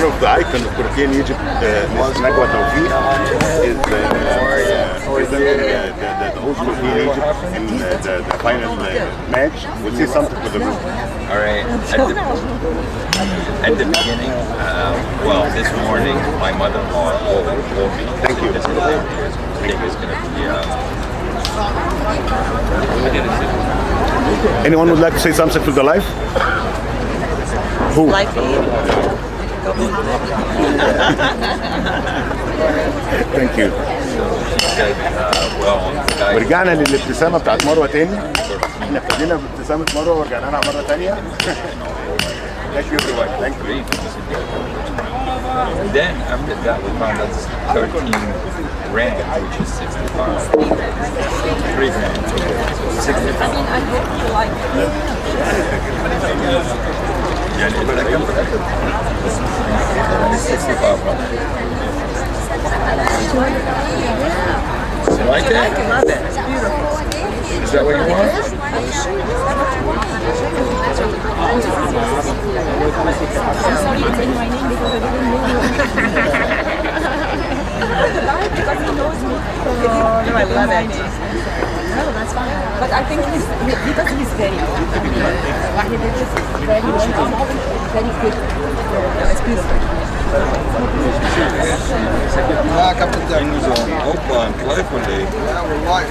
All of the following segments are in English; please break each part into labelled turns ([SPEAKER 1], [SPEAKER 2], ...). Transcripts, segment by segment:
[SPEAKER 1] one of the icons of Turkey in Egypt, Ms. Nagwa Tawfiq, is presenting the host Turkey in Egypt in the final match. We'll see something for the group.
[SPEAKER 2] All right. At the beginning, well, this morning, my mother-in-law told me.
[SPEAKER 1] Thank you.
[SPEAKER 2] This thing is going to be.
[SPEAKER 1] Anyone would like to say something for the live? Who?
[SPEAKER 3] Live feed.
[SPEAKER 1] Thank you. ورجعنا للابتسامه بتاعت مروه تاني. احنا ابتدينا بابتسامه مروه ورجعنا لها مره تانيه. Thank you everyone. Thank you.
[SPEAKER 2] Then after that we found out 13 rand, which is 65. 3 grand. 65.
[SPEAKER 3] I hope you like it.
[SPEAKER 2] Yeah, it's 65. You like it?
[SPEAKER 3] I love it. It's beautiful.
[SPEAKER 2] Is that what you want?
[SPEAKER 3] I'm sorry to say my name because I didn't know you. Because he knows me. Oh, no, I love it. No, that's fine. But I think because he's very very good. No, it's beautiful.
[SPEAKER 4] Ja, ik heb het
[SPEAKER 2] Things on Oakland, Life Day.
[SPEAKER 4] Ja, wallahi.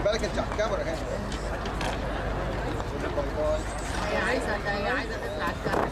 [SPEAKER 4] بالك انت على الكاميرا هنا.
[SPEAKER 5] عايزه تطلع الكاميرا.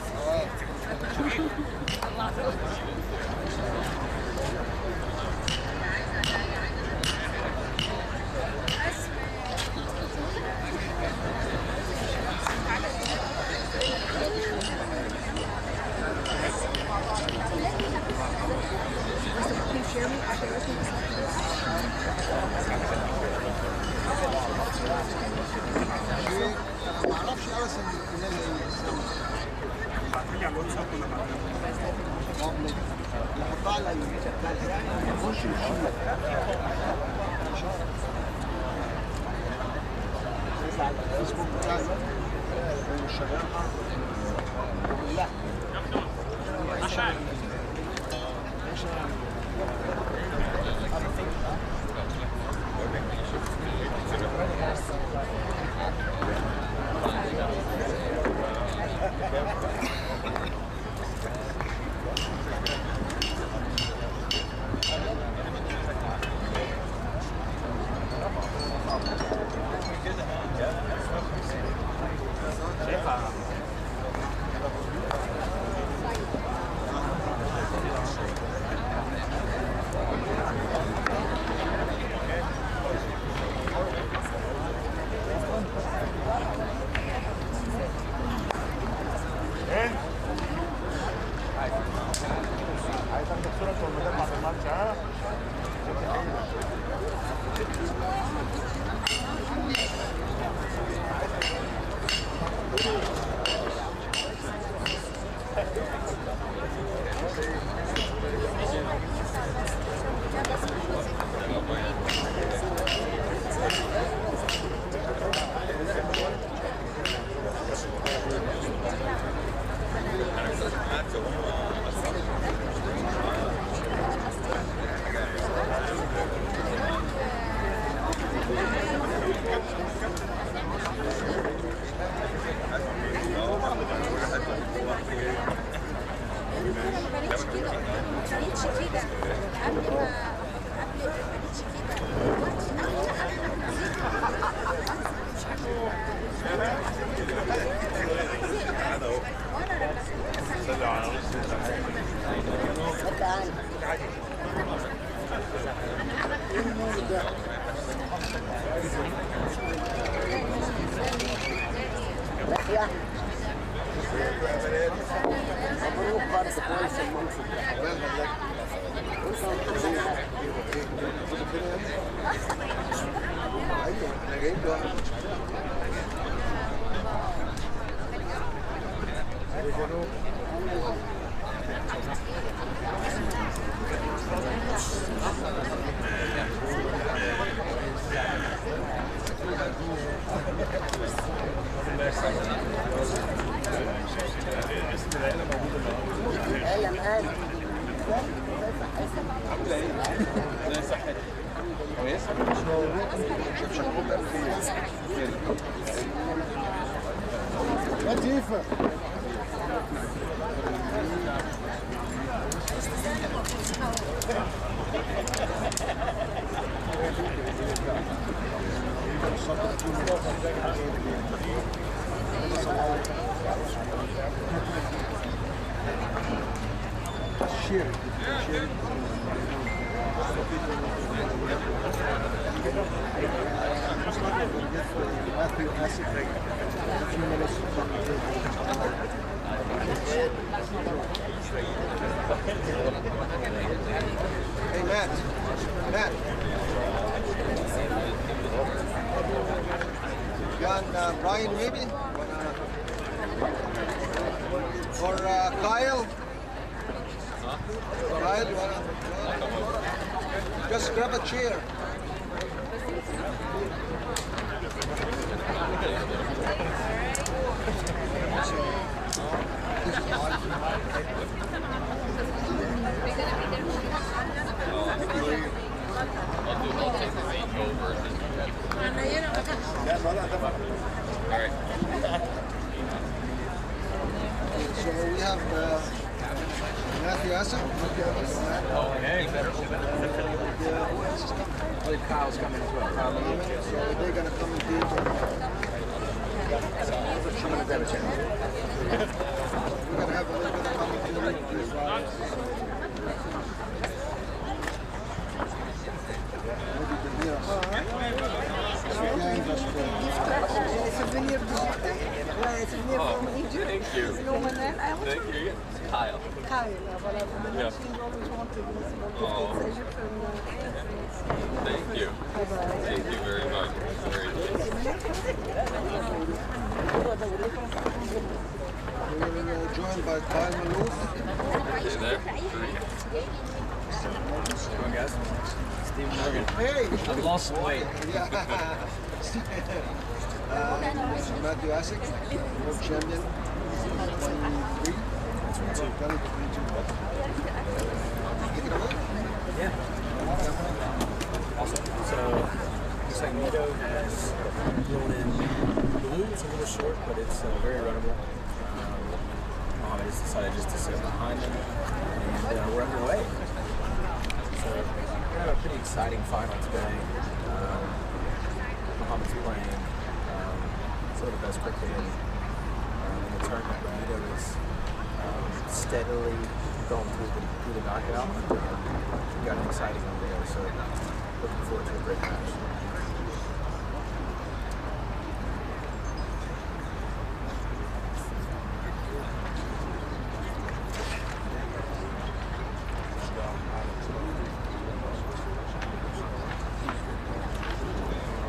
[SPEAKER 4] ما اعرفش ارسم نحطها على نخش على الفيسبوك بتاعي شغال لا مبروك برضه كويس المنصب ده. ايوه احنا جايين له. لطيفة. Hey Matt, got Brian maybe? Or Kyle? Kyle, you wanna? Just grab a chair.
[SPEAKER 2] I'll take the range over. All right.
[SPEAKER 4] So we have Matthew Asa.
[SPEAKER 2] Oh, hey, better.
[SPEAKER 5] I believe Kyle's coming as well.
[SPEAKER 4] So they're gonna come and do it.
[SPEAKER 5] I'm gonna grab a chair.
[SPEAKER 4] We're gonna have a little bit of commentary as well.
[SPEAKER 3] Souvenir digital. Ouais, souvenir from Egypt.
[SPEAKER 2] Thank you.
[SPEAKER 3] Sinon, maintenant,
[SPEAKER 2] Thank you. Kyle.
[SPEAKER 3] Kyle, voilà.
[SPEAKER 2] Yeah.
[SPEAKER 3] Misschien always wanted this
[SPEAKER 2] Oh.
[SPEAKER 3] one. Egypt and
[SPEAKER 2] Thank you.
[SPEAKER 3] bye-bye.
[SPEAKER 2] Thank you very much. Very
[SPEAKER 4] We're joined by Kyle Malouf.
[SPEAKER 2] You there?
[SPEAKER 5] Come on, guys. Steve Morgan.
[SPEAKER 4] Hey!
[SPEAKER 5] I've lost some weight.
[SPEAKER 4] Yeah. Matthew Asic, world champion, 23. So, take it away.
[SPEAKER 5] Yeah. Awesome. So, looks like Nito has blown in blue. It's a little short, but it's very runnable. Mohammed has decided just to sit behind him, and we're underway. So, we have a pretty exciting final today. Mohammed's playing some of the best cricket in the tournament. Nito is steadily going through the knockout. We got an exciting one there, so looking forward to a great match.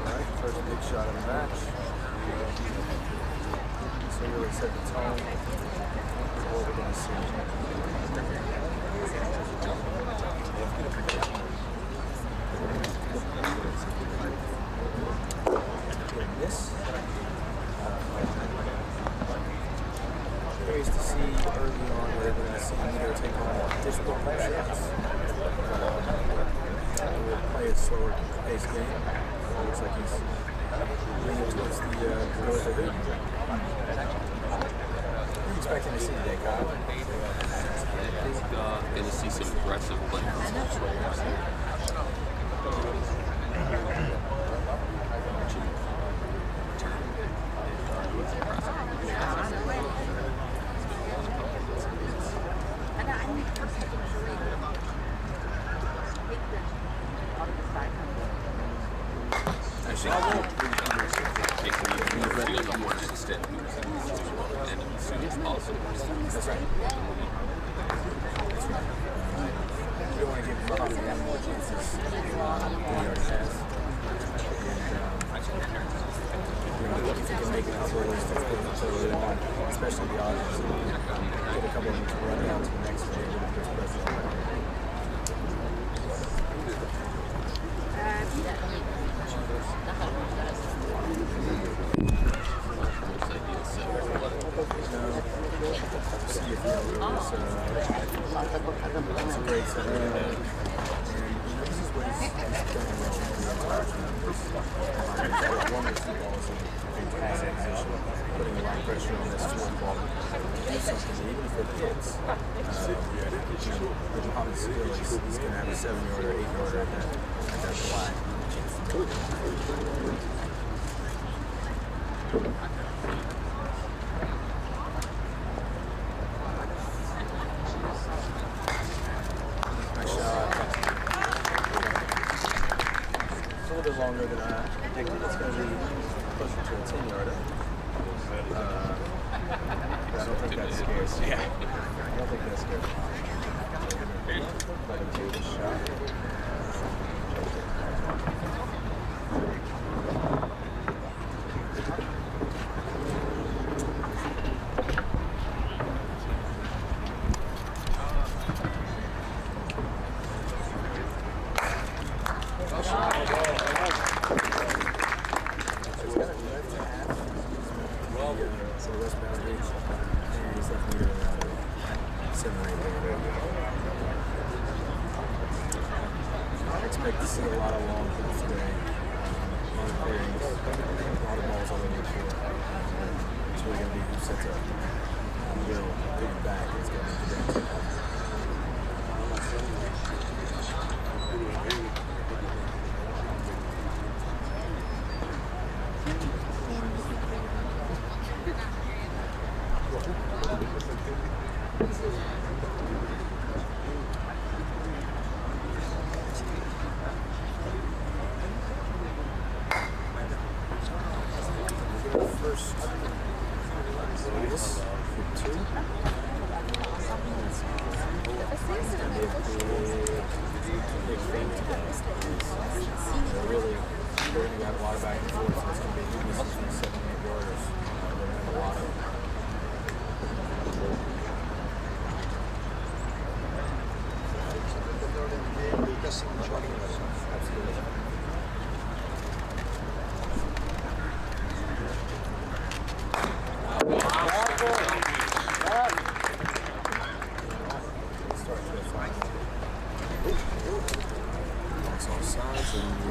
[SPEAKER 5] Alright, first big shot of the match. So really set the tone for what we're going to see. This. Curious to see early on where we're going to see Nito take on difficult shots. We'll play a slower pace game. Looks like he's leaning towards the north of it. What are you expecting to see today, Kyle?
[SPEAKER 2] I think going to see some aggressive play.
[SPEAKER 5] That's right. We don't want to give Muhammad any more chances than he already has. And, if he can make it until early on, especially the audience, get a couple of them to run down to the next day with the first president. It's a great set. And this is what he's playing well for the entire time. One or two balls in fantastic position, putting a lot of pressure on this fourth ball. Do something, even if it hits. With Muhammad still, he's going to have a 7-yarder, 8-yarder at that flag. Longer than I predicted. It's going to be closer to a 10-yarder. I don't think that scares. Yeah. I don't think that scares. Let him take the shot. So westbound reach, and he's left me to 7 or 8 there. I expect to see a lot of long hits today. A lot of clearings, a lot of balls on the way forward. It's really going to be who sets up. Will pick it back. It's going to be the first this for 2. Big thing today. They're really going to have a lot of back and forth. So it's going to be this is 7 8 yarders. They're going to have a lot of. Absolutely. It's all sides, and you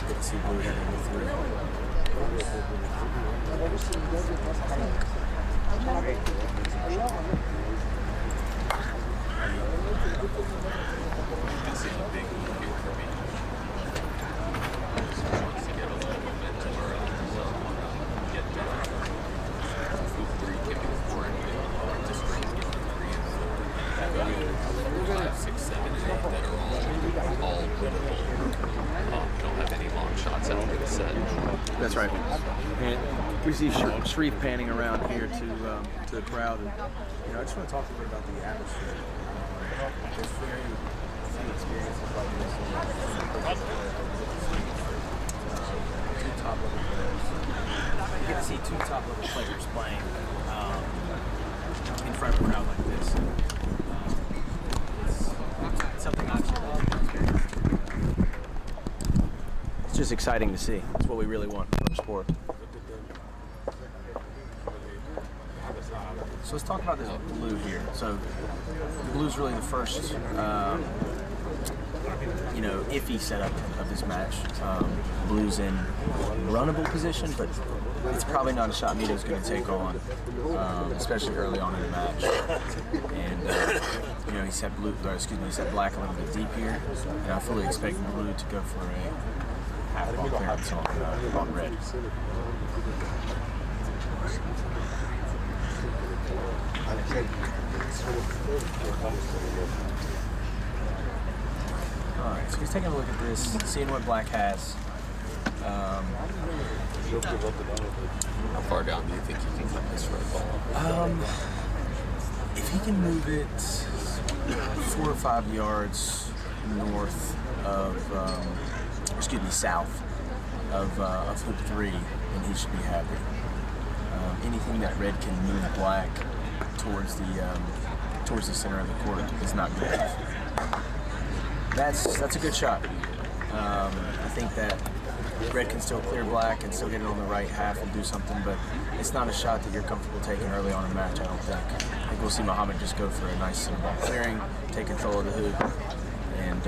[SPEAKER 5] get to see blue heading with
[SPEAKER 6] 6, 7, and 8 that are all winnable. Don't have any long shots out of the set.
[SPEAKER 5] That's right. And we see Sharif panning around here to the crowd. And, I just want to talk a little bit about the atmosphere. There's very few experiences like this. Two top-level players. You get to see 2 top-level players playing in front of a crowd like this. It's something I've experienced. It's just exciting to see. It's what we really want from our sport. So let's talk about this blue here. So the blue's really the first, iffy setup of this match. Blue's in runnable position, but it's probably not a shot Mito's going to take on, especially early on in the match. And he set black a little bit deep here, and I fully expect blue to go for a half ball clearance on red. All right, so he's taking a look at this, seeing what black has.
[SPEAKER 6] How far down do you think you can cut this red ball?
[SPEAKER 5] If he can move it 4 or 5 yards north of, south of hoop 3, then he should be happy. Anything that red can move black towards the center of the court is not good enough. That's a good shot. I think that red can still clear black and still get it on the right half and do something, but it's not a shot that you're comfortable taking early on in a match, I don't think. I think we'll see Muhammad just go for a nice center ball clearing, take control of the hoop, and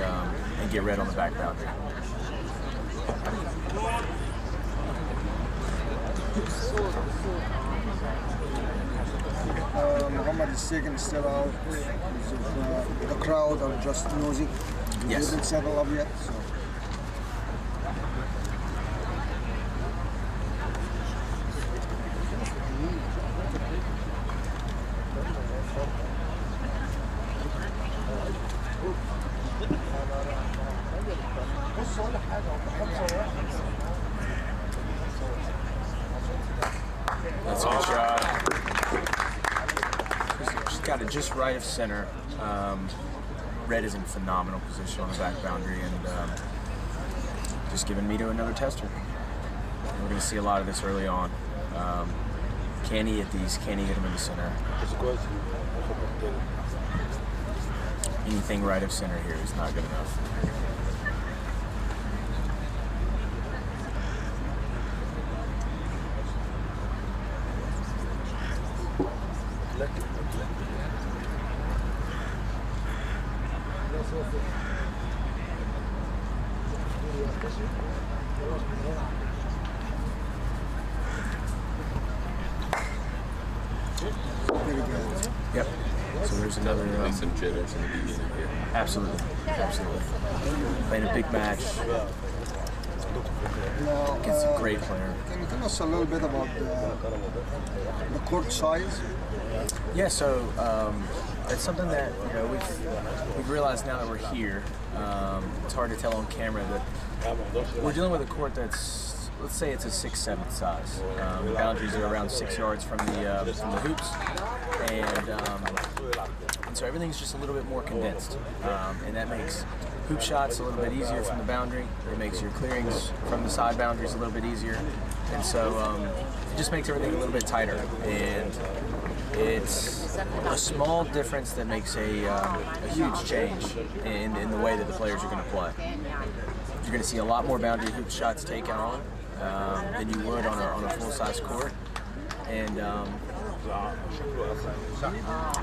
[SPEAKER 5] get red on the back boundary.
[SPEAKER 4] Muhammad is taking still out because of the crowd are just nosy.
[SPEAKER 5] Yes.
[SPEAKER 4] He didn't settle up yet, so.
[SPEAKER 5] That's a good shot. She's got it just right of center. Red is in phenomenal position on the back boundary and just giving Mito another tester. We're going to see a lot of this early on. Can he hit these? Can he hit them in the center? Anything right of center here is not good enough. Yep. So there's another.
[SPEAKER 6] Some jitters in the beginning here.
[SPEAKER 5] Absolutely. Playing a big match.
[SPEAKER 4] Now,
[SPEAKER 5] Against a great player.
[SPEAKER 4] can you tell us a little bit about the court size?
[SPEAKER 5] Yeah, so it's something that we've realized now that we're here. It's hard to tell on camera that we're dealing with a court that's, let's say it's a 6/7 size. The boundaries are around 6 yards from the hoops, and so everything's just a little bit more condensed, and that makes hoop shots a little bit easier from the boundary. It makes your clearings from the side boundaries a little bit easier, and so it just makes everything a little bit tighter. And it's a small difference that makes a huge change in the way that the players are going to play. You're going to see a lot more boundary hoop shots taken on than you would on a full-size court, and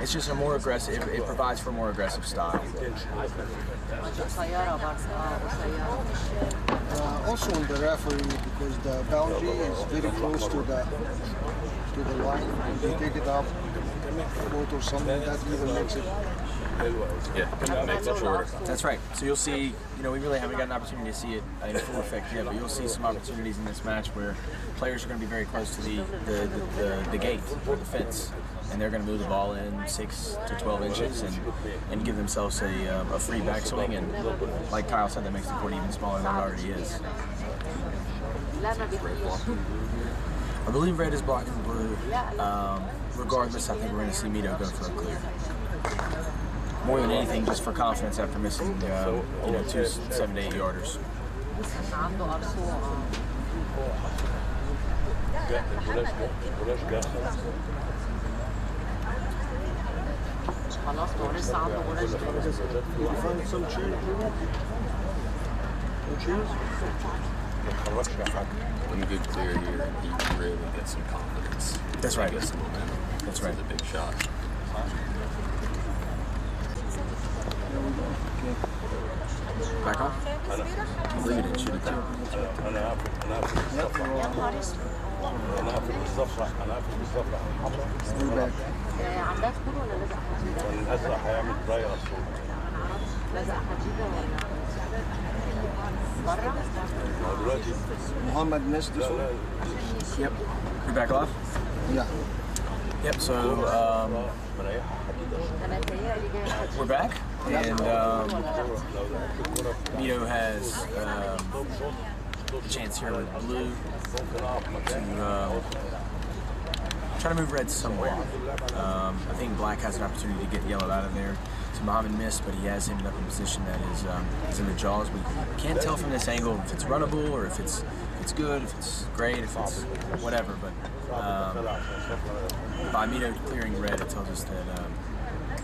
[SPEAKER 5] it's just a more aggressive. It provides for a more aggressive style.
[SPEAKER 4] Also on the referee, because the boundary is very close to the line. If they take it up foot or something, that even makes it.
[SPEAKER 6] Yeah, it makes it shorter.
[SPEAKER 5] That's right. So you'll see, we really haven't got an opportunity to see it in full effect yet, but you'll see some opportunities in this match where players are going to be very close to the gate or the fence, and they're going to move the ball in 6 to 12 inches and give themselves a free backswing. And like Kyle said, that makes the court even smaller than it already is. I believe red is blocking blue. Regardless, I think we're going to see Mito go for a clear. More than anything, just for confidence after missing, 2 7 to 8 yarders.
[SPEAKER 6] One good clear here, and he can really get some confidence.
[SPEAKER 5] That's right.
[SPEAKER 6] Get some momentum.
[SPEAKER 5] That's right.
[SPEAKER 6] It's a big shot.
[SPEAKER 5] Back off? I believe he didn't shoot it down.
[SPEAKER 4] Muhammad missed this one.
[SPEAKER 5] Yep. You back off?
[SPEAKER 4] Yeah.
[SPEAKER 5] Yep, so We're back, and Mito has a chance here with blue to try to move red somewhere. I think black has an opportunity to get yellow out of there. So Muhammad missed, but he has ended up in a position that is in the jaws. We can't tell from this angle if it's runnable or if it's good, if it's great, if it's whatever. But by Mito clearing red, it tells us that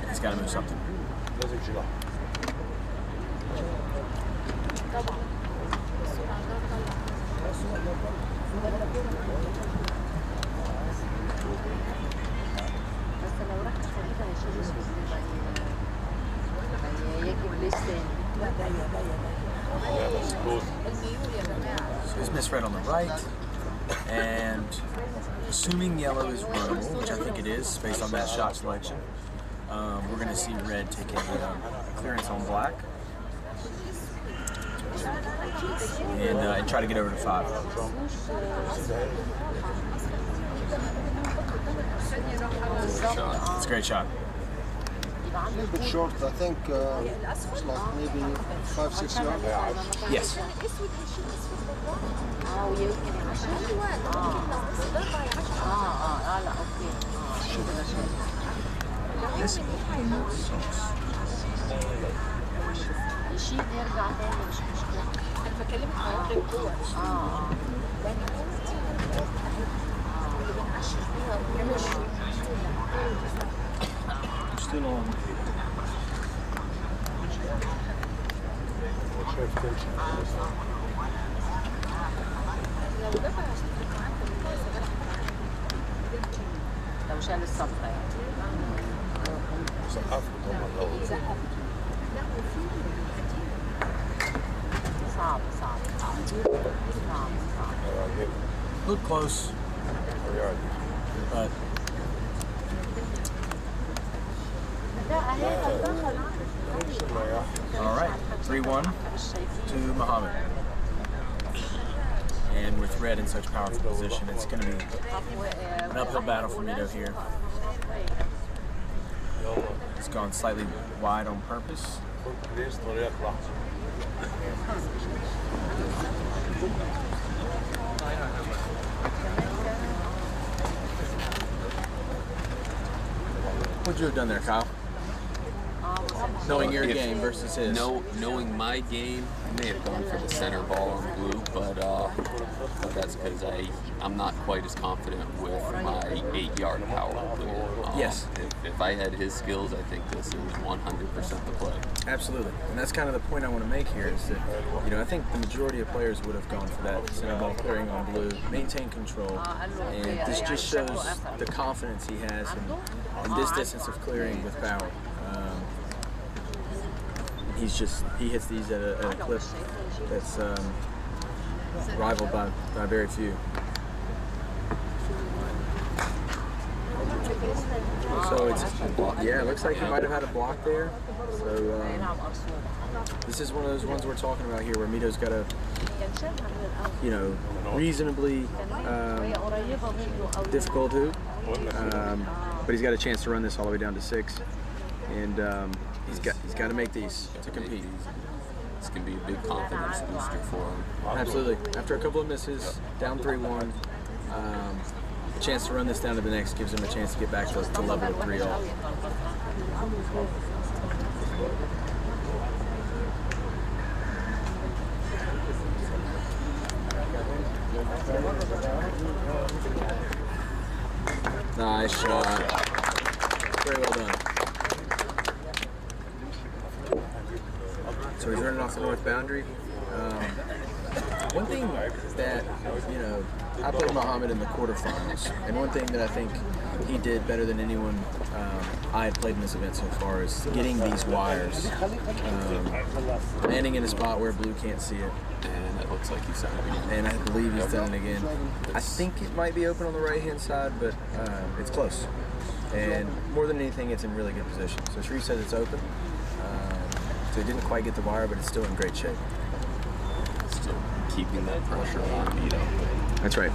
[SPEAKER 5] he's got to move something. So he's misread on the right, and assuming yellow is runnable, which I think it is based on that shot selection, we're going to see red take a clearance on black and try to get over to 5. It's a great shot.
[SPEAKER 4] A little bit short, I think it's like maybe 5-6 yards.
[SPEAKER 5] Yes. Still on.
[SPEAKER 7] لو شال الصفرة صعب
[SPEAKER 5] Look close, but all right, 3-1 to Muhammad. And with red in such powerful position, it's going to be an uphill battle for Mito here. It's gone slightly wide on purpose. What'd you have done there, Kyle? Knowing your game versus his.
[SPEAKER 6] Knowing my game, I may have gone for the center ball on blue, but that's because I'm not quite as confident with my 8-yard power on blue.
[SPEAKER 5] Yes.
[SPEAKER 6] If I had his skills, I think this is 100% the play.
[SPEAKER 5] Absolutely, and that's kind of the point I want to make here is that, I think the majority of players would have gone for that center ball clearing on blue, maintain control, and this just shows the confidence he has in this distance of clearing with power. He hits these at a clip that's rivaled by very few. So it looks like he might have had a block there. So this is one of those ones we're talking about here where Mito's got a, reasonably difficult hoop, but he's got a chance to run this all the way down to 6, and he's got to make these to compete.
[SPEAKER 6] This can be a big confidence booster for him.
[SPEAKER 5] Absolutely. After a couple of misses, down 3-1. A chance to run this down to the next gives him a chance to get back to level of 3-all. Nice shot. Very well done. So he's running off the north boundary. One thing that, I played Muhammad in the quarterfinals, and one thing that I think he did better than anyone I had played in this event so far is getting these wires, landing in a spot where blue can't see it.
[SPEAKER 6] And it looks like he's done it again.
[SPEAKER 5] And I believe he's done it again. I think it might be open on the right-hand side, but it's close. And more than anything, it's in really good position. So Sharif says it's open. So he didn't quite get the wire, but it's still in great shape.
[SPEAKER 6] Still keeping that pressure on Mito.
[SPEAKER 5] That's right.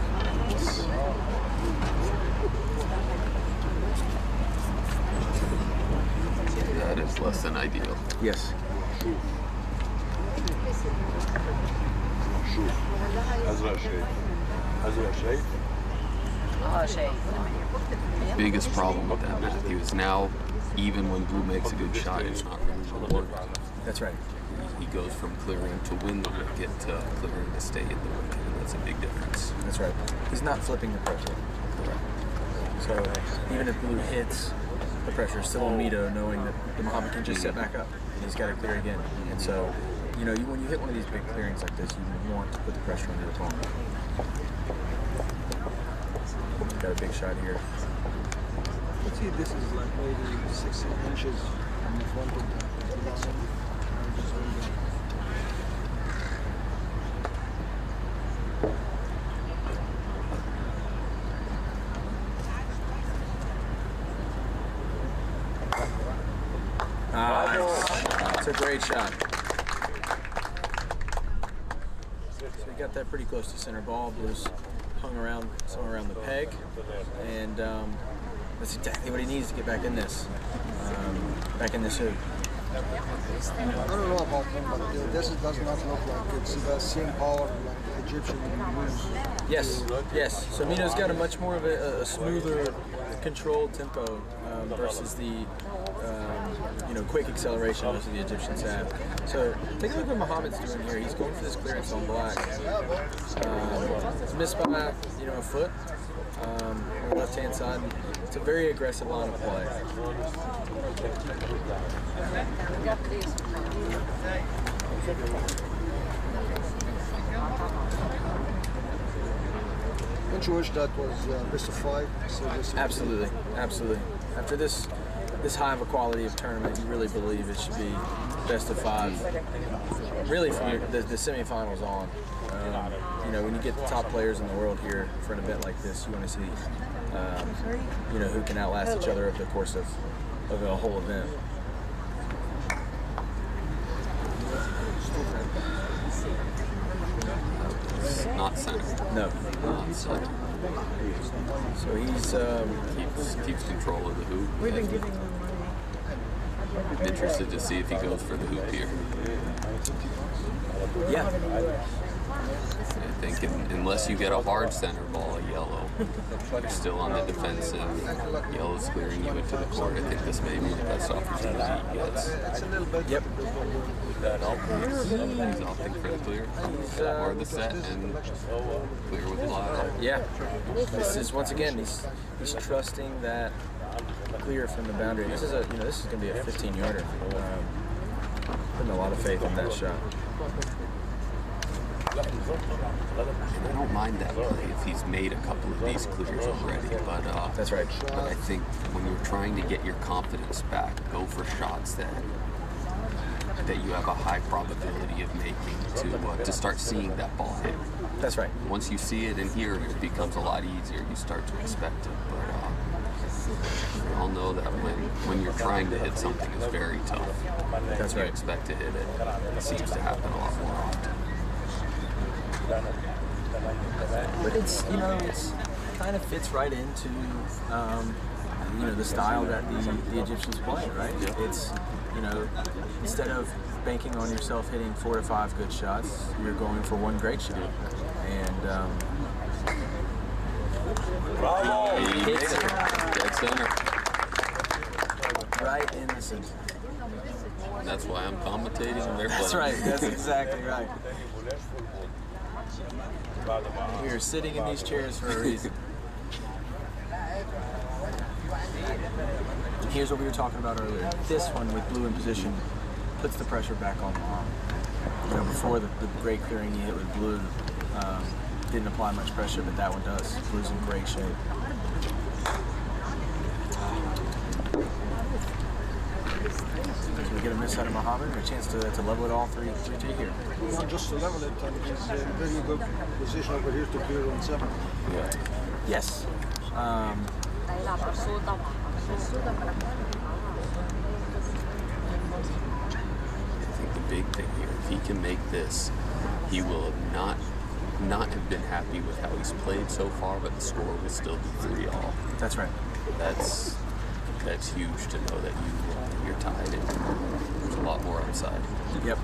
[SPEAKER 6] that is less than ideal.
[SPEAKER 5] Yes.
[SPEAKER 7] اه شيء.
[SPEAKER 6] Biggest problem with that, Matthew, is now even when blue makes a good shot, it's not really rewarded.
[SPEAKER 5] That's right.
[SPEAKER 6] He goes from clearing to win the wicket to clearing to stay in the wicket, and that's a big difference.
[SPEAKER 5] That's right. He's not flipping the pressure. So even if blue hits, the pressure is still on Mito, knowing that the Muhammad can just set back up and he's got to clear again. And so, you know, when you hit one of these big clearings like this, you want to put the pressure on your opponent. Got a big shot here.
[SPEAKER 4] Let's see, this is like maybe 16 inches in the front of the line.
[SPEAKER 5] It's a great shot. So we got that pretty close to center ball. Blue's hung around somewhere around the peg, and that's exactly what he needs to get back in this hoop.
[SPEAKER 4] I don't know about him, but this does not look like it's the same power like the Egyptian use.
[SPEAKER 5] Yes. So Mito's got a much more of a smoother, controlled tempo versus the quick acceleration most of the Egyptians have. So take a look at what Muhammad's doing here. He's going for this clearance on black. It's missed by a foot on the left-hand side. It's a very aggressive line of play.
[SPEAKER 4] Don't you wish that was best of 5? So
[SPEAKER 5] Absolutely. After this high of a quality of tournament, you really believe it should be best of 5. Really, from the semifinals on. When you get the top players in the world here for an event like this, you want to see, who can outlast each other over the course of a whole event.
[SPEAKER 6] Not center.
[SPEAKER 5] No.
[SPEAKER 6] Not center.
[SPEAKER 5] So he's
[SPEAKER 6] Keeps control of the hoop. I'm interested to see if he goes for the hoop here.
[SPEAKER 5] yeah.
[SPEAKER 6] I think unless you get a hard center ball, a yellow, you're still on the defensive. Yellow's clearing you into the court. I think this may be the best opportunity he gets.
[SPEAKER 4] it's a little bit.
[SPEAKER 5] Yep.
[SPEAKER 6] He's opting for the clear or the set and clear with black.
[SPEAKER 5] Yeah. This is once again he's trusting that clear from the boundary. This is going to be a 15-yarder. Putting a lot of faith in that shot.
[SPEAKER 6] And I don't mind that play if he's made a couple of these clears already, but
[SPEAKER 5] That's right.
[SPEAKER 6] But I think when you're trying to get your confidence back, go for shots that you have a high probability of making to start seeing that ball hit.
[SPEAKER 5] That's right.
[SPEAKER 6] Once you see it and hear it, it becomes a lot easier. You start to expect it, but we all know that when you're trying to hit something, it's very tough.
[SPEAKER 5] That's
[SPEAKER 6] You
[SPEAKER 5] right.
[SPEAKER 6] expect to hit it. It seems to happen a lot more often.
[SPEAKER 5] But it's kind of fits right into the style that the Egyptians play, right?
[SPEAKER 6] Yeah.
[SPEAKER 5] It's instead of banking on yourself hitting 4 to 5 good shots, you're going for one great shot. And
[SPEAKER 6] He made it. Dead center.
[SPEAKER 5] right in the center.
[SPEAKER 6] That's why I'm commentating and they're
[SPEAKER 5] That's
[SPEAKER 6] playing.
[SPEAKER 5] right. That's exactly right. We are sitting in these chairs for a reason. And here's what we were talking about earlier. This one with blue in position puts the pressure back on the arm. Before the great clearing he hit with blue didn't apply much pressure, but that one does. Blue's in great shape. So we get a miss out of Muhammad, a chance to level it all 3-2 here.
[SPEAKER 4] Not just to level it, and he's in very good position over here to clear on 7.
[SPEAKER 5] Yes.
[SPEAKER 7] Đấy là một số tông.
[SPEAKER 6] I think the big thing here, if he can make this, he will not have been happy with how he's played so far, but the score will still be 3-all.
[SPEAKER 5] That's right.
[SPEAKER 6] That's huge to know that you're tide, and there's a lot more upside.
[SPEAKER 5] Yep.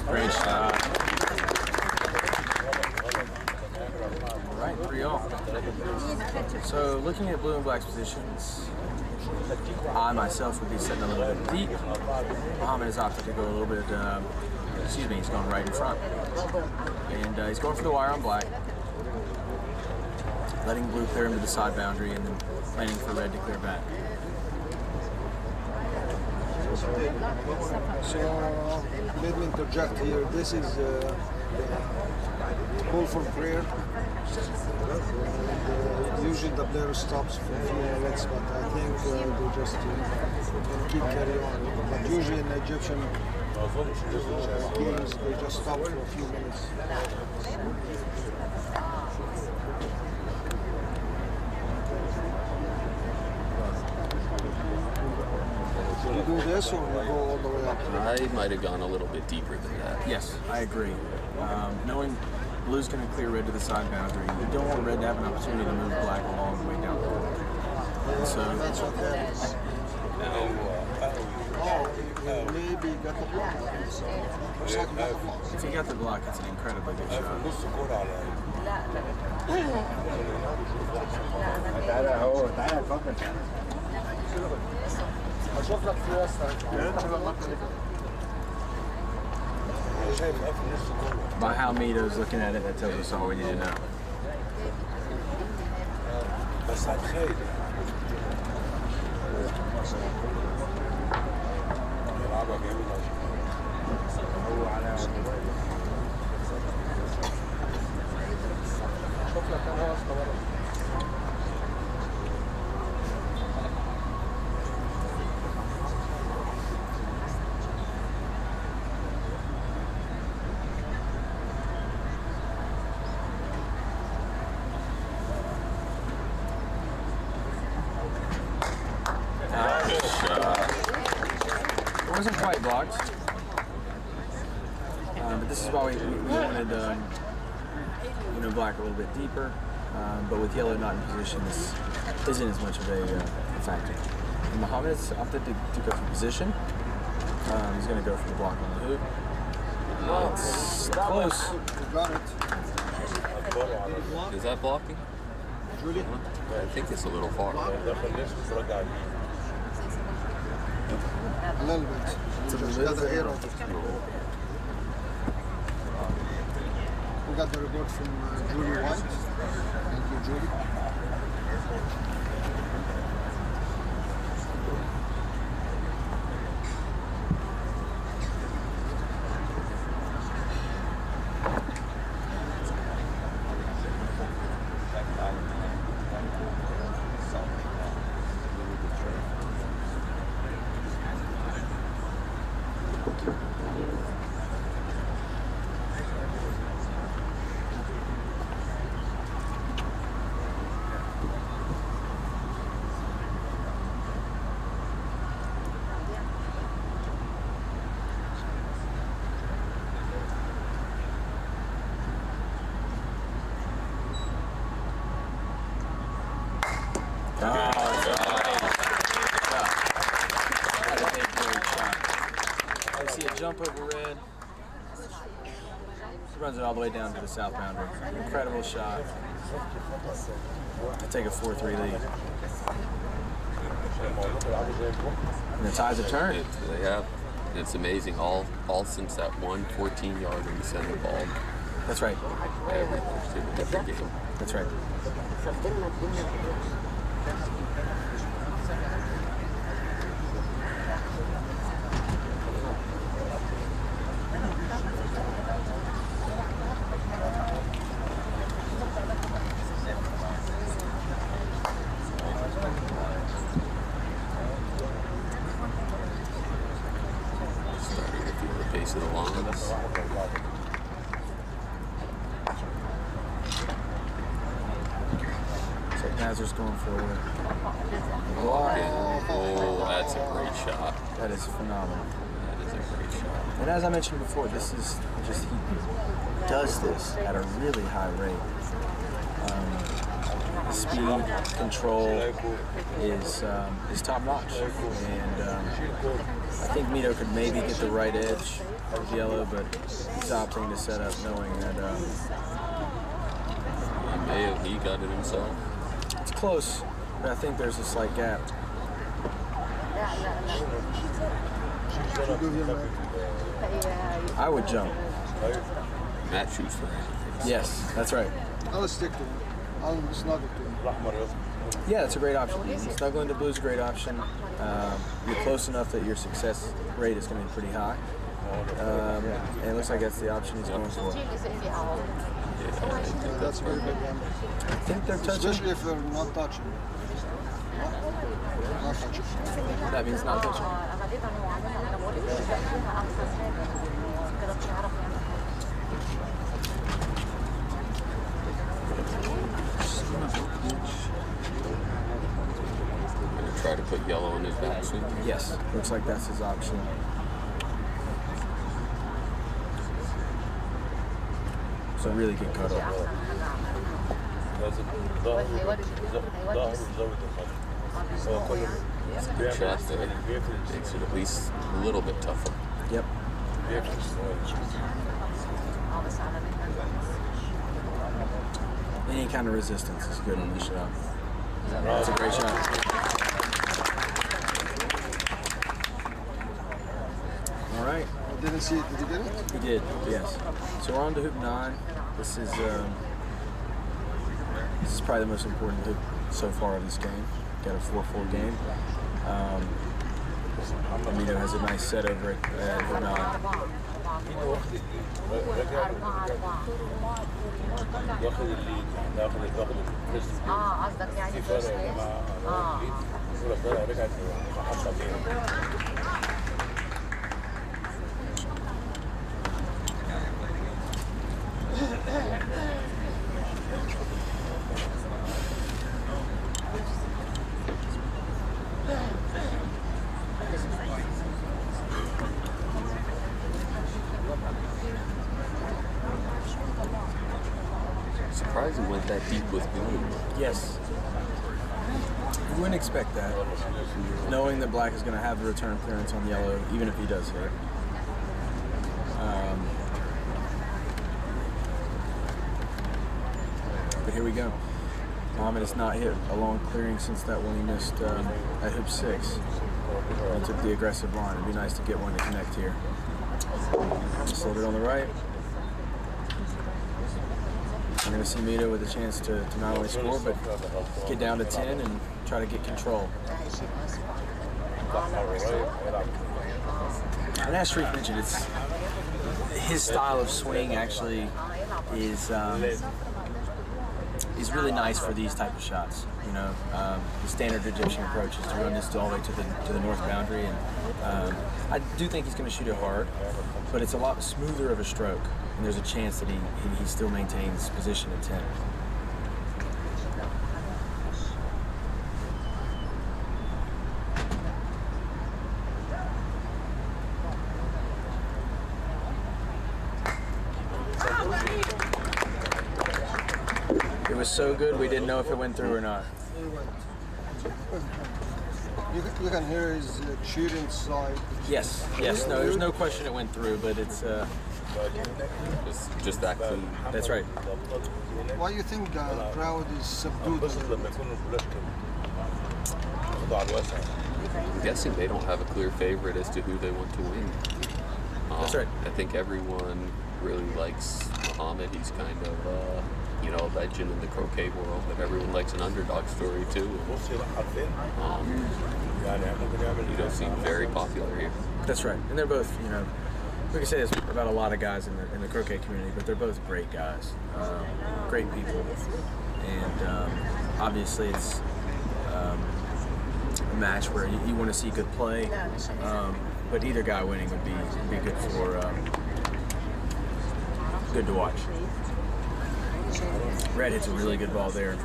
[SPEAKER 5] Great shot. All right, 3-all. So looking at blue and black's positions, I myself would be sitting a little bit deep. Muhammad has opted to go a little bit, he's going right in front. And he's going for the wire on black, letting blue clear him to the side boundary and then planning for red to clear back.
[SPEAKER 4] So let me interject here. This is call for prayer. And, usually the player stops for a few minutes, but I think they just keep carry on. But usually in Egyptian games, they just stop for a few minutes. Do you do this or you go all the way up?
[SPEAKER 6] I might have gone a little bit deeper than that.
[SPEAKER 5] Yes, I agree. Knowing blue's going to clear red to the side boundary, you don't want red to have an opportunity to move black along the way down the court. So
[SPEAKER 4] That's what that is. Oh, maybe you got the block. Looks like you got the block.
[SPEAKER 5] if you got the block, it's an incredibly good shot.
[SPEAKER 4] اشوف لك في شايف في نص جوه.
[SPEAKER 5] By how Mito's looking at it, that tells us all we need to know.
[SPEAKER 4] بس هتخيل يلعبها جامد هو على شوف لك انا واسطه بره.
[SPEAKER 5] It wasn't quite blocked, but this is why we wanted black a little bit deeper, but with yellow not in position, this isn't as much of a factor. And Muhammad has opted to go for position. He's going to go for the block on the hoop. It's close.
[SPEAKER 4] You got it.
[SPEAKER 6] Is that blocking?
[SPEAKER 4] Really?
[SPEAKER 6] I think it's a little far.
[SPEAKER 4] A little bit.
[SPEAKER 5] It's a
[SPEAKER 4] Just
[SPEAKER 5] little
[SPEAKER 4] got the
[SPEAKER 5] bit.
[SPEAKER 4] hair of it. We got the report from Julie White. Thank you, Julie.
[SPEAKER 5] Jump over red. Runs it all the way down to the south boundary. Incredible shot to take a 4-3 lead. And the tides have turned.
[SPEAKER 6] They have. It's amazing. All since that one 14-yard in the center ball.
[SPEAKER 5] That's right.
[SPEAKER 6] Everything's in a different game.
[SPEAKER 5] That's right.
[SPEAKER 6] Starting to feel the pace of the lines.
[SPEAKER 5] So Hazard's going forward.
[SPEAKER 6] Oh, that's a great shot.
[SPEAKER 5] That is phenomenal.
[SPEAKER 6] That is a great shot.
[SPEAKER 5] And as I mentioned before, this is just, he does this at a really high rate. Speed, control is top notch. And I think Mito could maybe get the right edge of yellow, but he's opting to set up knowing that
[SPEAKER 6] He got it himself.
[SPEAKER 5] it's close, but I think there's a slight gap. I would jump.
[SPEAKER 6] Matt shoots for anything.
[SPEAKER 5] Yes, that's right.
[SPEAKER 4] I'll stick to him. I'll snuggle to him.
[SPEAKER 5] Yeah, it's a great option. Snuggling to blue is a great option. You're close enough that your success rate is going to be pretty high. And it looks like that's the option he's going for.
[SPEAKER 4] That's a very big one.
[SPEAKER 5] I think they're touching.
[SPEAKER 4] Especially if they're not touching. Not touching.
[SPEAKER 5] That means not touching.
[SPEAKER 6] Gonna try to put yellow in his backswing.
[SPEAKER 5] Yes, looks like that's his option. It's a really good cutoff.
[SPEAKER 6] It's a good shot that makes it at least a little bit tougher.
[SPEAKER 5] Yep. Any kind of resistance is good on this shot. That's a great shot. All right.
[SPEAKER 4] I didn't see it. Did you get it?
[SPEAKER 5] He did, yes. So we're on to hoop 9. This is probably the most important hoop so far of this game. Got a 4-4 game. Amino has a nice set over at hoop 9.
[SPEAKER 7] قصدك يعني فيرست
[SPEAKER 6] Surprised he went that deep with blue.
[SPEAKER 5] Yes. You wouldn't expect that, knowing that black is going to have the return clearance on yellow, even if he does hit. But here we go. Mohammed has not hit a long clearing since that one he missed at hoop 6. And took the aggressive line. It'd be nice to get one to connect here. Just a little bit on the right. We're going to see Mito with a chance to not only score, but get down to 10 and try to get control. And as Sharif mentioned, it's his style of swing actually is really nice for these type of shots. You know, the standard Egyptian approach is to run this all the way to the north boundary, and I do think he's going to shoot it hard, but it's a lot smoother of a stroke, and there's a chance that he still maintains position at 10. It was so good we didn't know if it went through or not.
[SPEAKER 4] You can hear his cheering side.
[SPEAKER 5] Yes, no, there's no question it went through, but it's
[SPEAKER 6] Just that clean.
[SPEAKER 5] that's right.
[SPEAKER 4] Why do you think the crowd is subdued?
[SPEAKER 6] I'm guessing they don't have a clear favorite as to who they want to win.
[SPEAKER 5] That's right.
[SPEAKER 6] I think everyone really likes Muhammad. He's kind of, a legend in the croquet world, but everyone likes an underdog story too. You don't seem very popular here.
[SPEAKER 5] That's right, and they're both, we can say this about a lot of guys in the croquet community, but they're both great guys, great people, and obviously it's a match where you want to see good play, but either guy winning would be good for good to watch. Red hits a really good ball there.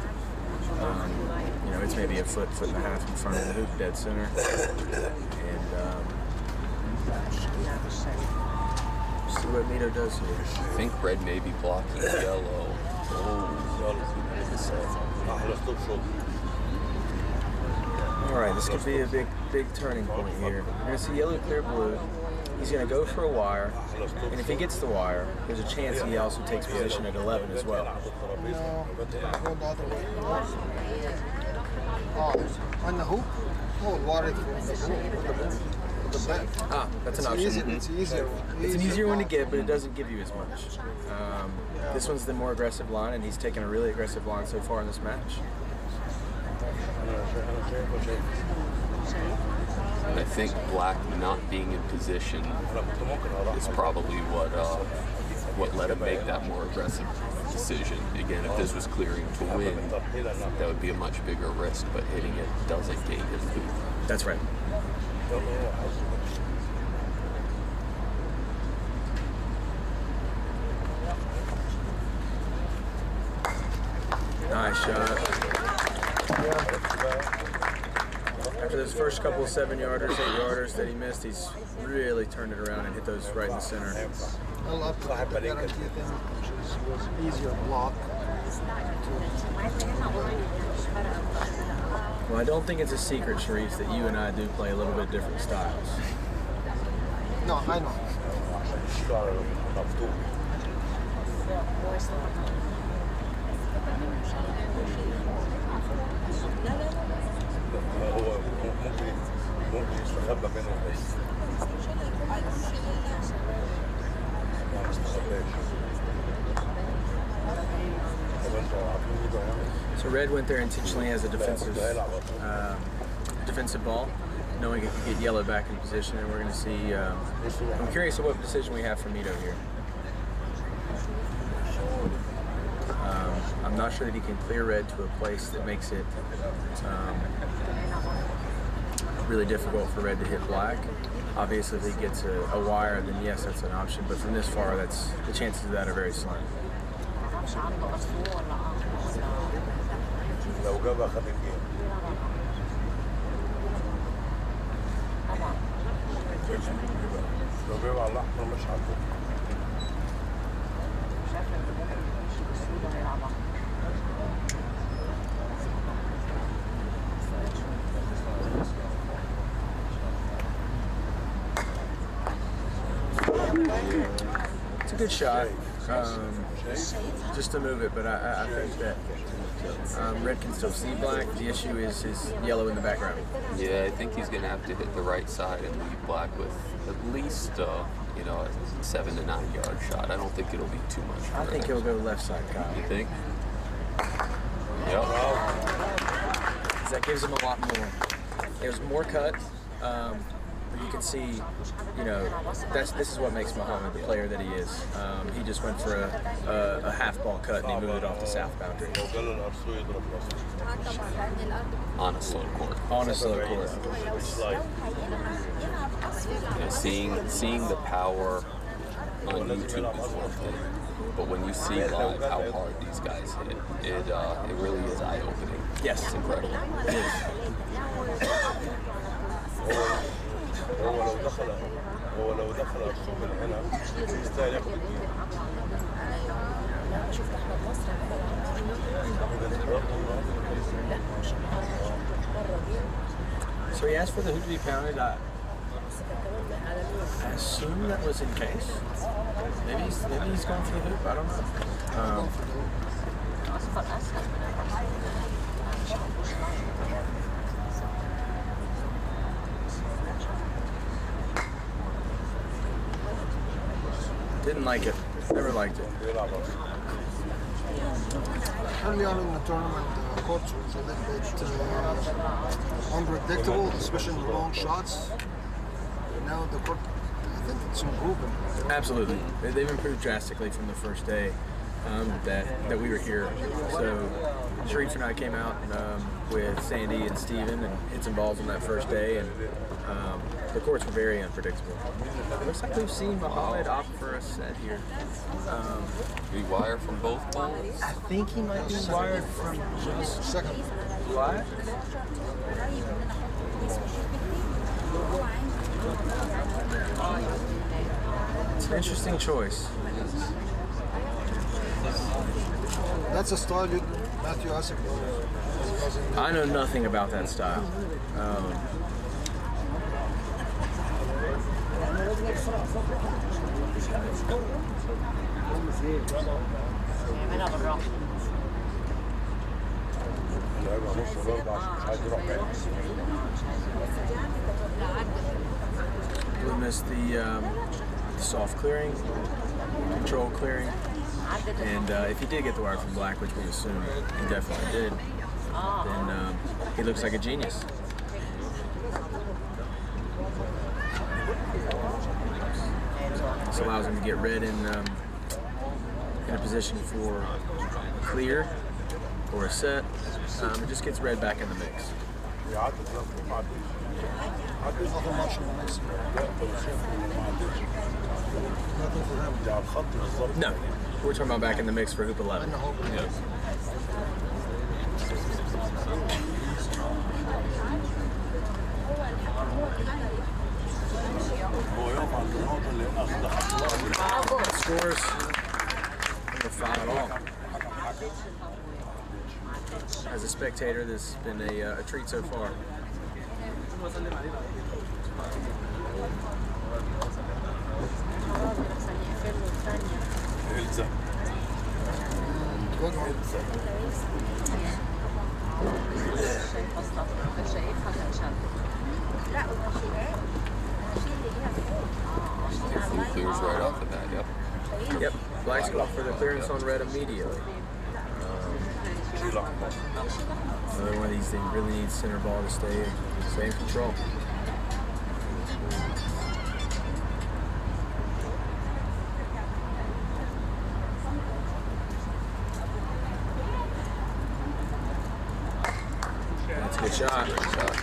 [SPEAKER 5] You know, it's maybe a foot and a half in front of the hoop, dead center. And see what Mito does here.
[SPEAKER 6] I think red may be blocking yellow.
[SPEAKER 5] All right, this could be a big turning point here. You're gonna see yellow clear blue. He's gonna go for a wire, and if he gets the wire, there's a chance he also takes position at 11 as well.
[SPEAKER 4] No, go the other way. Oh, on the hoop? Oh, water from the hoop. The back.
[SPEAKER 5] Ah, that's an option.
[SPEAKER 4] It's easier.
[SPEAKER 5] It's an easier one to get, but it doesn't give you as much. This one's the more aggressive line, and he's taken a really aggressive line so far in this match.
[SPEAKER 6] And I think black not being in position is probably what let him make that more aggressive decision. Again, if this was clearing to win, that would be a much bigger risk, but hitting it doesn't gain his loop.
[SPEAKER 5] That's right. Nice shot. After those first couple of 7-yarders, 8-yarders that he missed, he's really turned it around and hit those right in the center.
[SPEAKER 4] I love the guarantee thing, which was easier block.
[SPEAKER 5] Well, I don't think it's a secret, Sharif, that you and I do play a little bit different styles.
[SPEAKER 4] No, I know.
[SPEAKER 8] ممكن يستخبى بينهم بس ما استخباش.
[SPEAKER 5] So red went there intentionally as a defensive ball, knowing it could get yellow back in position, and we're going to see. I'm curious what decision we have for Mito here. I'm not sure that he can clear red to a place that makes it really difficult for red to hit black. Obviously, if he gets a wire, then yes, that's an option. But from this far, that's the chances of that are very slim.
[SPEAKER 8] لو جابها خد الجيم. لو جابها على الأحمر مش عندهم.
[SPEAKER 5] It's a good shot, just to move it, but I think that red can still see black. The issue is yellow in the background.
[SPEAKER 6] Yeah, I think he's going to have to hit the right side and leave black with at least, a 7 to 9 yard shot. I don't think it'll be too much.
[SPEAKER 5] I think he'll go left side, Kyle.
[SPEAKER 6] You think? Yep.
[SPEAKER 5] That gives him a lot more. There's more cut. You can see, this is what makes Muhammad the player that he is. He just went for a half ball cut and he moved it off the south boundary.
[SPEAKER 6] On a slow court.
[SPEAKER 5] On a slow court.
[SPEAKER 6] Seeing the power on YouTube is one thing, but when you see live how hard these guys hit, it really is eye-opening.
[SPEAKER 5] Yes,
[SPEAKER 6] it's incredible.
[SPEAKER 5] It is.
[SPEAKER 8] هو لو دخل السوق من هنا يستاهل ياخد الجيم.
[SPEAKER 5] So he asked for the hoop to be pounded. I assume that was in case. Maybe he's going for the hoop. I don't know. Didn't like it. Never liked it.
[SPEAKER 4] Early on in the tournament, the courts was a little bit unpredictable, especially in the long shots. Now the court, I think it's improving.
[SPEAKER 5] Absolutely. They've improved drastically from the first day that we were here. So Sharif and I came out with Sandy and Steven and hit some balls on that first day, and the courts were very unpredictable. It looks like we've seen Mohammed opt for a set here.
[SPEAKER 6] We wire from both balls?
[SPEAKER 5] I think he might be wired from just
[SPEAKER 4] Second.
[SPEAKER 5] what? It's an interesting choice.
[SPEAKER 4] That's a style Matthew Asik was.
[SPEAKER 5] I know nothing about that style. We missed the soft clearing, control clearing, and if he did get the wire from black, which we assume he definitely did, then he looks like a genius. This allows him to get red in a position for clear or a set. It just gets red back in the mix.
[SPEAKER 4] Nothing much in the mix. Nothing for him.
[SPEAKER 5] No, we're talking about back in the mix for hoop 11. Scores number 5 at all. As a spectator, this has been a treat so far.
[SPEAKER 4] Good one.
[SPEAKER 6] Blue clears right off the bat, yep.
[SPEAKER 5] Yep, black's going for the clearance on red immediately. Another one of these things really needs center ball to stay in control. That's a good shot.
[SPEAKER 6] Great shot.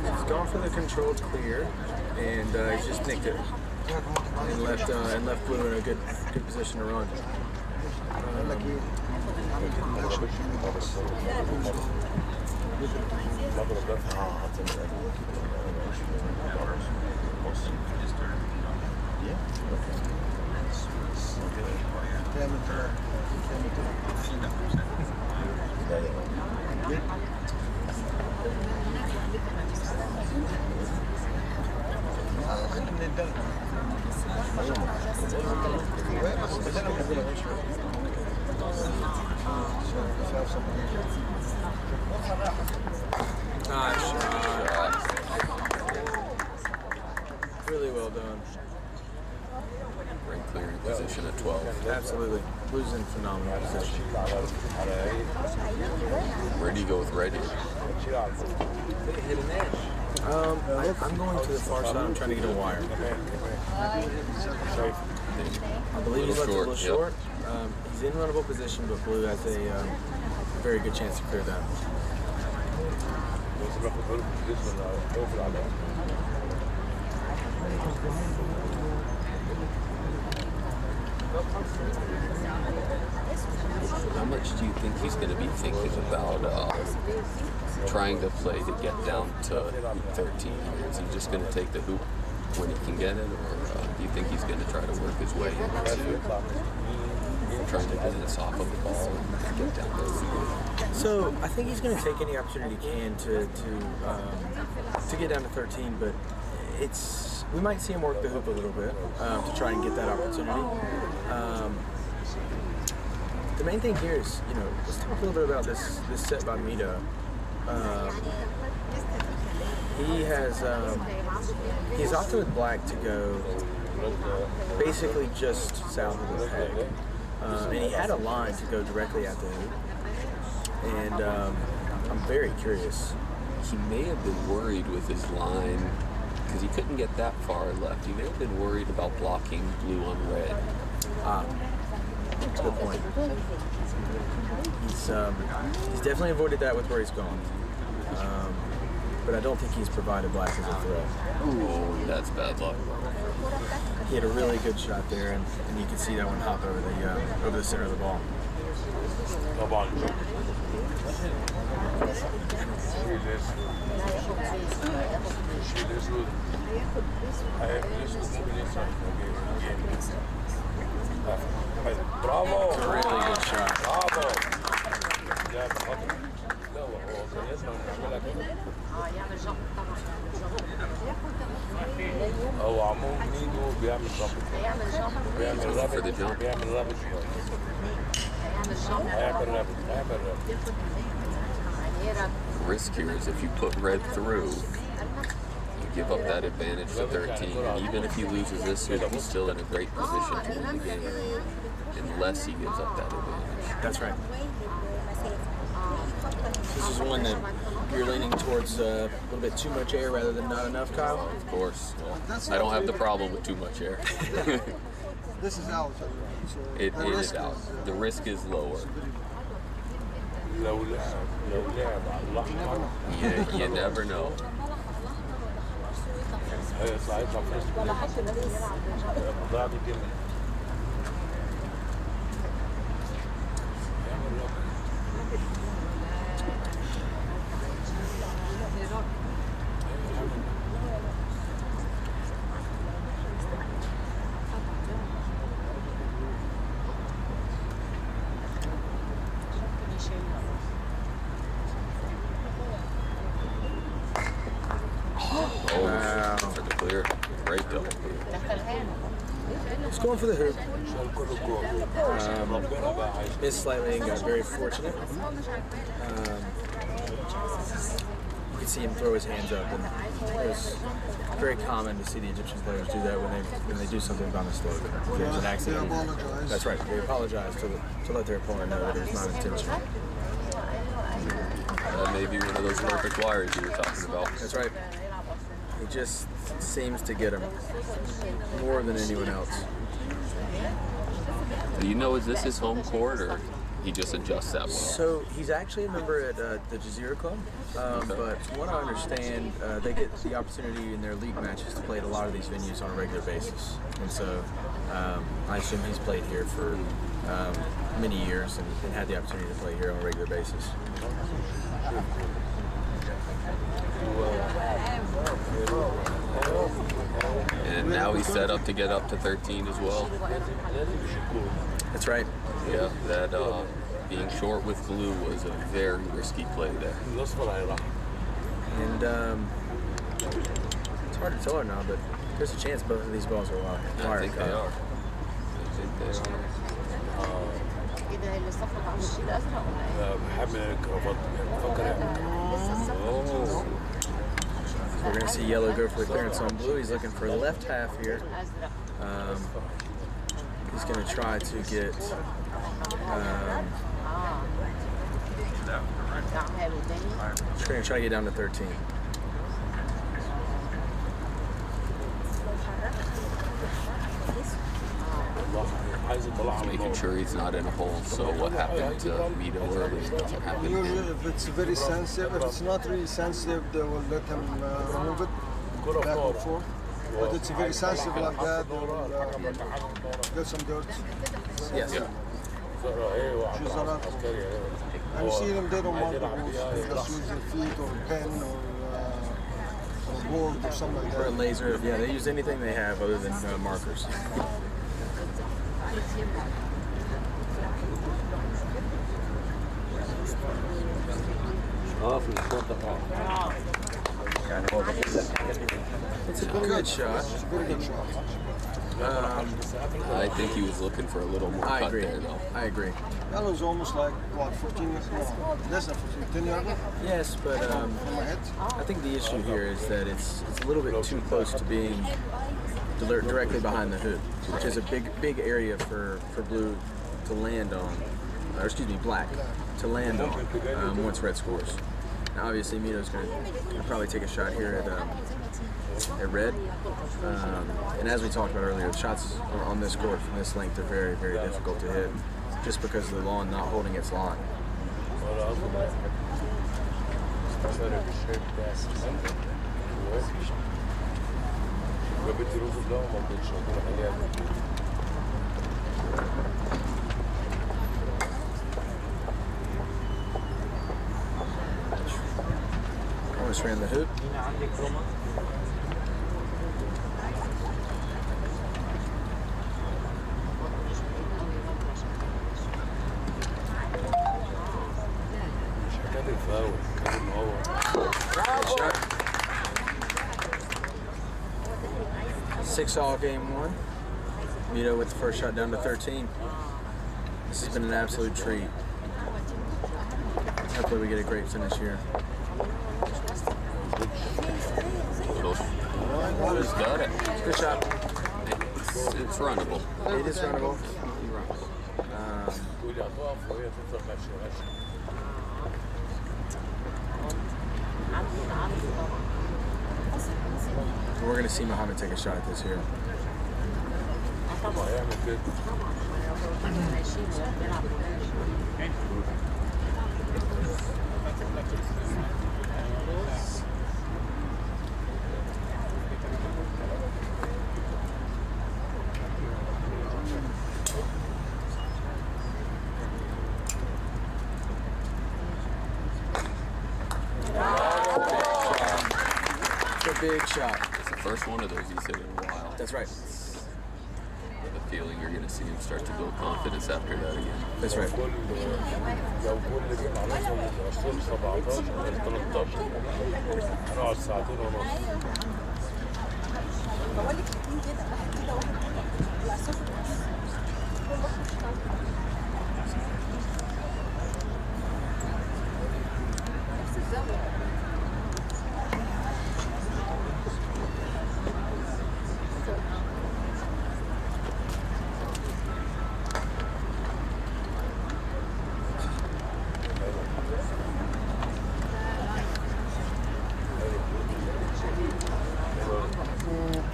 [SPEAKER 5] He's gone for the controlled clear, and he's just nicked it, and left blue in a good position to run. Nice shot. Really well done.
[SPEAKER 6] Great clearing position at 12.
[SPEAKER 5] Absolutely. Blue's in phenomenal position.
[SPEAKER 6] Where do you go with red here?
[SPEAKER 5] I'm going to the far side. I'm trying to get a wire. I believe he's left a little short. He's in runnable position, but blue has a very good chance to clear that.
[SPEAKER 6] How much do you think he's going to be thinking about trying to play to get down to hoop 13? Is he just going to take the hoop when he can get it, or do you think he's going to try to work his way into trying to get this off of the ball and get down there?
[SPEAKER 5] So I think he's going to take any opportunity he can to get down to 13, but we might see him work the hoop a little bit to try and get that opportunity. the main thing here is, let's talk a little bit about this set by Mito. He's opted with black to go basically just south of the peg. And he had a line to go directly at the hoop. And I'm very curious.
[SPEAKER 6] He may have been worried with his line because he couldn't get that far left. He may have been worried about blocking blue on red.
[SPEAKER 5] That's a good point. He's definitely avoided that with where he's gone. But I don't think he's provided black as a threat.
[SPEAKER 6] Oh, that's bad luck.
[SPEAKER 5] He had a really good shot there, and you can see that one hop over the center of the ball.
[SPEAKER 8] No ball. Bravo!
[SPEAKER 5] Really good shot.
[SPEAKER 8] Bravo! هو عموما ميدو بيعمل جامب
[SPEAKER 6] For the jump.
[SPEAKER 8] بيعمل رابط هيعمل رابط
[SPEAKER 6] Risk here is if you put red through, you give up that advantage to 13. And even if he loses this hoop, he's still in a great position to win the game, unless he gives up that advantage.
[SPEAKER 5] That's right. This is one that you're leaning towards a little bit too much air rather than not enough, Kyle?
[SPEAKER 6] Of course. Well, I don't have the problem with too much air.
[SPEAKER 4] This is out. So
[SPEAKER 6] It is out. The risk is lower.
[SPEAKER 8] لو لعب على الأحمر
[SPEAKER 6] You never know.
[SPEAKER 8] هيطلع فيرست ضاع الجيم
[SPEAKER 6] For the clear. Great double clear.
[SPEAKER 5] He's going for the hoop.
[SPEAKER 8] عشان كله جول ربنا بقى عايز
[SPEAKER 5] Missed slightly and got very fortunate. You can see him throw his hands up, and it was very common to see the Egyptian players do that when they do something by mistake. If there's an accident.
[SPEAKER 4] They apologize.
[SPEAKER 5] That's right. They apologize to let their opponent know that it's not intentional.
[SPEAKER 6] That may be one of those perfect wires you were talking about.
[SPEAKER 5] That's right. He just seems to get him more than anyone else.
[SPEAKER 6] Do you know, is this his home court, or he just adjusts that well?
[SPEAKER 5] So he's actually a member at the Jazeera Club, but from what I understand, they get the opportunity in their league matches to play at a lot of these venues on a regular basis. And so I assume he's played here for many years and had the opportunity to play here on a regular basis.
[SPEAKER 6] And now he's set up to get up to 13 as well.
[SPEAKER 5] That's right.
[SPEAKER 6] Yeah, that being short with blue was a very risky play there.
[SPEAKER 8] الأصفر هيروح
[SPEAKER 5] And it's hard to tell right now, but there's a chance both of these balls are wire.
[SPEAKER 6] I think they are. I think they are.
[SPEAKER 7] كده اللي الصفر على الشيء الازرق ولا ايه؟
[SPEAKER 8] بحب الكرافات بفكر
[SPEAKER 5] Oh. We're going to see yellow go for the clearance on blue. He's looking for the left half here.
[SPEAKER 7] ازرق
[SPEAKER 5] He's going to try to get
[SPEAKER 7] حلو تاني
[SPEAKER 5] he's going to try to get down to 13.
[SPEAKER 8] عايز يطلعها من
[SPEAKER 6] Making sure he's not in a hole. So what happened to Mito earlier doesn't happen
[SPEAKER 4] Usually,
[SPEAKER 6] again.
[SPEAKER 4] if it's very sensitive, if it's not really sensitive, they will let him remove it back and forth. But it's very sensitive like that, they will get some dirt.
[SPEAKER 5] Yes.
[SPEAKER 4] Choose a lot. And you see them, they don't want the rules. They just use their feet or a pen or a board or something like
[SPEAKER 5] Or a
[SPEAKER 4] that.
[SPEAKER 5] laser. Yeah, they use anything they have other than markers. It's a good shot.
[SPEAKER 4] It's a very good shot.
[SPEAKER 6] I think he was looking for a little more
[SPEAKER 5] I
[SPEAKER 6] cut
[SPEAKER 5] agree.
[SPEAKER 6] there, though.
[SPEAKER 5] I agree.
[SPEAKER 4] That was almost like, what, 15 yards? No, less than 15, 10 yards
[SPEAKER 5] Yes, but
[SPEAKER 4] from my head.
[SPEAKER 5] I think the issue here is that it's a little bit too close to being directly behind the hoop, which is a big area for blue to land on, or excuse me, black to land on once red scores. Now, obviously, Mito's going to probably take a shot here at red. And as we talked about earlier, the shots on this court from this length are very, very difficult to hit, just because of the lawn not holding its line. Almost ran the hoop. Shot. 6-all game one. Mito with the first shot down to 13. This has been an absolute treat. Hopefully we get a great finish here.
[SPEAKER 6] He's got it.
[SPEAKER 5] Good shot.
[SPEAKER 6] It's runnable.
[SPEAKER 5] It is runnable. We're going to see Muhammad take a shot at this here. It's a big shot.
[SPEAKER 6] It's the first one of those he's hit in a while.
[SPEAKER 5] That's right.
[SPEAKER 6] I have a feeling you're going to see him start to build confidence after that again.
[SPEAKER 5] That's right.
[SPEAKER 8] لو كل جيم عملهم من 2017 ل 13 هنقعد ساعتين ونص.
[SPEAKER 3] بقول لك اتنين كده واحد كده واحد كده لا صفر نفس الزاوية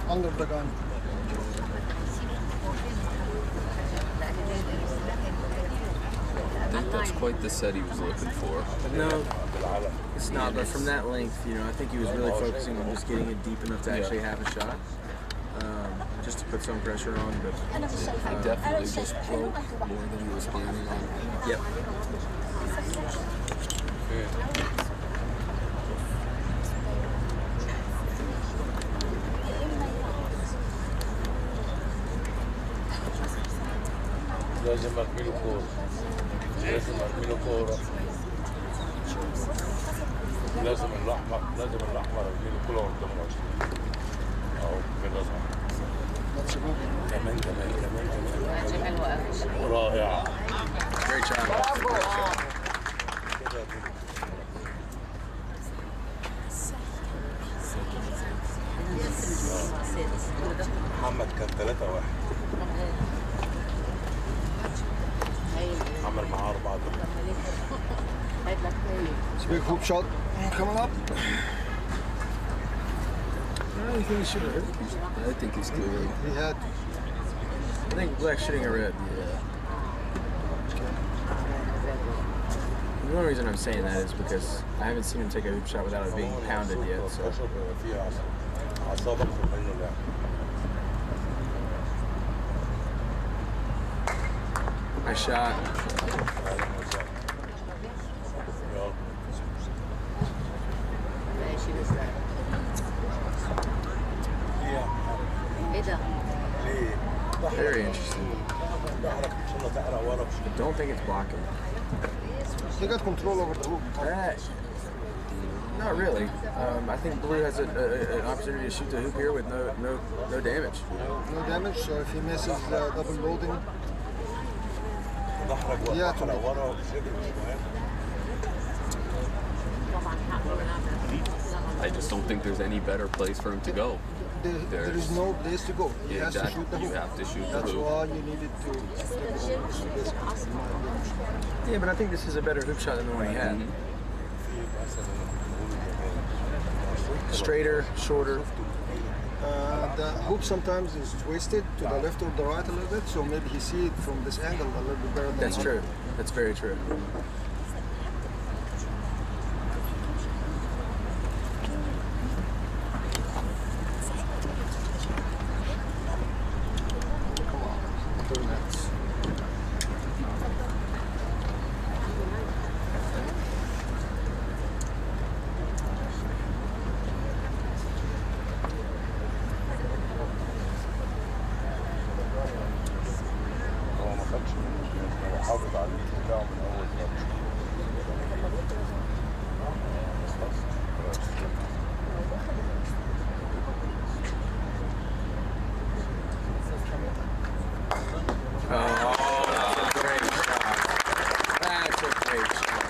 [SPEAKER 4] Under the gun.
[SPEAKER 6] I think that's quite the set he was looking for.
[SPEAKER 5] No, it's not. But from that length, I think he was really focusing on just getting it deep enough to actually have a shot, just to put some pressure on. But
[SPEAKER 6] He definitely just broke more than he was planning on.
[SPEAKER 5] yep.
[SPEAKER 8] لازم ارمي له كوره لازم ارمي له كوره لازم الاحمر ارمي له كوره قدام العشرة اهو كده صح كمان رائع
[SPEAKER 5] Great job.
[SPEAKER 8] محمد كان 3-1 عمل معاه 4
[SPEAKER 4] It's a big hoop shot coming up.
[SPEAKER 5] You think he should have hit?
[SPEAKER 6] I think he's good.
[SPEAKER 4] He had.
[SPEAKER 5] I think Black's shooting a red.
[SPEAKER 6] Yeah.
[SPEAKER 5] The only reason I'm saying that is because I haven't seen him take a hoop shot without it being pounded yet. So
[SPEAKER 8] فيها اعصابك في منه لعب
[SPEAKER 5] I shot. Very interesting. I don't think it's blocking.
[SPEAKER 4] He got control over the hoop.
[SPEAKER 5] Alright. Not really. I think blue has an opportunity to shoot the hoop here with no damage.
[SPEAKER 4] No damage, so if he misses double loading, yeah, to
[SPEAKER 6] I just don't think there's any better place for him to go.
[SPEAKER 4] there is no place to go. He has to shoot the hoop.
[SPEAKER 6] You have to shoot the
[SPEAKER 4] That's
[SPEAKER 6] hoop.
[SPEAKER 4] why you needed to.
[SPEAKER 5] Yeah, but I think this is a better hoop shot than the one he had. Straighter, shorter.
[SPEAKER 4] The hoop sometimes is twisted to the left or the right a little bit, so maybe he see it from this angle a little bit better than
[SPEAKER 5] That's
[SPEAKER 4] me.
[SPEAKER 5] true. That's very true.
[SPEAKER 8] هو ما خدش هو حافظ على الليد بتاعه من اول ماتش.
[SPEAKER 5] That's a great shot.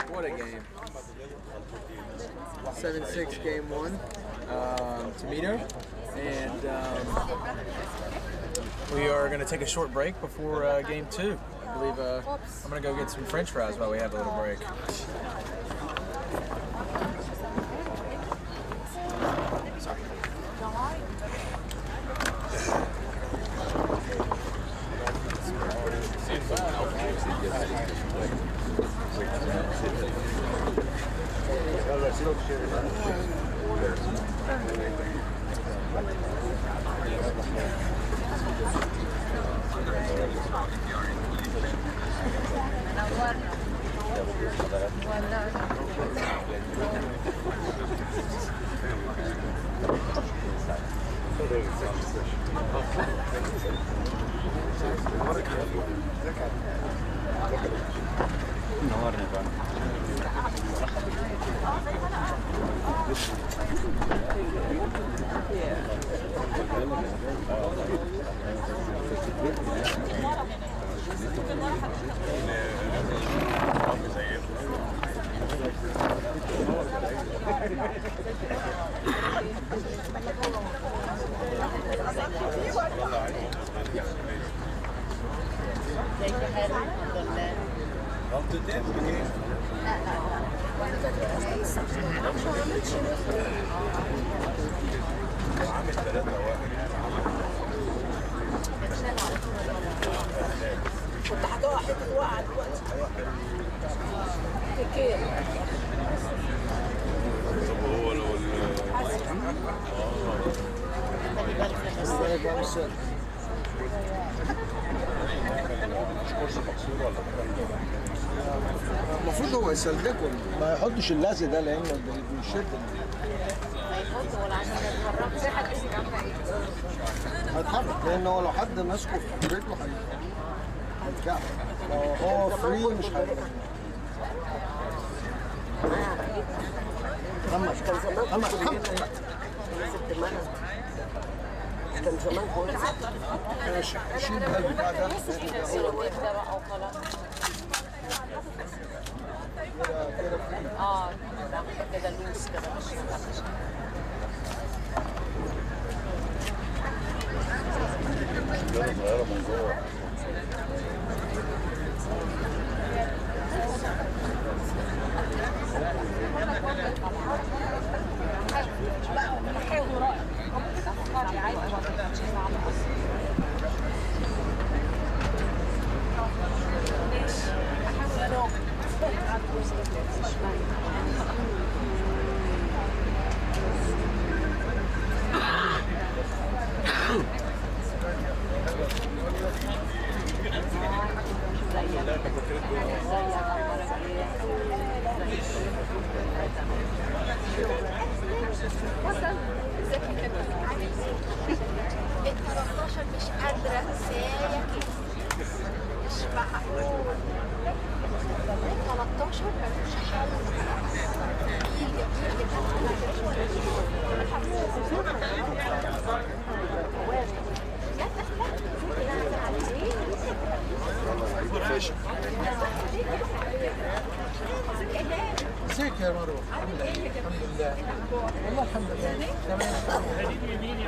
[SPEAKER 5] What a game. 7-6 game one to Mito. And we are going to take a short break before game two. I believe I'm going to go get some french fries while we have a little break.
[SPEAKER 4] المفروض هو يسلكه ما يحطش اللزق ده لانه بيشد هيتحرك لان هو لو حد ماسكه في رجله هيتكعب لو هو فري مش هيتكعب
[SPEAKER 7] كان زمان كويس.
[SPEAKER 4] ماشي شيل بقى البتاع ده
[SPEAKER 7] ده بقى وخلاص. كده لوس كده مش
[SPEAKER 8] صغيرة من جوه.
[SPEAKER 7] مش قادرة انساه مش معقول 13 ملوش حل
[SPEAKER 4] ازيك يا مروه؟ الحمد لله والله الحمد لله تمام.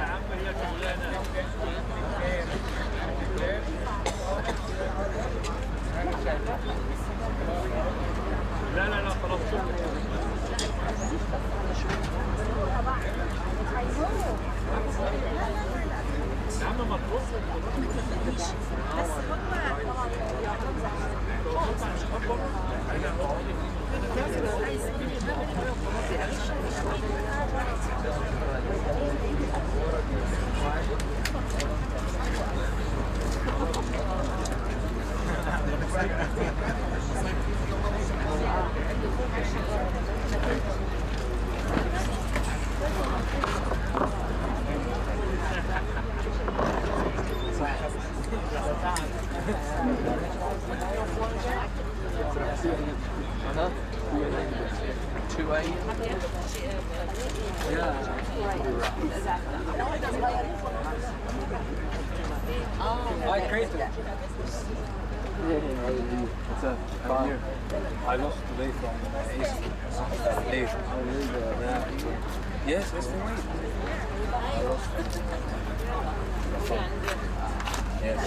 [SPEAKER 8] لا خلاص يا عم مطلوب
[SPEAKER 5] Hi, Creighton. What's up? How are you? I lost today from Ace. Yes, it's been waiting. I lost. Yes.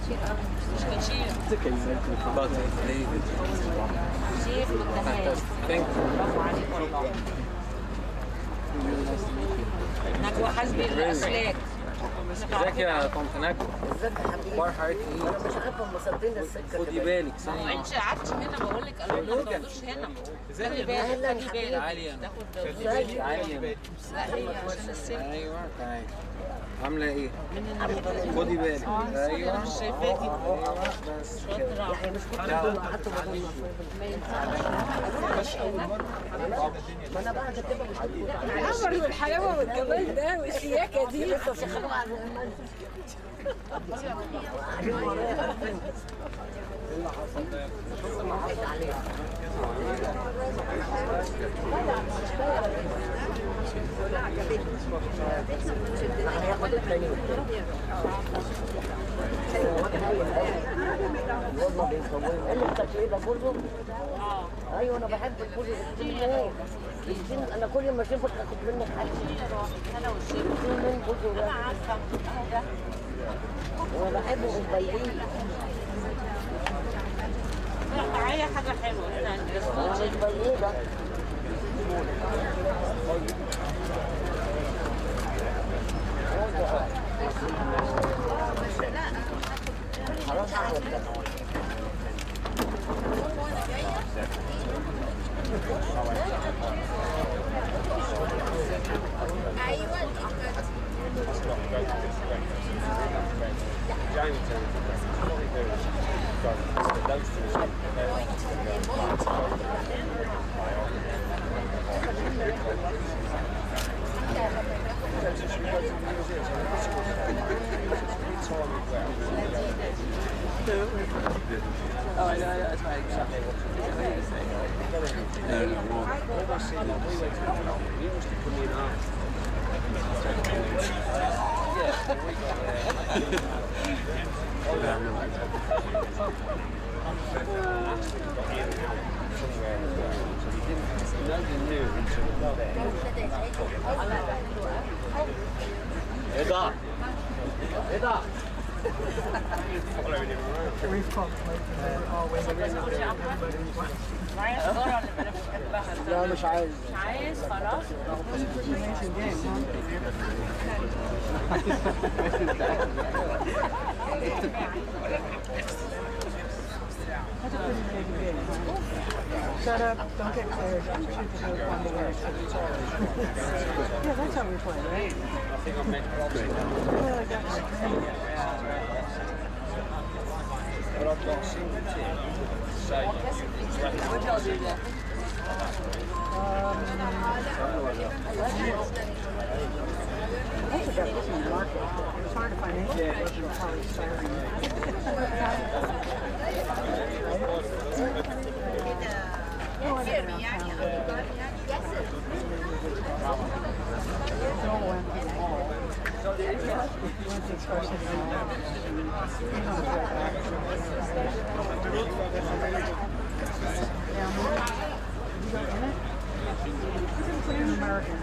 [SPEAKER 5] It's okay, but today thank you. Really nice to meet you.
[SPEAKER 3] نجوى حسبي الأسلاك.
[SPEAKER 5] ازيك يا طنط نجوى؟
[SPEAKER 9] ازيك يا حبيبي؟
[SPEAKER 5] اخبار حضرتك ايه؟
[SPEAKER 9] انا مش عارفه هم سابين السكه
[SPEAKER 5] خدي
[SPEAKER 9] كمان.
[SPEAKER 5] بالك
[SPEAKER 3] ما
[SPEAKER 5] ثانية
[SPEAKER 3] انتش قعدتش هنا بقول لك قالوا لنا ما تقعدوش هنا. خلي بالك
[SPEAKER 9] أهلاً
[SPEAKER 3] خلي
[SPEAKER 9] حبيبي.
[SPEAKER 3] بالك
[SPEAKER 5] تعالي يا
[SPEAKER 3] تاخد
[SPEAKER 9] ازيك؟
[SPEAKER 5] تعالي هنا.
[SPEAKER 3] لا هي عشان السن.
[SPEAKER 5] ايوه تعالي. عاملة ايه؟ خدي بالك. ايوه
[SPEAKER 3] مش شايفاكي.
[SPEAKER 5] ايوه بس كده.
[SPEAKER 9] يعني مش كنت بقول قعدت بقول ما ينفعش ما انا بعد كده مش هقول
[SPEAKER 3] القمر والحلاوه والجمال ده والشياكه دي
[SPEAKER 9] لسه شغاله على قاعدين ورايا عارفين ايه اللي حصل؟ شفت ما حصل عليها هياخد التاني والله بيصوروا ايه التكليف ده كله؟ ايوه انا بحب الكل الدين انا كل ما اشوفك اخد منك حاجه
[SPEAKER 3] انا والشيخ
[SPEAKER 9] من بوزو
[SPEAKER 3] انا عارفه اهو ده
[SPEAKER 9] وانا بحبه البيعين
[SPEAKER 3] لا معايا حاجه حلوه هنا عند رسول
[SPEAKER 9] البيعين ده خلاص هاخد ده
[SPEAKER 5] Oh, I know, that's my exact
[SPEAKER 9] لا مش عايز
[SPEAKER 3] عايز خلاص
[SPEAKER 10] Shut up, don't get tired, don't shoot the joke on the way. Yeah, that's how we play, right? Well, I got
[SPEAKER 2] But I've got a single tip to say
[SPEAKER 3] what y'all do there?
[SPEAKER 10] I forgot this in the market. It was hard to find anything that wasn't polystyrene. Put in American.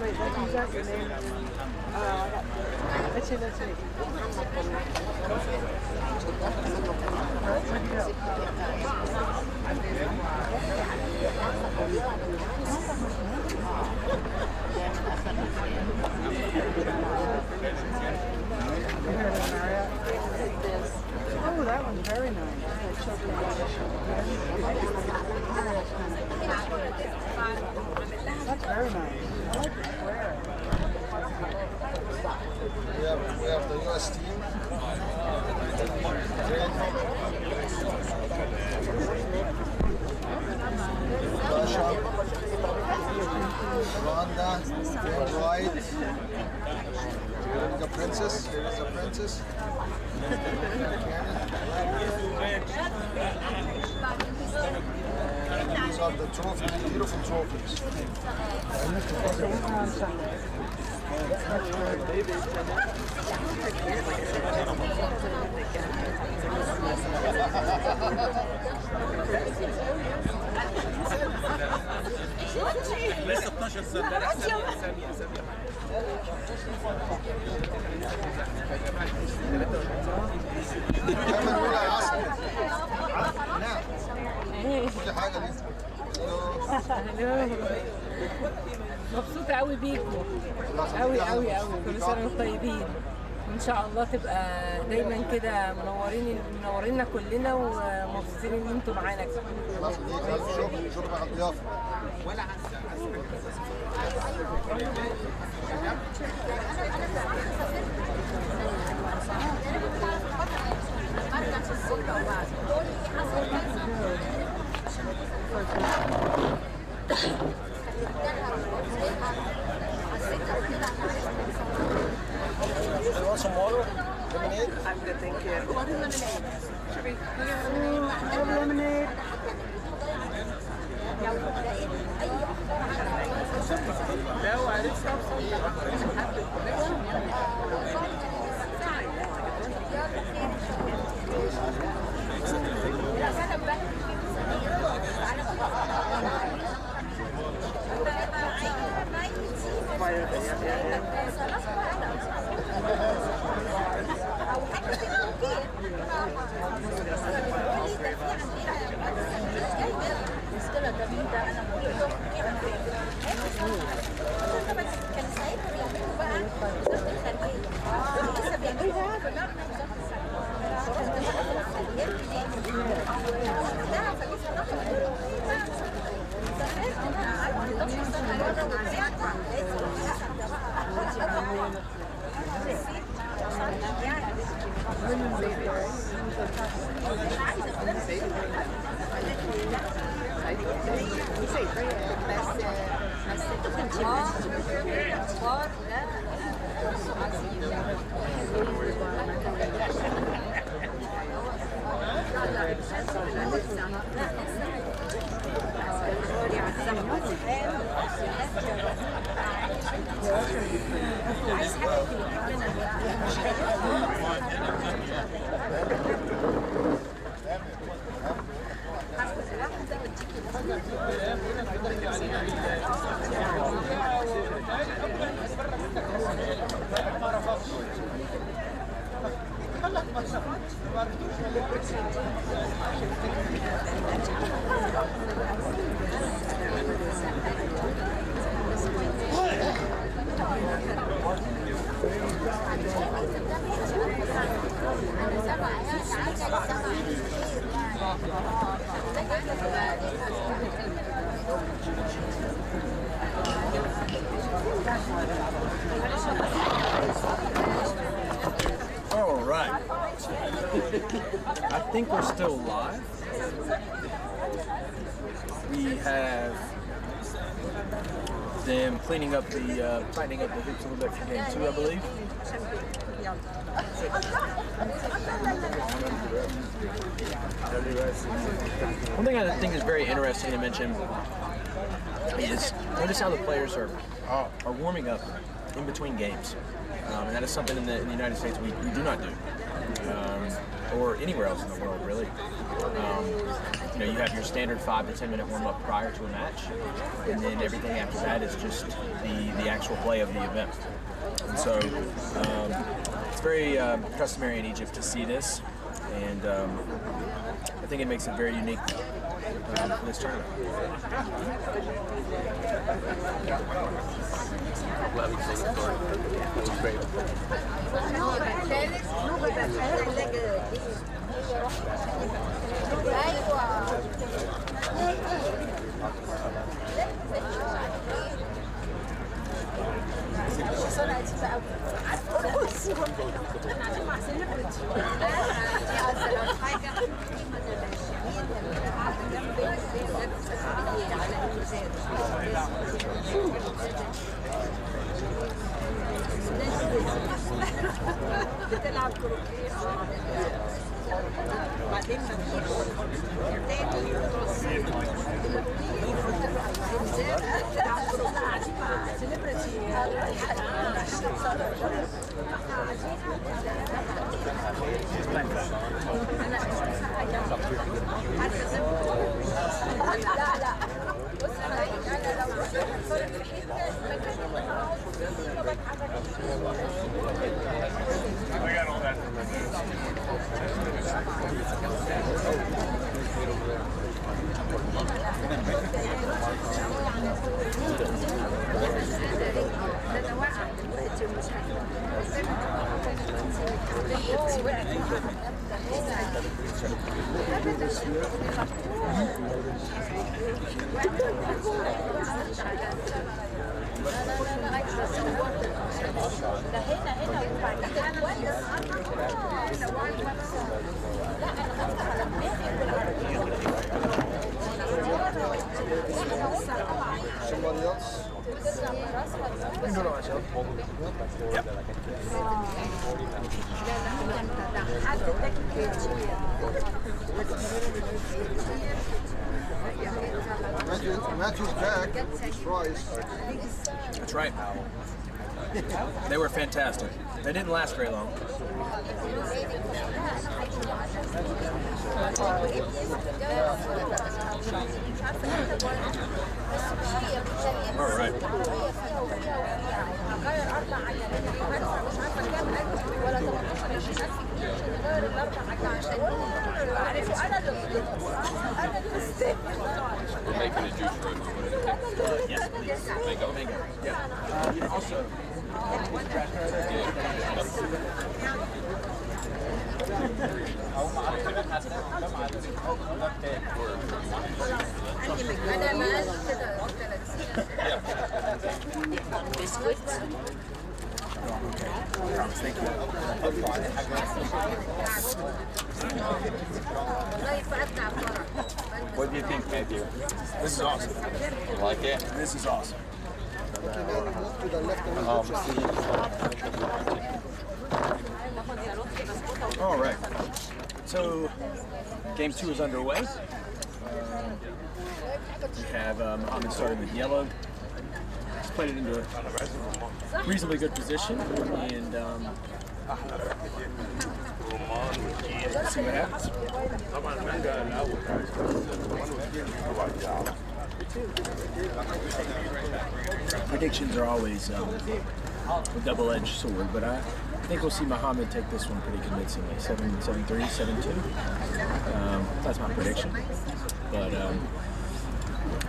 [SPEAKER 10] Wait, what is that your name? Let's see. Oh, that one's very nice. That's very nice. I like the square.
[SPEAKER 4] We have the US team. Russia, Rwanda, and White. Here is a princess. These are the trophies, beautiful trophies.
[SPEAKER 5] لسه 12 سنه
[SPEAKER 4] كل حاجه دي
[SPEAKER 11] مبسوطة قوي بيكم قوي كل سنة وانتم طيبين وان شاء الله تبقى دايما كده منورينا كلنا ومبسوطين ان انتم معانا كده.
[SPEAKER 4] شكرا على الضيافه.
[SPEAKER 10] You want some water? Lemonade? I'm good, thank you. Lemonade. No, I didn't stop.
[SPEAKER 5] All right. I think we're still live. We have them cleaning up the, tightening up the hoops a little bit for game 2, I believe. One thing I think is very interesting to mention is notice how the players are warming up in between games, and that is something in the United States we do not do, or anywhere else in the world really. You know, you have your standard 5 to 10 minute warm up prior to a match, and then everything after that is just the actual play of the event. And so it's very customary in Egypt to see this, and I think it makes it very unique for this tournament.
[SPEAKER 3] بتلعب كروكيه بعدين لا لا بص انا لو رحت اتصرف في حته
[SPEAKER 4] Somebody else? No, myself. Matthew's back. Surprise.
[SPEAKER 5] That's right. They were fantastic. They didn't last very long. All right.
[SPEAKER 6] We're making a juice road.
[SPEAKER 5] Yes. Mango. Yeah. Also.
[SPEAKER 3] انا مال كده بسكوت
[SPEAKER 5] Thank you. What do you think, Matthew? This is awesome.
[SPEAKER 2] You like it?
[SPEAKER 5] This is awesome.
[SPEAKER 4] To the left and
[SPEAKER 5] All right. So, game 2 is underway. We have Mohammed starting with yellow. He's played it into a reasonably good position, and let's see what happens. Predictions are always a double-edged sword, but I think we'll see Mohammed take this one pretty convincingly. 7-3, 7-2. That's my prediction. But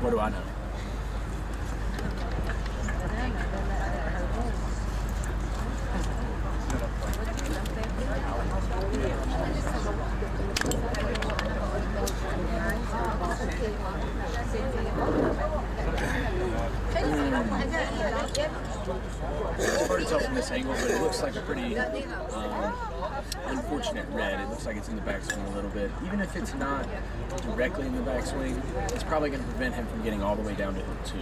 [SPEAKER 5] what do I know? It's hard to tell from this angle, but it looks like a pretty unfortunate red. It looks like it's in the backswing a little bit. Even if it's not directly in the backswing, it's probably going to prevent him from getting all the way down to hook 2.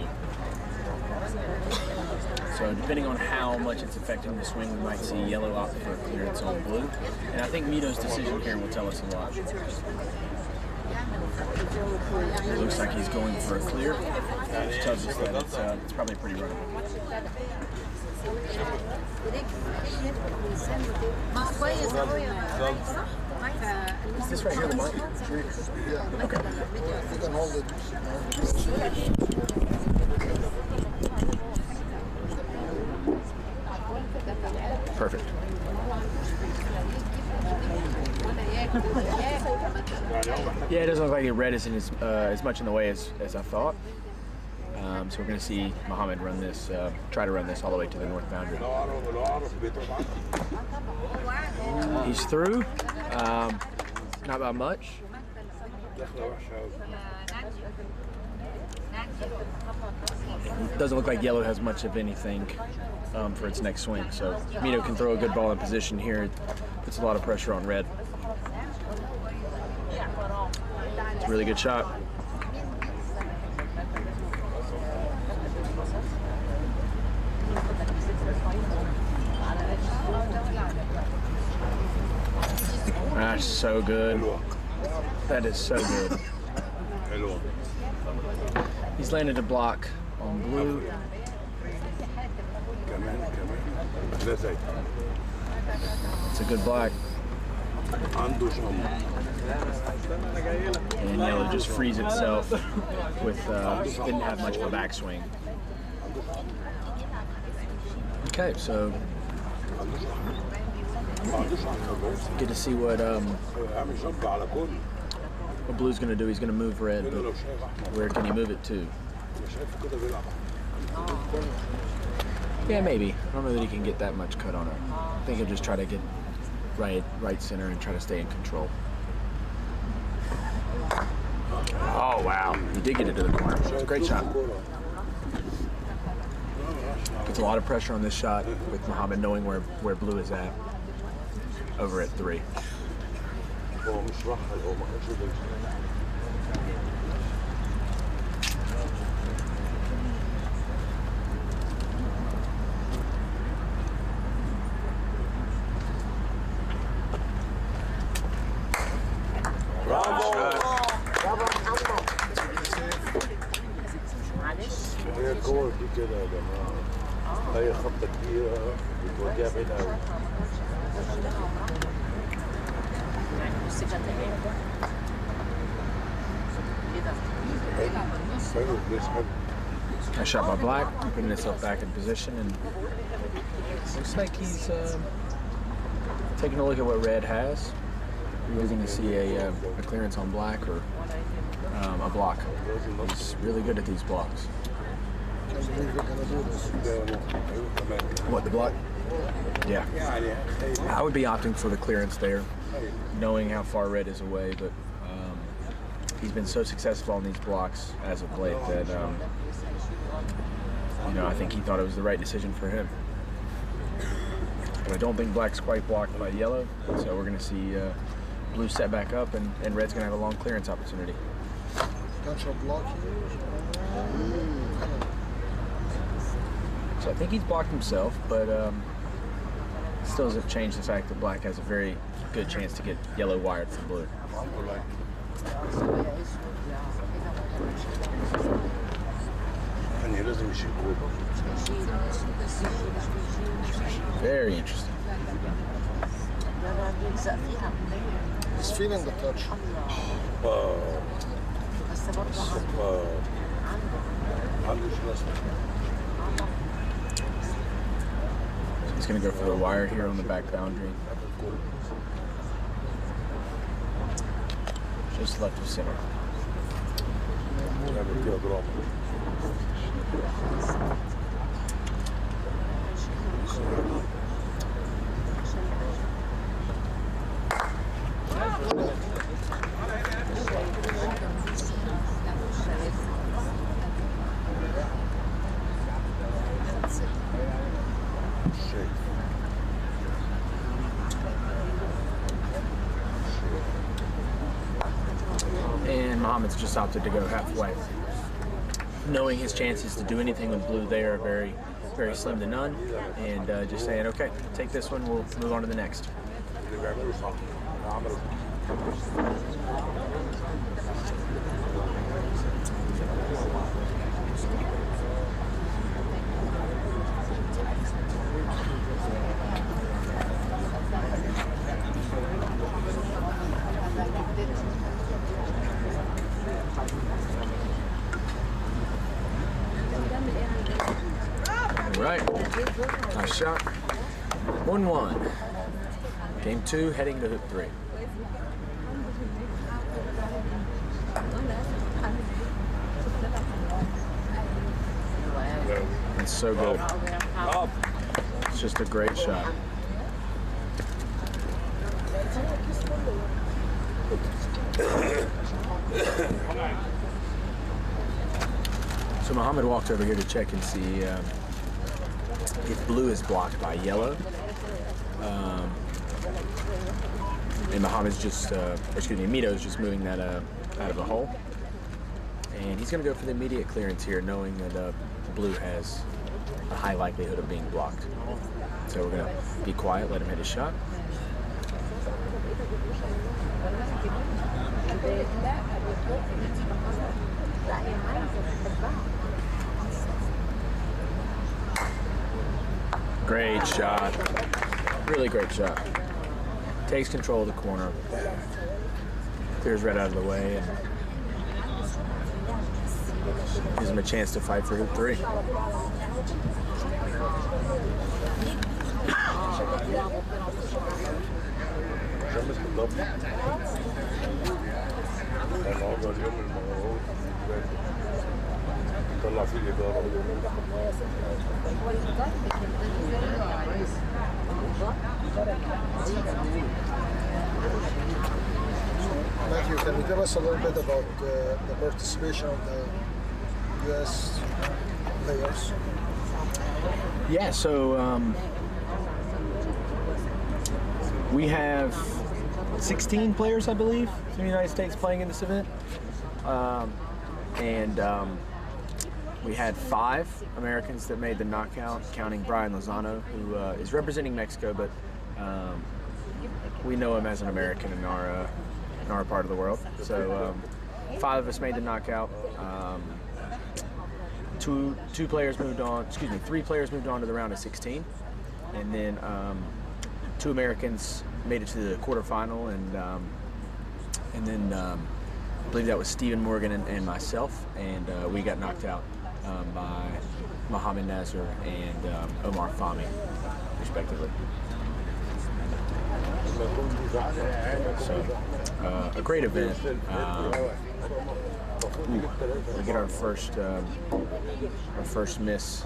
[SPEAKER 5] So depending on how much it's affecting the swing, we might see yellow opt for clearance on blue. And I think Mito's decision here will tell us a lot. It looks like he's going for a clear, which tells us that it's probably pretty runnable. Is this right here the mark?
[SPEAKER 4] Yeah.
[SPEAKER 5] Okay.
[SPEAKER 4] You can hold it.
[SPEAKER 5] Perfect. Yeah, it doesn't look like the red is in as much in the way as I thought. So we're going to see Muhammad run this, try to run this all the way to the north boundary. He's through, not by much. It doesn't look like yellow has much of anything for its next swing. So Mito can throw a good ball in position here. It puts a lot of pressure on red. It's a really good shot. That's so good. That is so good. He's landed a block on blue. It's a good block. And yellow just frees itself with, didn't have much of a backswing. Okay, so get to see what blue's going to do. He's going to move red, but where can he move it to? Yeah, maybe. I don't know that he can get that much cut on it. I think he'll just try to get right center and try to stay in control. Oh, wow. He did get it to the corner. It's a great shot. Puts a lot of pressure on this shot with Muhammad knowing where blue is at over at 3.
[SPEAKER 8] هي الكور دي كده يا جماعه هي خبطه كبيره بتوديها بعيد قوي
[SPEAKER 5] Nice shot by black, putting himself back in position, and looks like he's taking a look at what red has. We're going to see a clearance on black or a block. He's really good at these blocks. What, the block? Yeah. I would be opting for the clearance there, knowing how far red is away, but he's been so successful on these blocks as of late that I think he thought it was the right decision for him. But I don't think black's quite blocked by yellow, so we're going to see blue set back up, and red's going to have a long clearance opportunity.
[SPEAKER 4] Potential block here.
[SPEAKER 5] So I think he's blocked himself, but still doesn't change the fact that black has a very good chance to get yellow wired from blue. Very interesting.
[SPEAKER 4] He's feeling the touch.
[SPEAKER 5] He's going to go for the wire here on the back boundary. Just left of center. And Muhammad's just opted to go halfway, knowing his chances to do anything with blue there are very, very slim to none, and just saying, okay, take this one, we'll move on to the next. All right. Nice shot. 1-1. Game 2, heading to hoop 3. It's so good. It's just a great shot. So Muhammad walked over here to check and see if blue is blocked by yellow. And Muhammad's just, Mito's just moving that out of the hole. And he's going to go for the immediate clearance here, knowing that blue has a high likelihood of being blocked. So we're going to be quiet, let him hit his shot. Great shot. Really great shot. Takes control of the corner. Clears red out of the way and gives him a chance to fight for hoop 3.
[SPEAKER 4] Matthew, can you tell us a little bit about the participation of the U.S. players?
[SPEAKER 5] Yeah, so we have 16 players, I believe, from the United States playing in this event. We had 5 Americans that made the knockout, counting Brian Lozano, who is representing Mexico, but we know him as an American in our part of the world. So 5 of us made the knockout. 3 players moved on to the round of 16, and then 2 Americans made it to the quarterfinal, and then I believe that was Stephen Morgan and myself, and we got knocked out by Mohamed Nasser and Omar Fahmy, respectively. So a great event. We get our first miss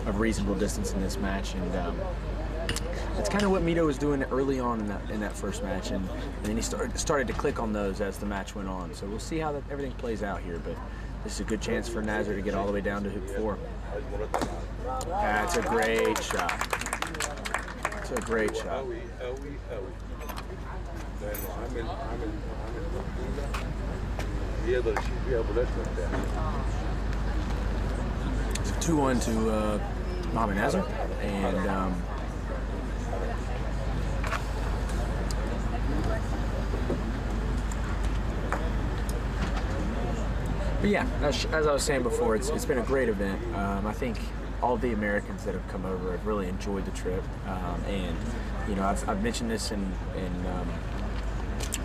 [SPEAKER 5] of reasonable distance in this match, and that's kind of what Mito was doing early on in that first match, and then he started to click on those as the match went on. So we'll see how everything plays out here, but this is a good chance for Nasser to get all the way down to hoop 4. That's a great shot. It's a great shot. 2-1 to Mohamed Nasser, and but yeah, as I was saying before, it's been a great event. I think all the Americans that have come over have really enjoyed the trip, and I've mentioned this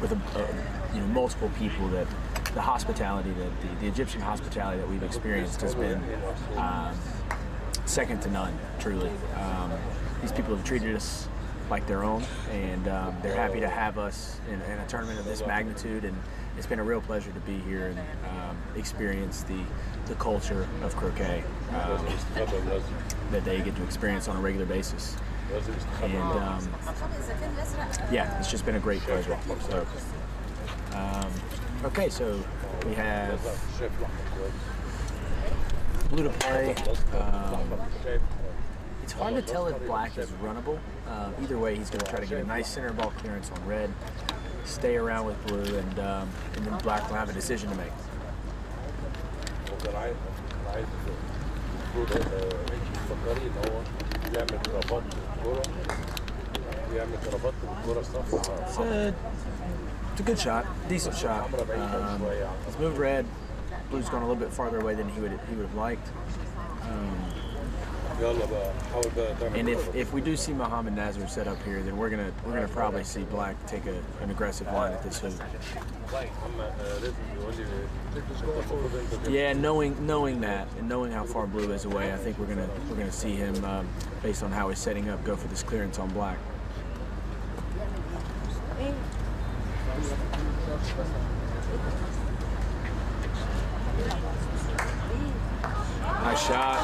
[SPEAKER 5] with multiple people that the hospitality, that the Egyptian hospitality that we've experienced has been second to none, truly. These people have treated us like their own, and they're happy to have us in a tournament of this magnitude, and it's been a real pleasure to be here and experience the culture of croquet that they get to experience on a regular basis. And yeah, it's just been a great pleasure. So, okay, so we have blue to play. It's hard to tell if black is runnable. Either way, he's going to try to get a nice center ball clearance on red, stay around with blue, and then black will have a decision to make. It's a good shot, decent shot. He's moved red. Blue's gone a little bit farther away than he would have liked.
[SPEAKER 8] يلا بقى حاول بقى تعمل
[SPEAKER 5] And if we do see Muhammad Nazar set up here, then we're gonna probably see Black take an aggressive line at this hoop.
[SPEAKER 8] اما لازم يقول لي المفروض انت
[SPEAKER 5] Yeah, knowing that and knowing how far Blue is away, I think we're gonna see him based on how he's setting up, go for this clearance on Black. Nice shot.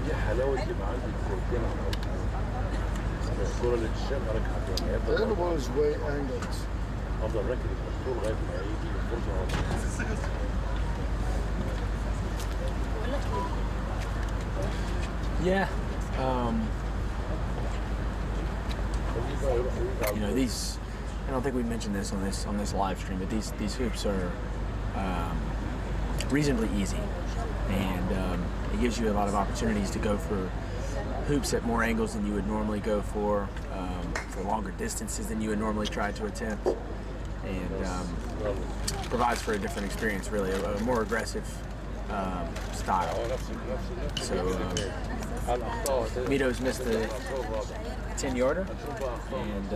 [SPEAKER 8] دي حلاوه يبقى عندي الكورتين على الارض. الكوره اللي تشام راكعه يعني
[SPEAKER 4] The other ball is way angled.
[SPEAKER 8] افضل راكب الكورتين لغايه ما يجي الفرصه على طول.
[SPEAKER 5] Yeah. You know, these. I don't think we mentioned this on this live stream, but these hoops are reasonably easy, and it gives you a lot of opportunities to go for hoops at more angles than you would normally go for longer distances than you would normally try to attempt, and provides for a different experience, really, a more aggressive style. So Mito's missed the 10-yarder, and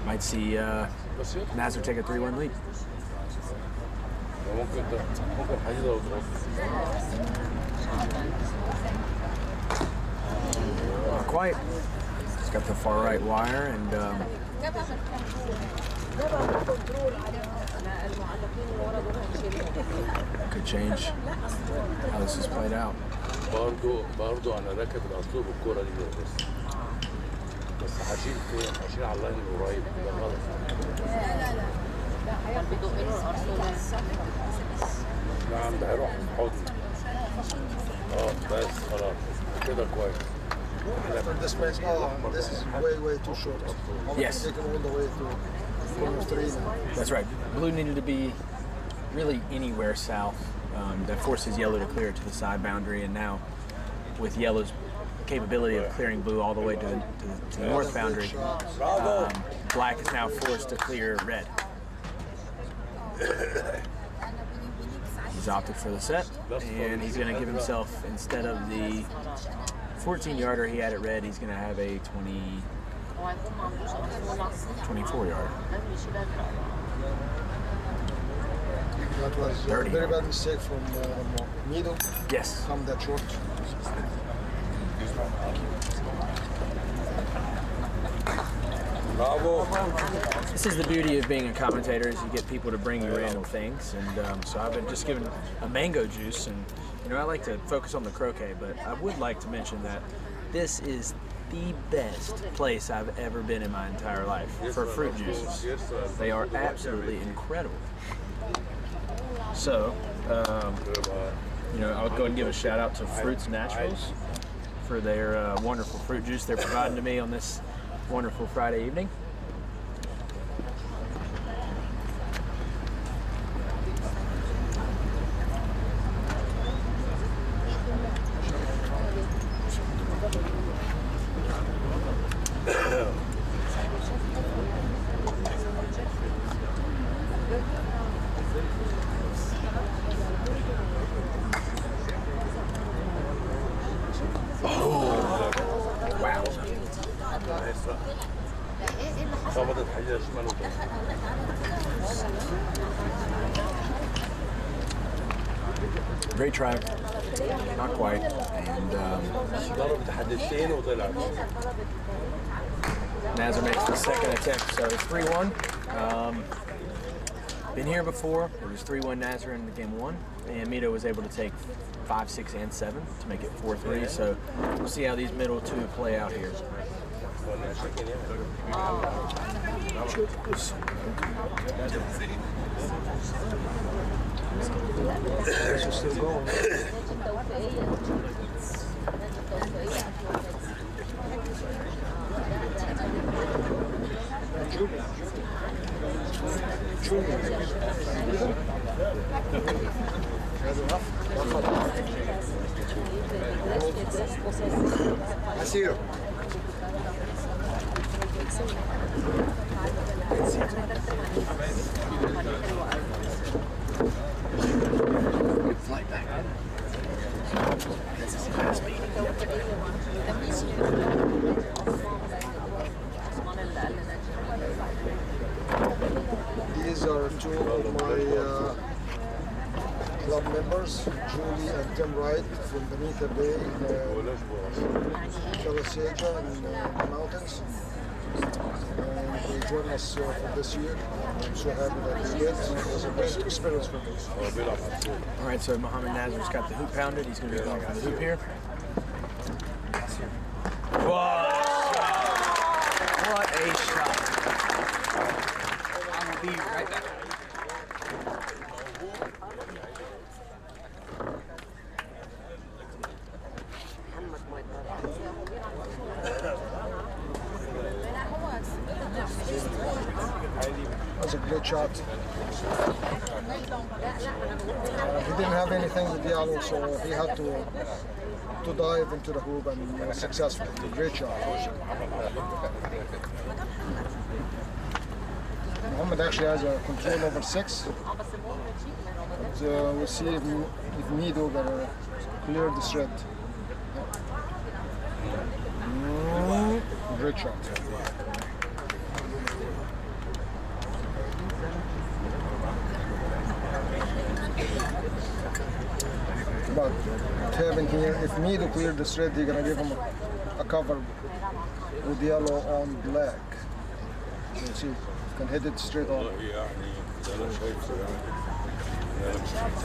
[SPEAKER 5] might see Nazar take a 3-1 lead. Not quite. He's got the far right wire, and could change how this is played out.
[SPEAKER 8] برضو انا راكب الاسلوب الكوره دي بس هشيل على اللاين القريب ده غلط. نعم ده هيروح في حضن. بس خلاص كده كويس.
[SPEAKER 4] This place, this is way too short.
[SPEAKER 5] Yes.
[SPEAKER 4] Taken all the way to corner 3 now.
[SPEAKER 5] That's right. Blue needed to be really anywhere south. That forces yellow to clear to the side boundary, and now with yellow's capability of clearing blue all the way to the north boundary, black is now forced to clear red. He's opted for the set, and he's going to give himself, instead of the 14-yarder he had at red, he's going to have a 24-yarder.
[SPEAKER 4] That was a very bad mistake from Mito.
[SPEAKER 5] Yes.
[SPEAKER 4] Come that short.
[SPEAKER 5] This is the beauty of being a commentator, is you get people to bring you random things, and so I've been just given a mango juice, and you know, I like to focus on the croquet, but I would like to mention that this is the best place I've ever been in my entire life for fruit juices. They are absolutely incredible. So, you know, I'll go and give a shout out to Fruits Naturals for their wonderful fruit juice they're providing to me on this wonderful Friday evening.
[SPEAKER 8] خبطت حاجه شمال
[SPEAKER 5] Great try, not quite, and
[SPEAKER 8] ضربت حدتين وطلعت.
[SPEAKER 5] Nazar makes the second attempt, so it's 3-1. Been here before. It was 3-1 Nazar in the game 1, and Mito was able to take 5, 6, and 7 to make it 4-3. So we'll see how these middle two play out here.
[SPEAKER 4] Still going. I see you. These are two of my club members, Julie and Tim Wright from Bonita Bay in Caliseja in the mountains. And they joined us for this year. I'm so happy that they did. It was a great experience for me.
[SPEAKER 5] All right, so Muhammad Nazar's got the hoop pounded. He's going to be going for the hoop here. Whoa! What a shot. I will be right back.
[SPEAKER 4] That was a great shot. He didn't have anything with Diallo, so he had to dive into the hoop and successful. Great shot. Muhammad actually has a control over 6. We'll see if Mido gonna clear the thread. Great shot. But Kevin here, if Mido cleared the thread, they're gonna give him a cover with yellow on black. You'll see, can hit it straight on.
[SPEAKER 8] يعني انا شايفه يعني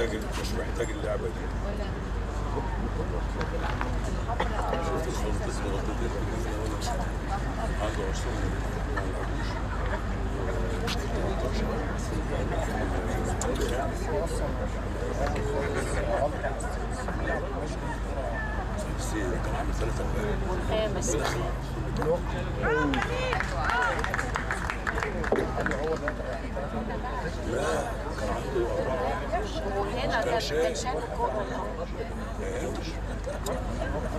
[SPEAKER 8] انا مش محتاج اللعبه دي. شفت الخلطة غلطتين عنده عصور كان عامل 3
[SPEAKER 7] والخامس
[SPEAKER 8] لا كان عنده 4
[SPEAKER 7] وهنا كان شال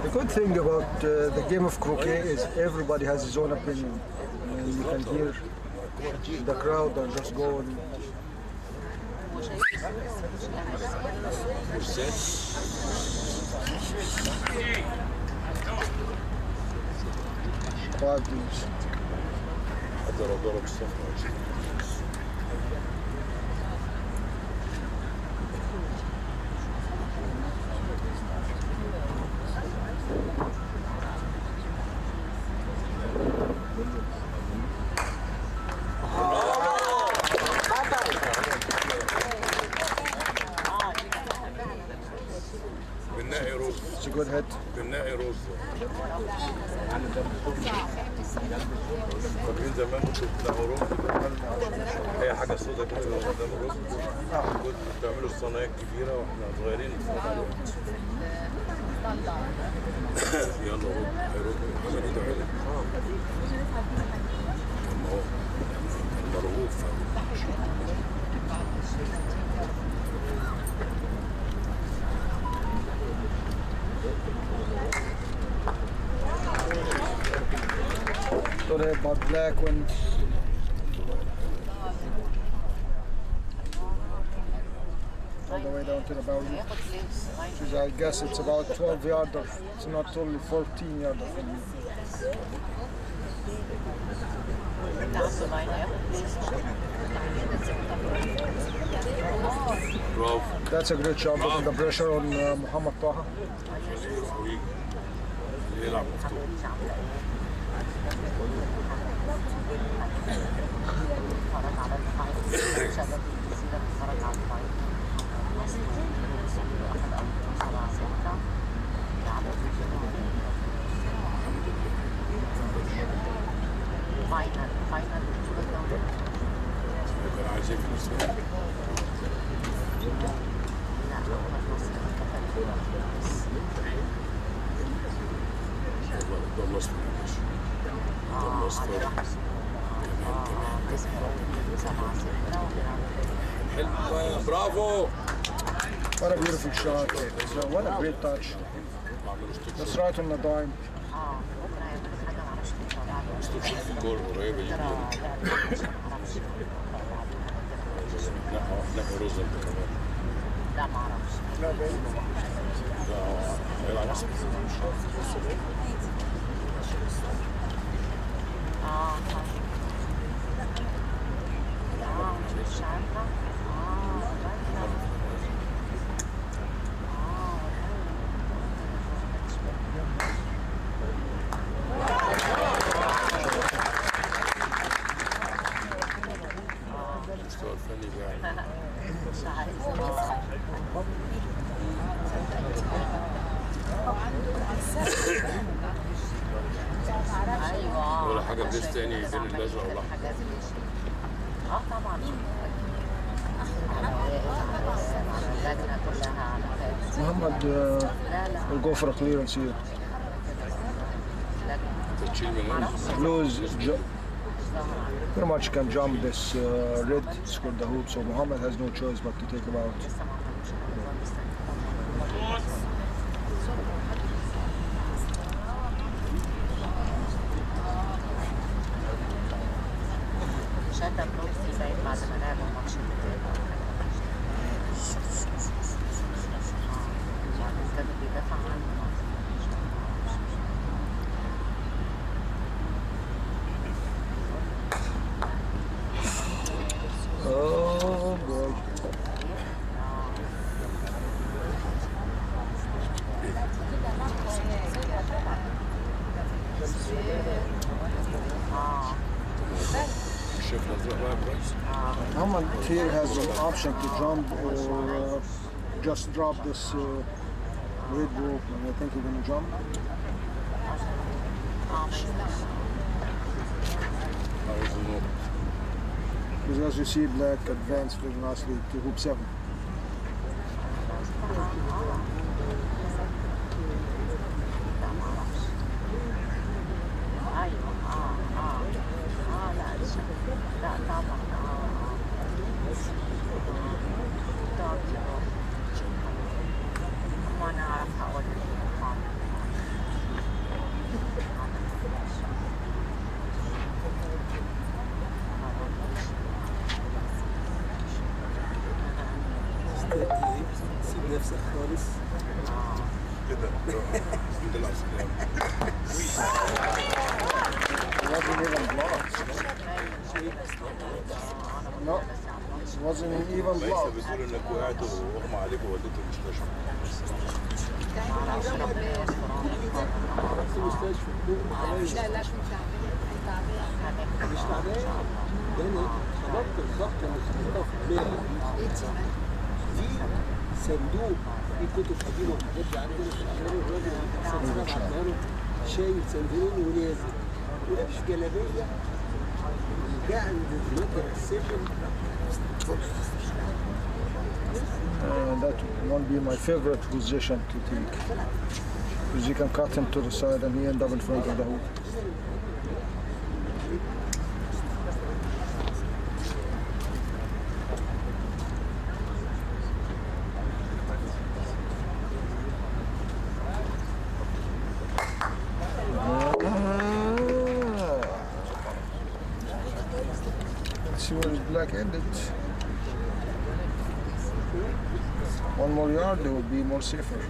[SPEAKER 4] The good thing about the game of croquet is everybody has his own opinion. And you can hear the crowd are just going. Five games.
[SPEAKER 8] اقدر اضرب الصفر 20. بالنقي رز.
[SPEAKER 4] It's a good hit.
[SPEAKER 8] بالنقي رز. فاكرين زمان كنتوا بتاعوا رز هي حاجه سودا كده قدام الرز كنتوا بتعملوا الصينيه الكبيره واحنا صغيرين يلا رد هيرد حاجه ايده حلوه هو مرغوب
[SPEAKER 4] Sorry about black when all the way down to the boundary. Which is, I guess it's about 12 yarder. It's not only 14 yarder from me. That's a great job putting the pressure on Muhammad Taha.
[SPEAKER 8] يلعب مفتوح كان عايزين في الاسبوع ده الاصفر يا باشا ده الاصفر حلوة برافو
[SPEAKER 4] What a beautiful shot. So what a great touch. That's right on the dime.
[SPEAKER 8] في الكورة قريبة جدا نقي رز انت كمان.
[SPEAKER 7] لا ما اعرفش.
[SPEAKER 8] لا هو هيلعب احسن.
[SPEAKER 7] مش عارفه.
[SPEAKER 8] المستوى الفني بتاعي.
[SPEAKER 7] مش عايزه. ايوه
[SPEAKER 8] ولا حاجه بليس تاني بين الازرق والاحمر.
[SPEAKER 7] طبعا. اللجنه كلها على فكره.
[SPEAKER 4] Muhammad, we'll go for a clearance here.
[SPEAKER 8] انت تشيل من
[SPEAKER 4] Blues pretty much can jump this red, score the hoop, so Muhammad has no choice but to take him out.
[SPEAKER 7] شتم روسي باين بعد ما لعبوا الماتش اللي فات. كانوا بيدافع عنه.
[SPEAKER 4] Oh boy.
[SPEAKER 8] الشيف الازرق بقى كويس.
[SPEAKER 4] Muhammad here has an option to jump or just drop this red rope, and I think he's gonna jump.
[SPEAKER 8] عاوز النقط.
[SPEAKER 4] Because as you see, Black advanced very nicely to hoop 7.
[SPEAKER 7] لا طبعا. ما انا اعرف اقول
[SPEAKER 5] سيب نفسك خالص.
[SPEAKER 8] كده الحمد لله على السلامه.
[SPEAKER 4] It wasn't even blocked. No, it wasn't even
[SPEAKER 8] لسه
[SPEAKER 4] blocked.
[SPEAKER 8] بتقول انك وقعت واغمى عليك ووديته المستشفى.
[SPEAKER 10] لا لا مش تعبان.
[SPEAKER 5] يعني خبطت الضغط اللي خبطتها في دماغي. دي صندوق في كتب قديمه وحاجات دي عندنا في الاحيان. الراجل اللي بعتها له شايل صندوقين ونازل ولابس جلابيه. جه عند دلوقتي السجن.
[SPEAKER 4] That won't be my favorite position to take. Because you can cut him to the side and he end up in front of the hoop. Let's see where his Black ended. One more yard, they would be more safer.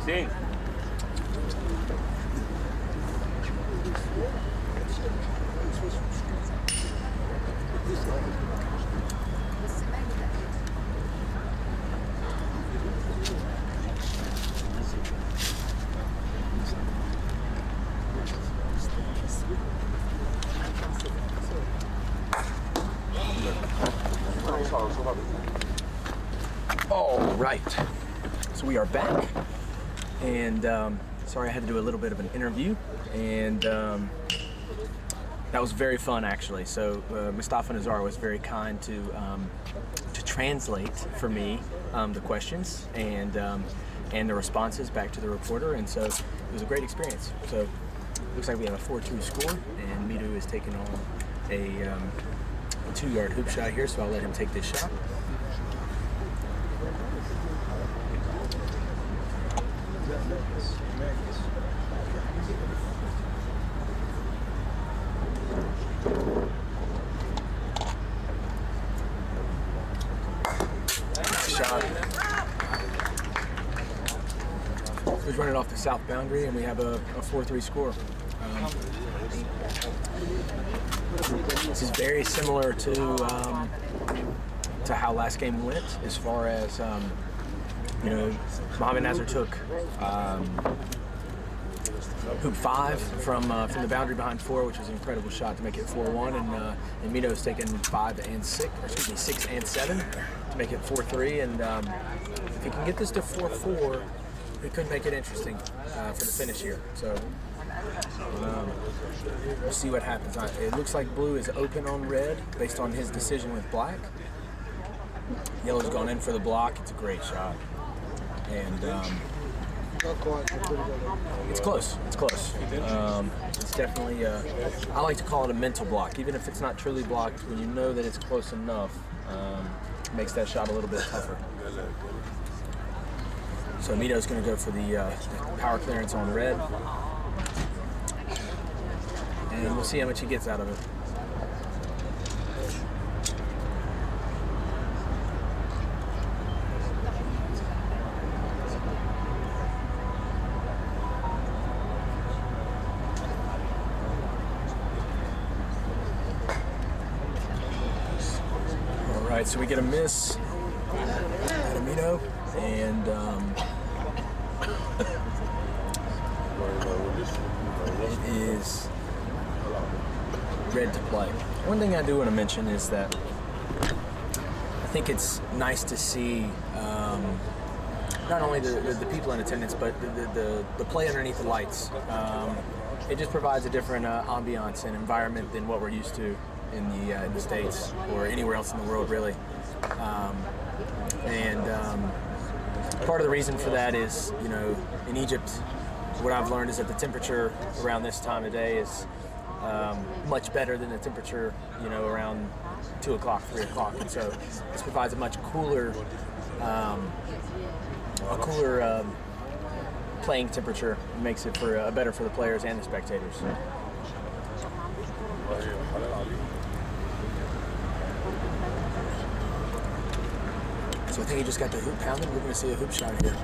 [SPEAKER 8] Sing.
[SPEAKER 5] All right, so we are back, and sorry I had to do a little bit of an interview, and that was very fun actually. So Mustafa Nazar was very kind to translate for me the questions and the responses back to the reporter, and so it was a great experience. So looks like we have a 4-2 score, and Mido is taking on a 2-yard hoop shot here, so I'll let him take this shot. Shot. He's running off the south boundary, and we have a 4-3 score. This is very similar to how last game went, as far as you know, Mohamed Nazar took hoop 5 from the boundary behind 4, which was an incredible shot to make it 4-1, and Mido's taken 5 and 6, or excuse me, 6 and 7 to make it 4-3, and if he can get this to 4-4, it could make it interesting for the finish here. So we'll see what happens. It looks like blue is open on red based on his decision with black. Yellow's gone in for the block. It's a great shot, and it's close. It's close. It's definitely, I like to call it a mental block. Even if it's not truly blocked, when you know that it's close enough, it makes that shot a little bit tougher. So Mido's going to go for the power clearance on red, and we'll see how much he gets out of it. All right, so we get a miss out of Mido, and it is red to play. One thing I do want to mention is that I think it's nice to see not only the people in attendance, but the play underneath the lights. It just provides a different ambiance and environment than what we're used to in the States or anywhere else in the world, really. Part of the reason for that is, you know, in Egypt, what I've learned is that the temperature around this time of day is much better than the temperature, you know, around 2 o'clock, 3 o'clock, and so this provides a much cooler, playing temperature, and makes it for better for the players and the spectators. So I think he just got the hoop pounded. We're going to see a hoop shot here.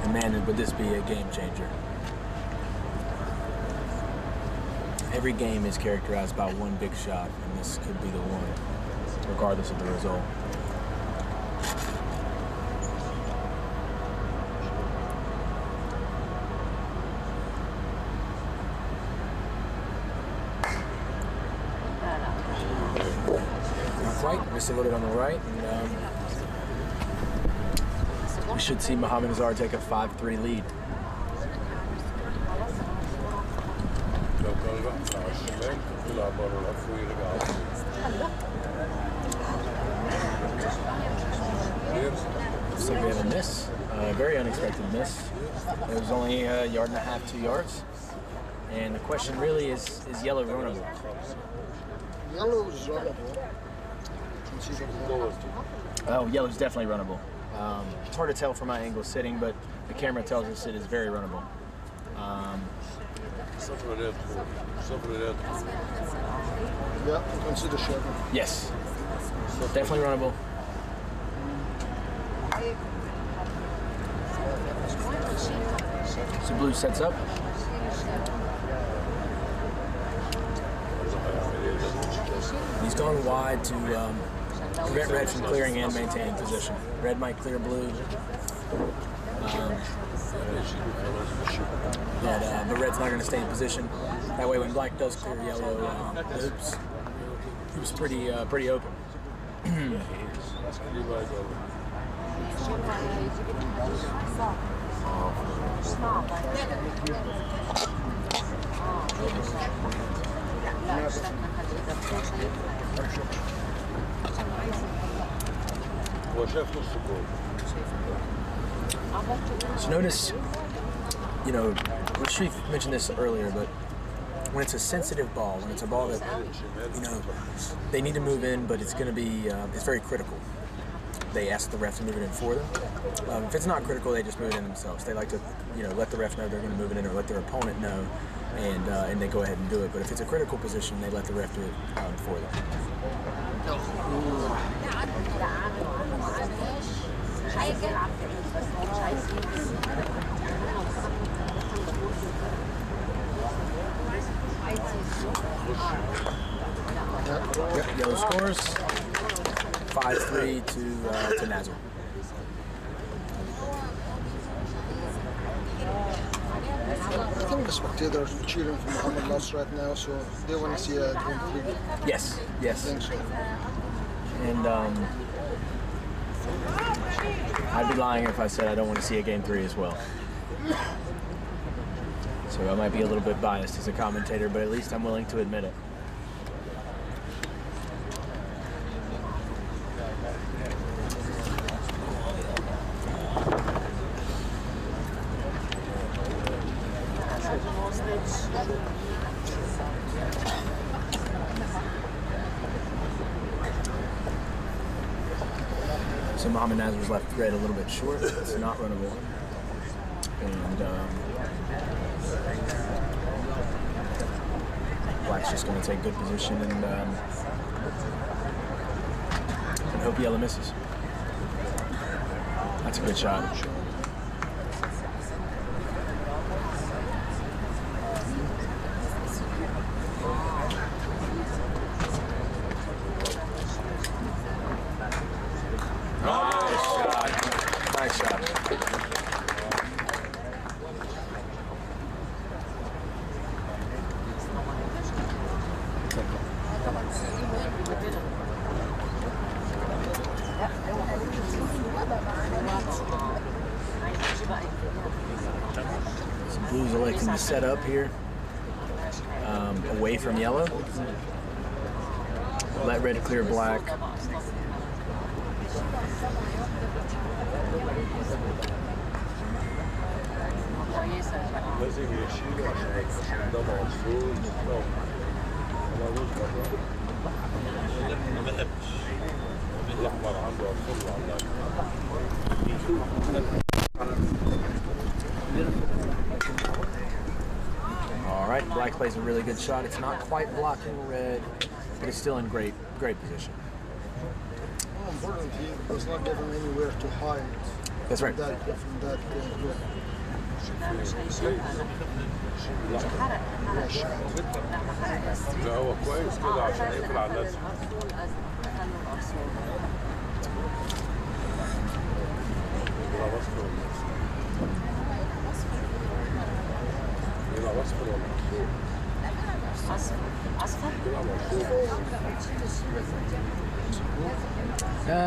[SPEAKER 5] And man, would this be a game changer. Every game is characterized by one big shot, and this could be the one, regardless of the result. Right, missed a little bit on the right, and we should see Mohamed Nazar take a 5-3 lead. Looks like we have a miss, a very unexpected miss. It was only a yard and a half, 2 yards. And the question really is yellow runnable?
[SPEAKER 4] Yellow is runnable.
[SPEAKER 5] Oh, yellow's definitely runnable. It's hard to tell from my angle sitting, but the camera tells us it is very runnable.
[SPEAKER 4] Yeah, you can see the shadow.
[SPEAKER 5] Yes, definitely runnable. So blue sets up. He's gone wide to prevent red from clearing and maintaining position. Red might clear blue, but red's not going to stay in position. That way, when black does clear yellow, the hoop's pretty open. So notice, Sharif mentioned this earlier, but when it's a sensitive ball, when it's a ball that, they need to move in, but it's going to be, it's very critical. They ask the ref to move it in for them. If it's not critical, they just move it in themselves. They like to, let the ref know they're going to move it in, or let their opponent know, and they go ahead and do it. But if it's a critical position, they let the ref do it for them. Yep, yellow scores 5-3 to Nazar.
[SPEAKER 4] I think the spectators are cheering for Muhammad Nasr right now, so they want to see a game 3.
[SPEAKER 5] Yes.
[SPEAKER 4] I think so.
[SPEAKER 5] And I'd be lying if I said I don't want to see a game 3 as well. So I might be a little bit biased as a commentator, but at least I'm willing to admit it. So Muhammad Nazar's left red a little bit short. It's not runnable. And black's just going to take good position and hope yellow misses. That's a good shot. Nice shot. Some blues electing to set up here, away from yellow. Let red clear black.
[SPEAKER 8] لازم يشيله عشان ده مقصود ملوش بره ما بحبش الاحمر عنده اصول
[SPEAKER 5] All right, black plays a really good shot. It's not quite blocking red, but it's still in great position.
[SPEAKER 4] More importantly, he does not give him anywhere to hide.
[SPEAKER 5] That's right.
[SPEAKER 4] From that group.
[SPEAKER 8] لا هو كويس كده عشان يقفل على الناس يلعب اصفر يلعب اصفر ولا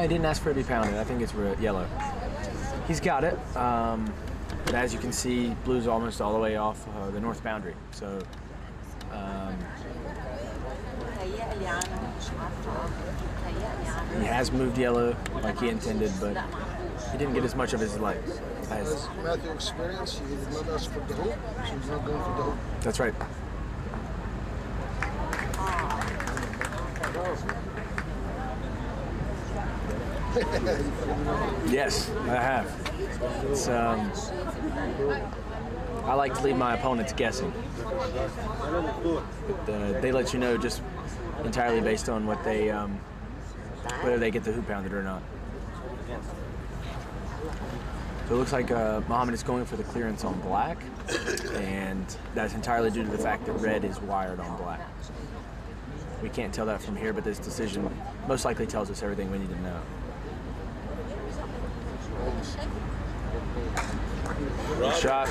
[SPEAKER 5] I didn't ask for it to be pounded. I think it's yellow. He's got it. But as you can see, blue's almost all the way off the north boundary. So he has moved yellow like he intended, but he didn't get as much of his life.
[SPEAKER 4] As Matthew experienced, he did not ask for the hoop, so he's not going for the hoop.
[SPEAKER 5] That's right. Yes, I have. It's, I like to leave my opponents guessing. But, they let you know just entirely based on what they, whether they get the hoop pounded or not. So it looks like Mohammed is going for the clearance on black, and that's entirely due to the fact that red is wired on black. We can't tell that from here, but this decision most likely tells us everything we need to know. Good shot.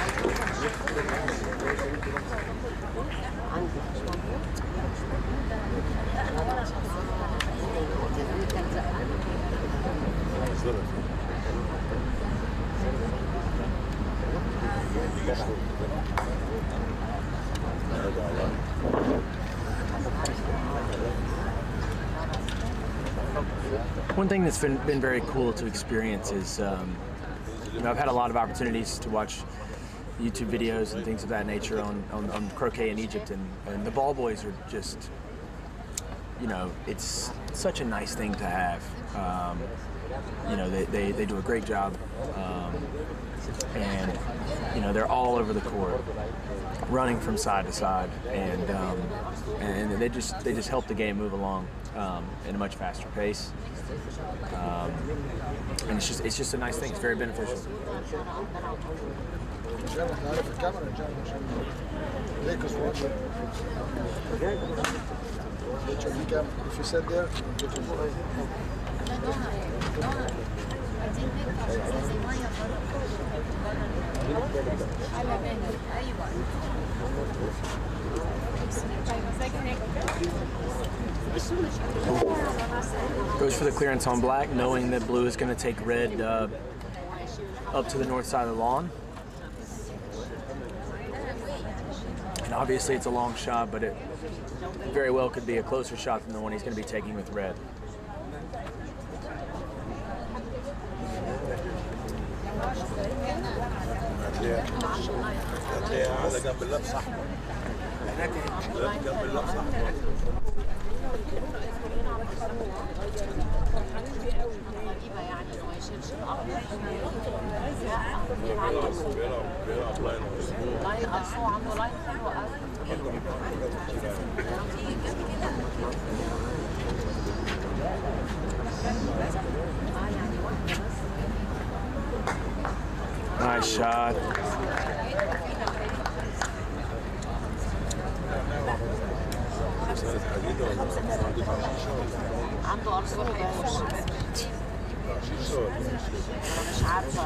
[SPEAKER 5] One thing that's been very cool to experience is, I've had a lot of opportunities to watch YouTube videos and things of that nature on croquet in Egypt, and the ball boys are just, it's such a nice thing to have. They do a great job, and they're all over the court, running from side to side, and they just help the game move along at a much faster pace. And it's just a nice thing. It's very beneficial.
[SPEAKER 4] If you sit there,
[SPEAKER 5] Goes for the clearance on black, knowing that blue is going to take red up to the north side of the lawn. And obviously it's a long shot, but it very well could be a closer shot than the one he's going to be taking with red. Nice shot.
[SPEAKER 7] عنده أرسل هيخش مش عارفة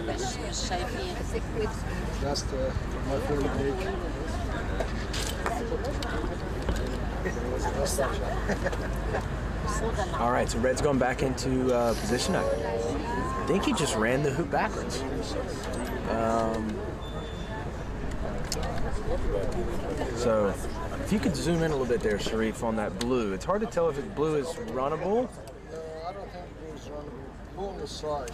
[SPEAKER 7] مش شايفين
[SPEAKER 4] Just my favorite break.
[SPEAKER 5] All right, so red's going back into position. I think he just ran the hoop backwards. So if you could zoom in a little bit there, Sharif, on that blue. It's hard to tell if the blue is runnable.
[SPEAKER 4] No, I don't think blue is runnable. Blue on the side.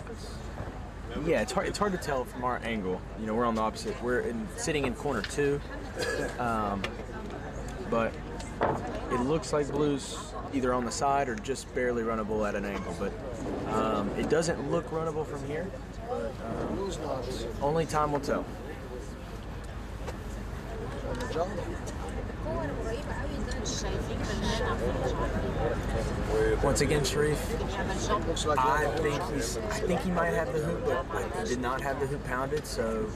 [SPEAKER 5] Yeah, it's hard to tell from our angle. We're on the opposite. We're sitting in corner 2, but it looks like blue's either on the side or just barely runnable at an angle. But it doesn't look runnable from here.
[SPEAKER 4] Blue's not.
[SPEAKER 5] Only time will tell. Once again, Sharif, I think he might have the hoop, but he did not have the hoop pounded, so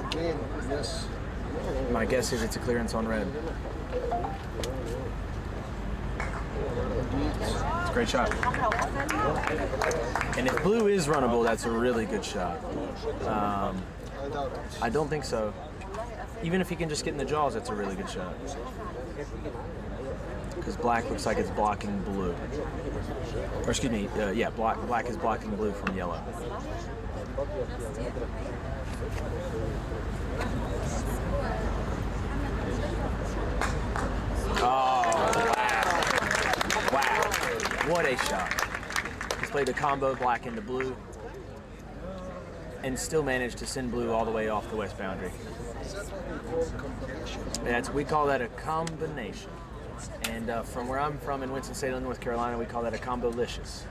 [SPEAKER 4] Again, yes.
[SPEAKER 5] my guess is it's a clearance on red. It's a great shot. And if blue is runnable, that's a really good shot. I don't think so. Even if he can just get in the jaws, that's a really good shot. Because black looks like it's blocking blue. Or excuse me, yeah, black is blocking blue from yellow. Oh, wow. Wow. What a shot. He's played the combo black into blue and still managed to send blue all the way off the west boundary. We call that a combination. And from where I'm from in Winston-Salem, North Carolina, we call that a combo-licious.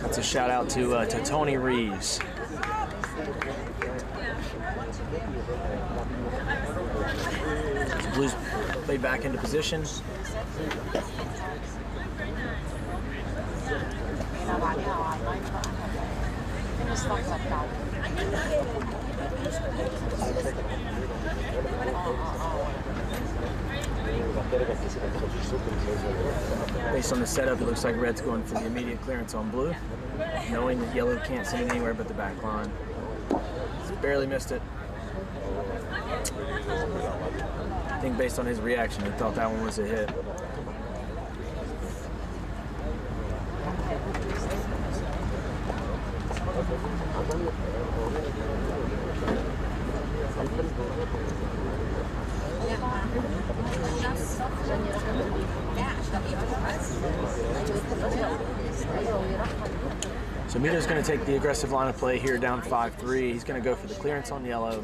[SPEAKER 5] That's a shout out to Tony Reeves. So Blues laid back into position. Based on the setup, it looks like red's going for the immediate clearance on blue, knowing that yellow can't send it anywhere but the back line. Just barely missed it. I think based on his reaction, he thought that one was a hit. So Mito's going to take the aggressive line of play here, down 5-3. He's going to go for the clearance on yellow,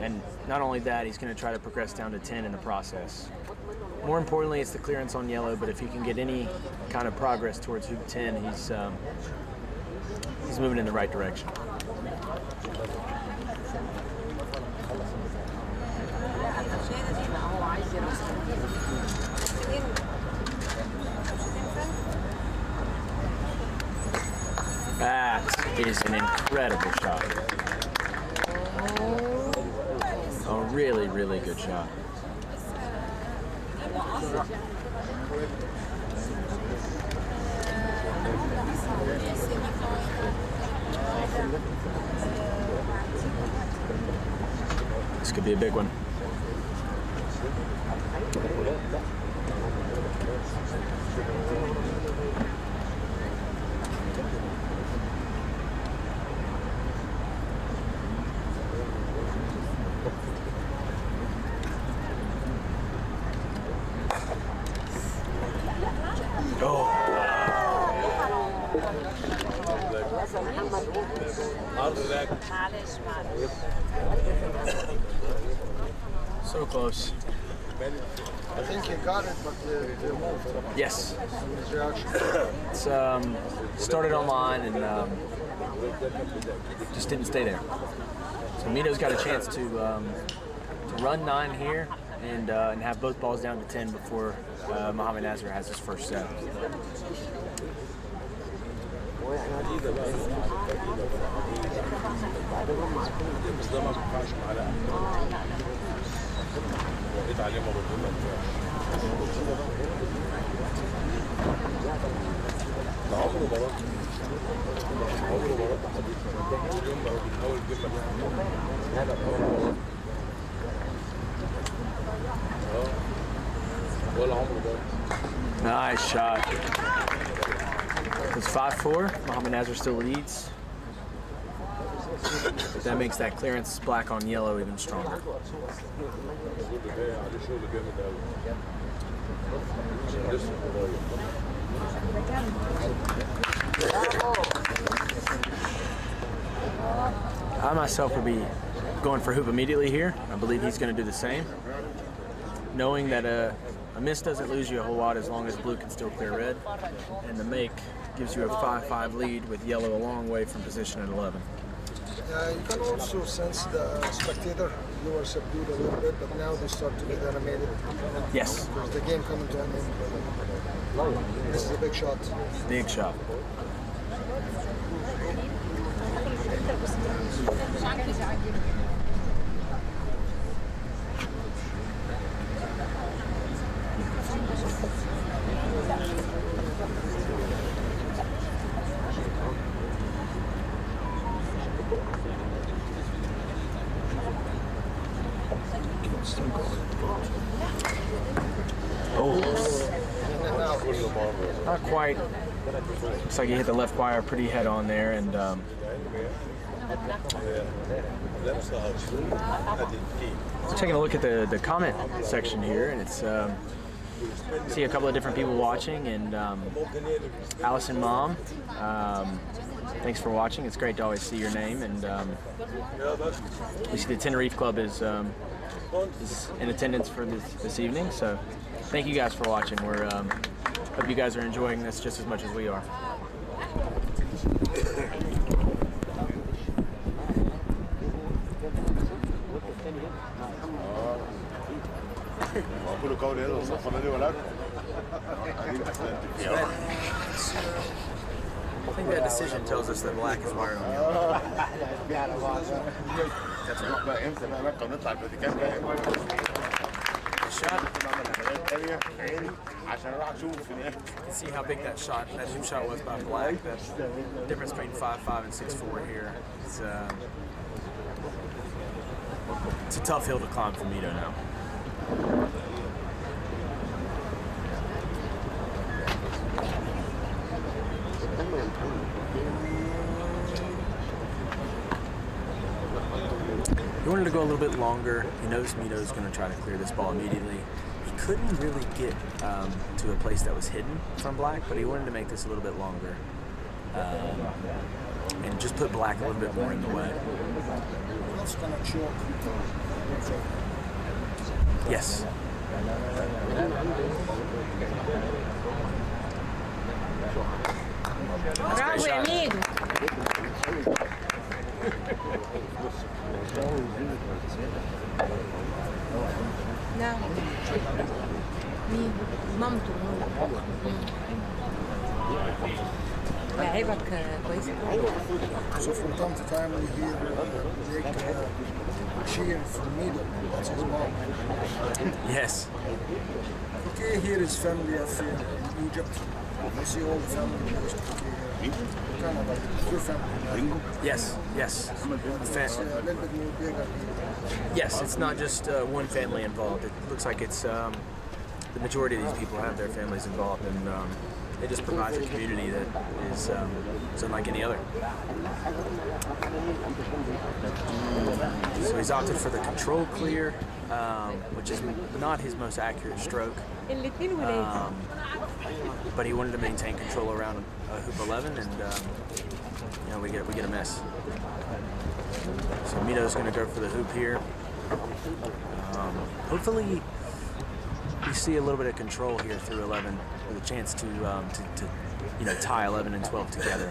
[SPEAKER 5] and not only that, he's going to try to progress down to 10 in the process. More importantly, it's the clearance on yellow, but if he can get any kind of progress towards hoop 10, he's moving in the right direction. That is an incredible shot. A really, really good shot. This could be a big one. So close.
[SPEAKER 4] I think he got it, but they moved.
[SPEAKER 5] Yes.
[SPEAKER 4] His reaction.
[SPEAKER 5] It's started online and just didn't stay there. So Mito's got a chance to run 9 here and have both balls down to 10 before Mohamed Nazar has his first set. Nice shot. It's 5-4. Mohamed Nazar still leads. But that makes that clearance black on yellow even stronger. I myself would be going for hoop immediately here. I believe he's going to do the same. Knowing that a miss doesn't lose you a whole lot as long as blue can still clear red. And the make gives you a 5-5 lead with yellow a long way from position at 11.
[SPEAKER 4] You can also sense the spectator. You were subdued a little bit, but now they start to get animated.
[SPEAKER 5] Yes.
[SPEAKER 4] There's the game coming to an end. This is a big shot.
[SPEAKER 5] Big shot. Not quite. Looks like he hit the left wire pretty head on there, and taking a look at the comment section here, and it's see a couple of different people watching, and Allison Mom thanks for watching. It's great to always see your name, and we see the Tenerife Club is in attendance for this evening. So thank you guys for watching. We're hope you guys are enjoying this just as much as we are. I think that decision tells us that black is wired on yellow. That's right. The shot. You can see how big that hoop shot was by black. That's the difference between 5'5" and 6'4" here. It's a tough hill to climb for Mito now. He wanted to go a little bit longer. He knows Mito's going to try to clear this ball immediately. He couldn't really get to a place that was hidden from black, but he wanted to make this a little bit longer and just put black a little bit more in the way. Yes.
[SPEAKER 11] Bravo, Emil. لا مين مامته لعبك كويس.
[SPEAKER 4] So from time to time we hear cheer from Mito. That's his mom.
[SPEAKER 5] Yes.
[SPEAKER 4] Okay, here is family of Egypt. You see all the family members. Kind of like your family.
[SPEAKER 5] Yes, yes.
[SPEAKER 4] It's a little bit more bigger.
[SPEAKER 5] Yes, it's not just one family involved. It looks like it's the majority of these people have their families involved, and it just provides a community that is unlike any other. So he's opted for the control clear, which is not his most accurate stroke. But he wanted to maintain control around hoop 11, and we get a miss. So Mito's going to go for the hoop here. Hopefully, we see a little bit of control here through 11, with a chance to tie 11 and 12 together.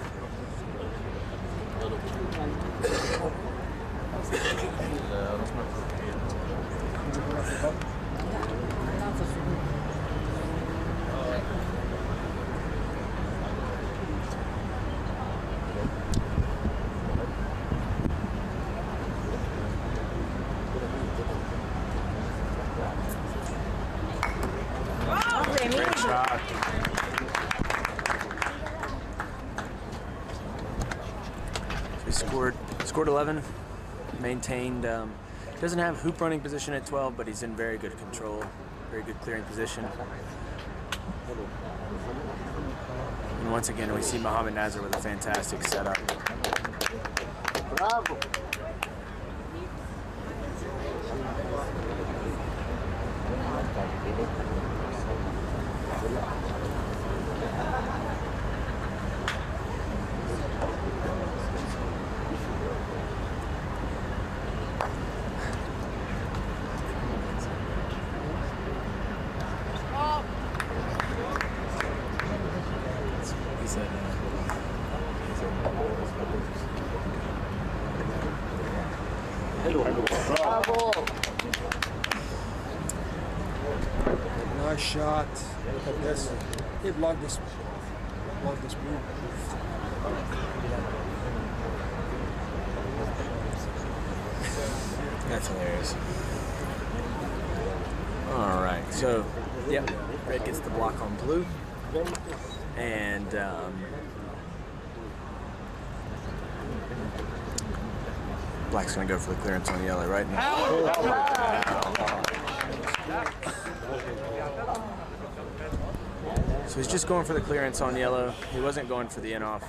[SPEAKER 11] Great
[SPEAKER 5] shot. So he scored 11, maintained. Doesn't have hoop running position at 12, but he's in very good control, very good clearing position. And once again, we see Mohamed Nazar with a fantastic setup.
[SPEAKER 9] Bravo. Bravo.
[SPEAKER 4] Nice shot. Look at this. He blocked this move.
[SPEAKER 5] That's hilarious. All right, so yep, red gets the block on blue, and black's gonna go for the clearance on yellow right now. So he's just going for the clearance on yellow. He wasn't going for the in-off,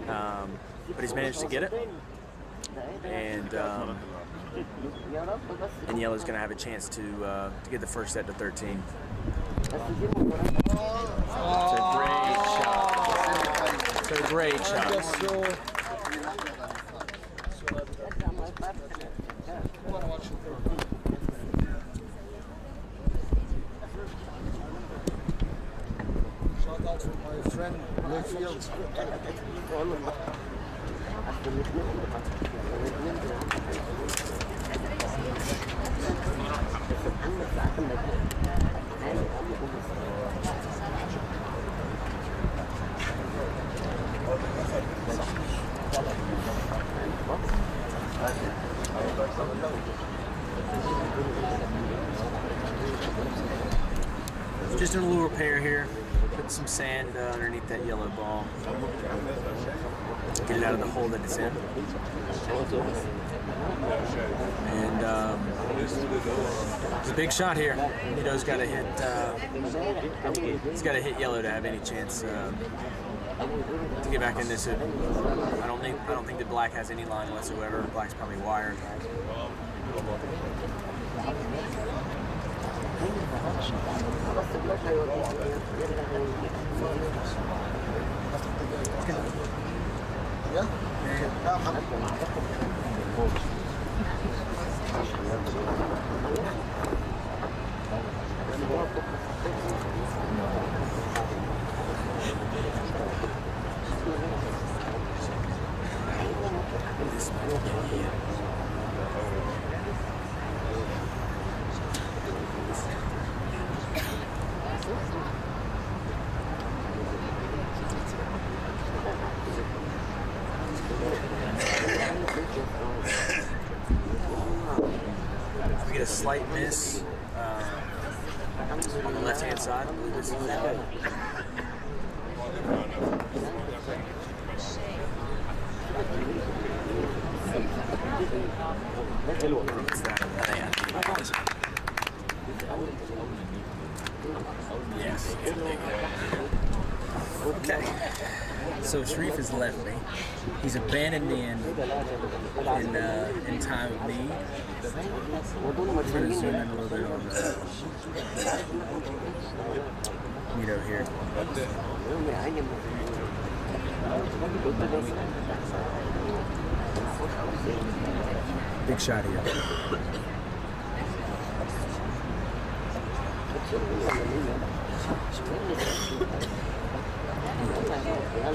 [SPEAKER 5] but he's managed to get it. And yellow's going to have a chance to get the first set to 13. It's a great shot. So great shot.
[SPEAKER 4] So shout out to my friend Mayfield.
[SPEAKER 5] Just doing a little repair here. Put some sand underneath that yellow ball. Get it out of the hole that it's in. And it's a big shot here. Nito's got to hit. He's got to hit yellow to have any chance to get back in this. I don't think that black has any line whatsoever. Black's probably wired. We get a slight miss on the left-hand side. I believe this is Yes. Okay. So Sharif has left me. He's abandoned me in time of need. I'm going to zoom in a little bit on Nito here. Big shot here.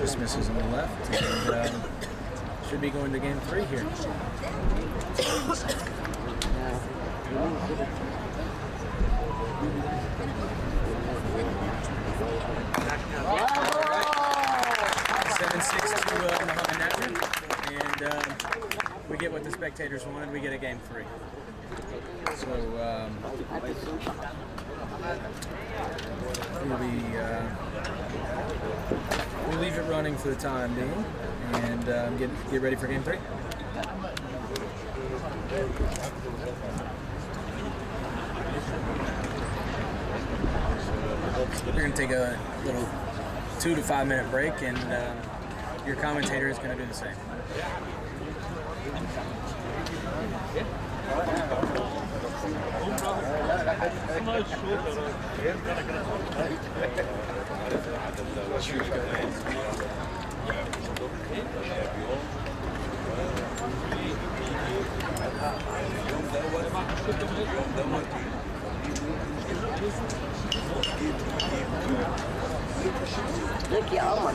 [SPEAKER 5] Just misses on the left, and should be going to game 3 here. Seven, 6 to Muhammad Nasser, and we get what the spectators wanted. We get a game 3. So we'll leave it running for the time being, and get ready for game 3. We're going to take a little 2 to 5 minute break, and your commentator is going to do the same.
[SPEAKER 9] ليك يا قمر.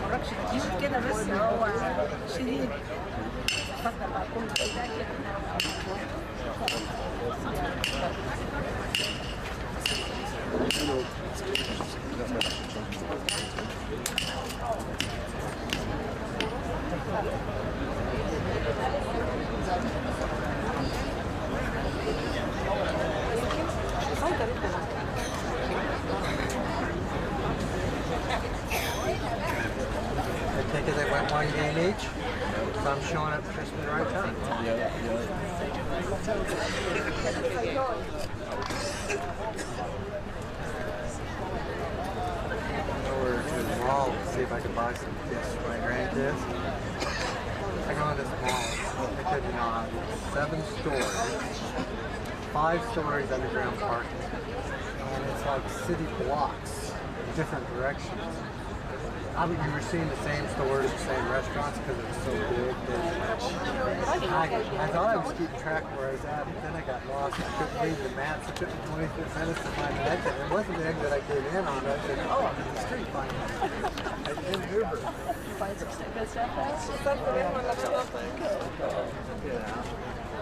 [SPEAKER 10] مركش كتير كده بس هو شديد اتفضل بقى كل كده
[SPEAKER 12] I take it they went one game each, so I'm showing up just at the right time. Over to the mall to see if I could buy some gifts for my grandkids. I go to this mall, I kid you not, 7 stories, 5 stories underground parking, and it's like city blocks in different directions. I mean, you were seeing the same stores, the same restaurants because it was so big. I thought I was keeping track of where I was at, but then I got lost. I couldn't read the maps. It took me 20 minutes to find the exit. It wasn't the exit I came in on. I said, oh, I'm in the street finally. I didn't Uber.
[SPEAKER 3] Find some good stuff out.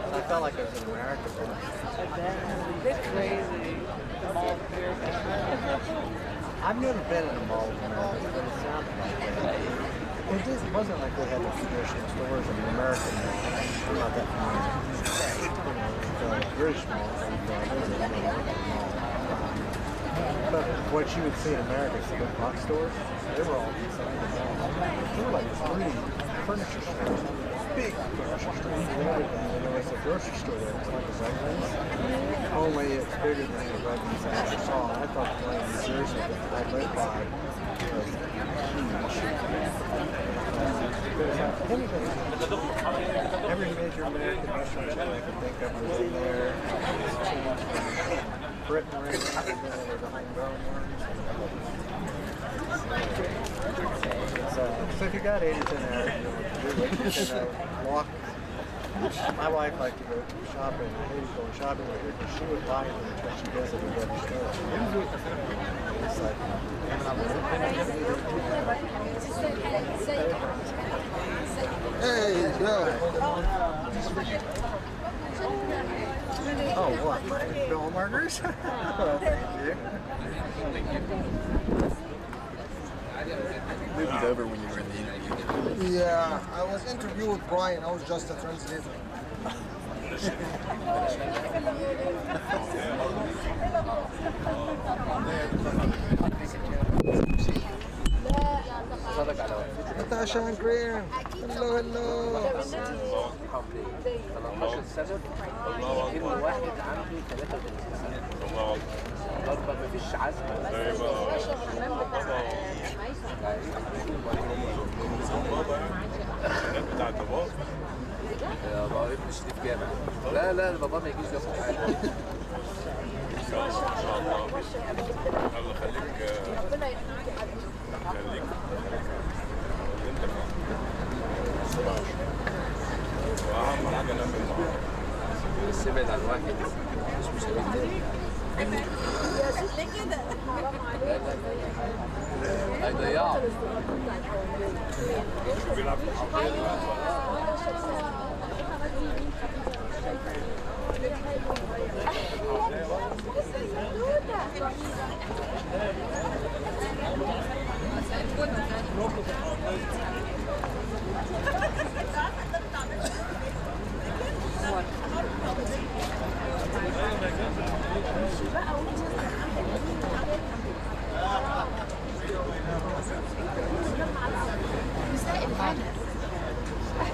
[SPEAKER 12] I felt like I was in America.
[SPEAKER 3] It's crazy. The mall here.
[SPEAKER 12] I've never been in a mall in America, but it sounded like that. It just wasn't like they had the traditional stores in the American mall. I'm not that familiar. British malls, but what you would see in America, some big box stores, they were all inside the mall. They were like 3 furniture stores, big furniture stores, and everything. And there was a grocery store there, it's like a Wegmans. Only it's bigger than the Wegmans I ever saw. I thought the one in New Jersey that I lived by was huge. Every major American restaurant chain I could think of was in there. Britain ran out of the homegrown ones. So if you got 8 or 10 hours, you can walk. My wife liked to go shopping. I hated going shopping with her because she would buy them because she does it at every store. It's like,
[SPEAKER 4] Hey, good.
[SPEAKER 12] oh, what? My bill markers? Well, thank you.
[SPEAKER 2] Movie's over when you were in the interview.
[SPEAKER 4] Yeah, I was interviewed with Brian. I was just a translator. انت عشان كريم. هلو هلو.
[SPEAKER 8] 13 سنه كل واحد عنده 33 سنه ضربه مفيش عزم
[SPEAKER 1] بتاع الضباط
[SPEAKER 8] بابا ابن شريف جامع لا لا بابا ما يجيش ياخد حاجه
[SPEAKER 1] ان شاء الله الله خليك خليك انت واهم حاجه نعمل معاك
[SPEAKER 8] بس ابعد عن واحد مش مساعدين
[SPEAKER 10] يا ست ليه كده؟
[SPEAKER 8] هيضيعوا
[SPEAKER 1] بيلعب في الحقيقه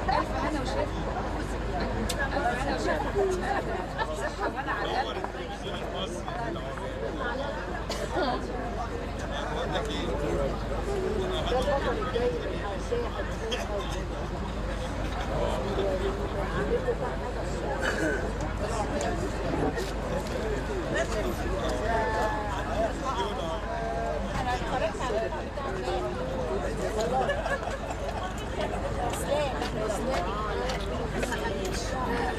[SPEAKER 3] ألف هنا وشفا ألف هنا وشفا صحة وأنا على قلبي أنا اتفرجت على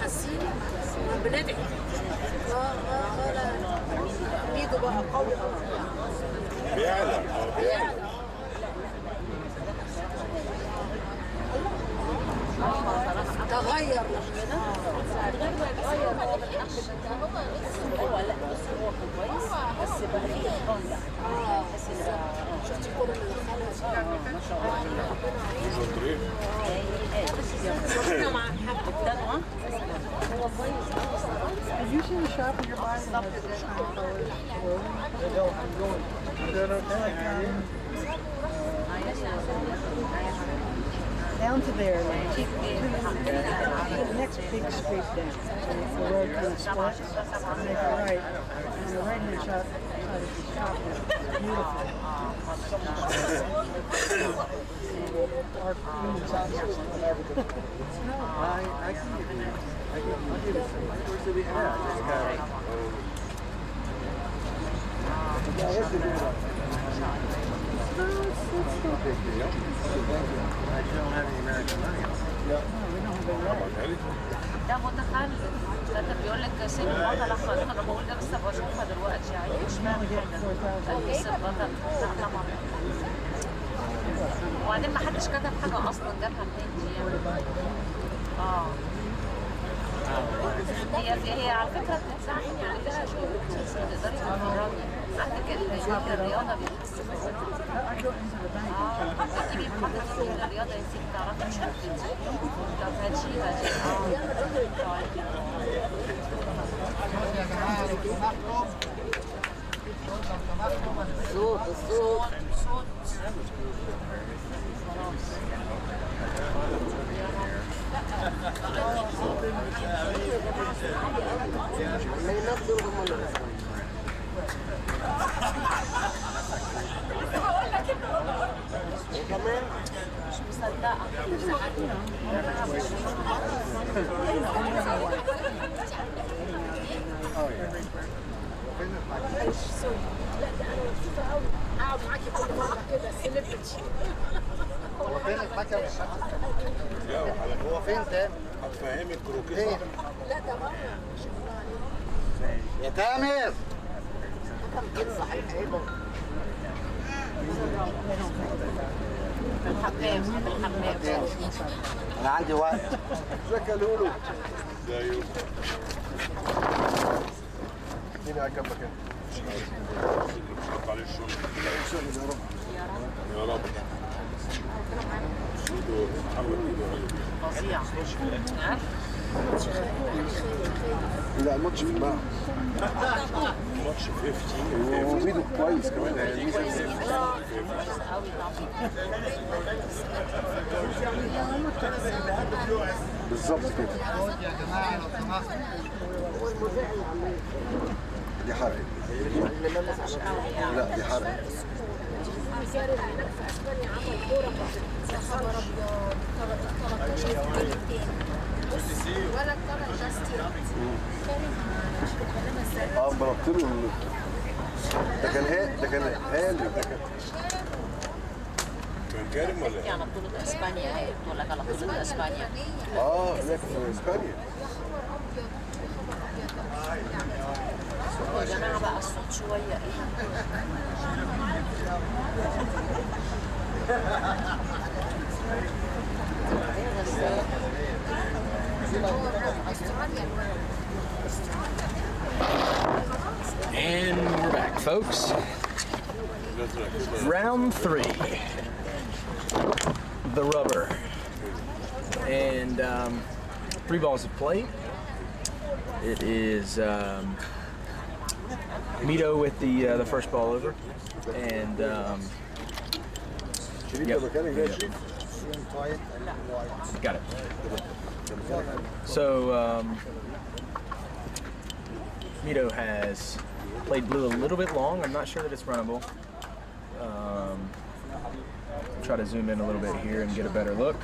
[SPEAKER 10] حاسين بندعي بيجوا بقى قوي
[SPEAKER 1] بيعلى
[SPEAKER 10] تغير
[SPEAKER 7] هو لا بص هو كويس بس بقى فيه اتغير بس
[SPEAKER 10] شفتي الكورة اللي دخلها
[SPEAKER 7] ما شاء الله مع حبة دموة هو كويس
[SPEAKER 9] Did you see the shop you're buying? Down to there, like, the next big street down. So the road kind of splits, make a right, and the right-hand shop is the shop is beautiful. Our queen's office. No, I can give you. I'll give you some. Where's the we have? Yeah, what's the deal? No, it's no big deal. I don't have any American money. No, we don't have any.
[SPEAKER 7] ده متخلف ده بيقول لك سيب البطل احمر انا بقول ده لسه بشوفها دلوقتي يعني مش فاهم حاجه البس البطل لا طبعا وبعدين ما حدش كتب حاجه اصلا جابها منين دي يعني هي على فكره بتتساعد عندها شغل تقدري تتفرجي عندك الرياضه بتحس تجيبي حاجه من الرياضه يا سيدي تعرفي مش
[SPEAKER 9] الصوت
[SPEAKER 7] كمان مش مصدقه
[SPEAKER 10] قاعد معاكي كل مرة كده سيلبرتي
[SPEAKER 4] فين الحكم هو فين تاني؟
[SPEAKER 8] هتفهمك كروكيه
[SPEAKER 4] فين؟ يا تامر انا عندي وقت. ازيك يا لولو؟
[SPEAKER 8] ازيك؟
[SPEAKER 4] مين قاعد جنبك انت؟
[SPEAKER 8] مش عليه الشغل
[SPEAKER 4] يا رب
[SPEAKER 8] يا رب. ايده محمد ايده
[SPEAKER 7] فظيع.
[SPEAKER 4] لا الماتش في الملعب.
[SPEAKER 8] ماتش 50
[SPEAKER 4] وميدو كويس كمان يعني. بالظبط كده. يا جماعه لو سمحتوا دي حرق. لا دي حرق.
[SPEAKER 10] المدرب هناك في اسبانيا عمل كوره يا خبر ابيض طبق ولا الطبق جاستي
[SPEAKER 4] ضربت له ده كان هالي
[SPEAKER 8] كان كارم ولا
[SPEAKER 7] يعني على بطولة اسبانيا هي بتقول لك على بطولة اسبانيا.
[SPEAKER 4] هناك في اسبانيا.
[SPEAKER 7] يا جماعة بقى الصوت شوية
[SPEAKER 5] And we're back, folks. Round 3. The rubber. And 3 balls of play. It is Mito with the first ball over. And got it. So Mito has played blue a little bit long. I'm not sure that it's runnable. Try to zoom in a little bit here and get a better look.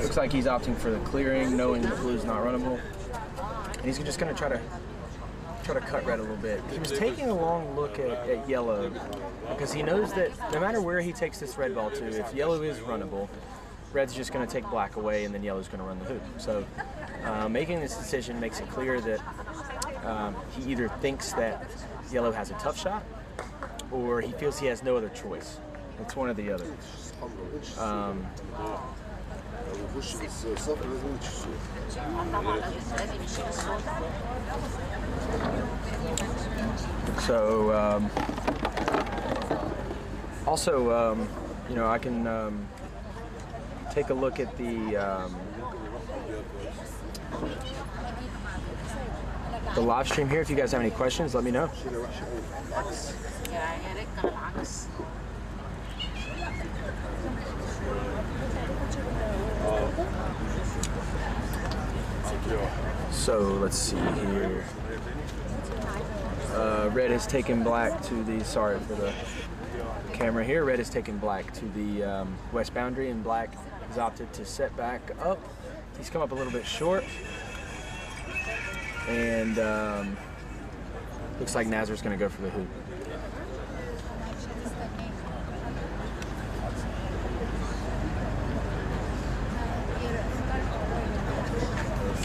[SPEAKER 5] Looks like he's opting for the clearing, knowing that blue's not runnable. And he's just going to try to cut red a little bit. He was taking a long look at yellow because he knows that no matter where he takes this red ball to, if yellow is runnable, red's just going to take black away and then yellow's going to run the hoop. So making this decision makes it clear that he either thinks that yellow has a tough shot or he feels he has no other choice. It's one or the other. So also, you know, I can take a look at the live stream here. If you guys have any questions, let me know. So let's see here. Red has taken black to the, sorry for the camera here, red has taken black to the west boundary and black has opted to set back up. He's come up a little bit short. And looks like Nazar's going to go for the hoop.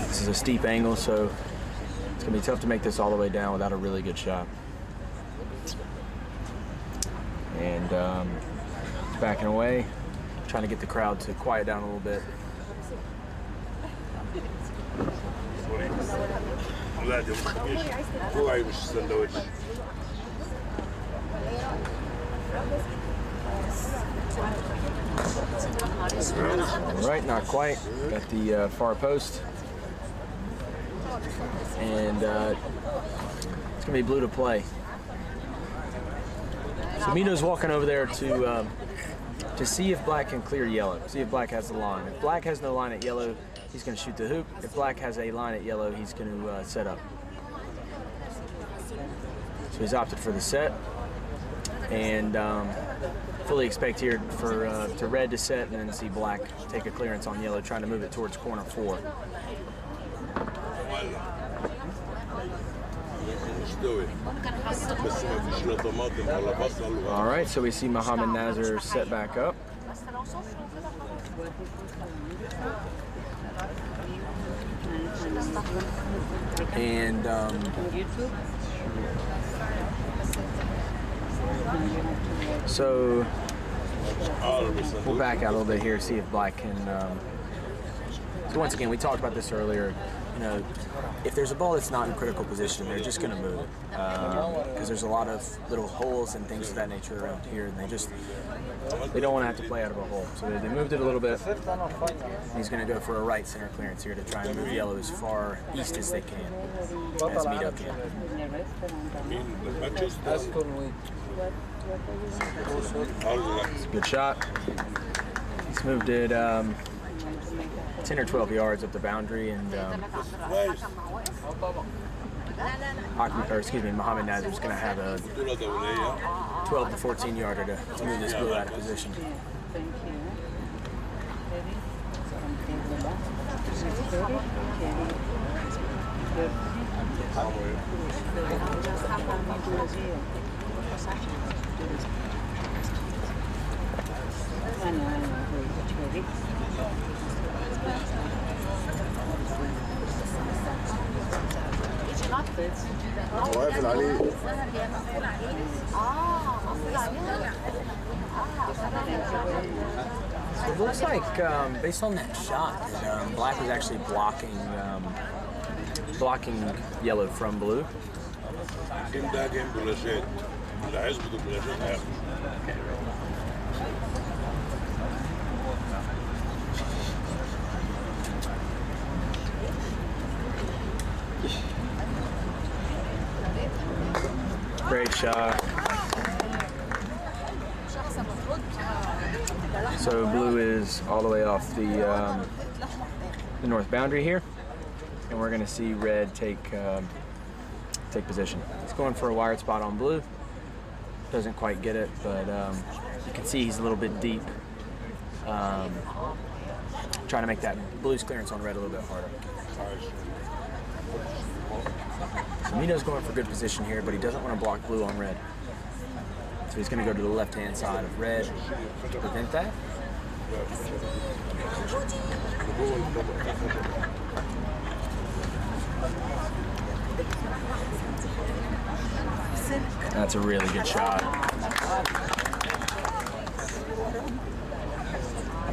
[SPEAKER 5] This is a steep angle, so it's going to be tough to make this all the way down without a really good shot. And backing away, trying to get the crowd to quiet down a little bit. All right, not quite. Got the far post. And it's going to be blue to play. So Mito's walking over there to see if black can clear yellow, see if black has the line. If black has no line at yellow, he's going to shoot the hoop. If black has a line at yellow, he's going to set up. So he's opted for the set. And fully expect here for to red to set and then see black take a clearance on yellow, trying to move it towards corner 4.
[SPEAKER 8] مستوي بس ما فيش لا طماطم ولا بصل
[SPEAKER 5] All right, so we see Mohammed Nazar set back up. And so we'll back out a little bit here, see if Black can. So once again, we talked about this earlier. You know, if there's a ball that's not in critical position, they're just going to move it because there's a lot of little holes and things of that nature around here, and they don't want to have to play out of a hole. So they moved it a little bit. He's going to go for a right center clearance here to try and move yellow as far east as they can, as Mito can. It's a good shot. He's moved it 10 or 12 yards up the boundary, and Mohammed Nazar is going to have a 12 to 14 yarder to move this blue out of position.
[SPEAKER 1] واقفل عليه.
[SPEAKER 5] So it looks like, based on that shot, that Black was actually blocking yellow from blue. Great shot. So blue is all the way off the north boundary here, and we're going to see red take position. He's going for a wired spot on blue. Doesn't quite get it, but you can see he's a little bit deep. Trying to make that blue's clearance on red a little bit harder. So Mito's going for good position here, but he doesn't want to block blue on red. So he's going to go to the left-hand side of red to prevent that. That's a really good shot.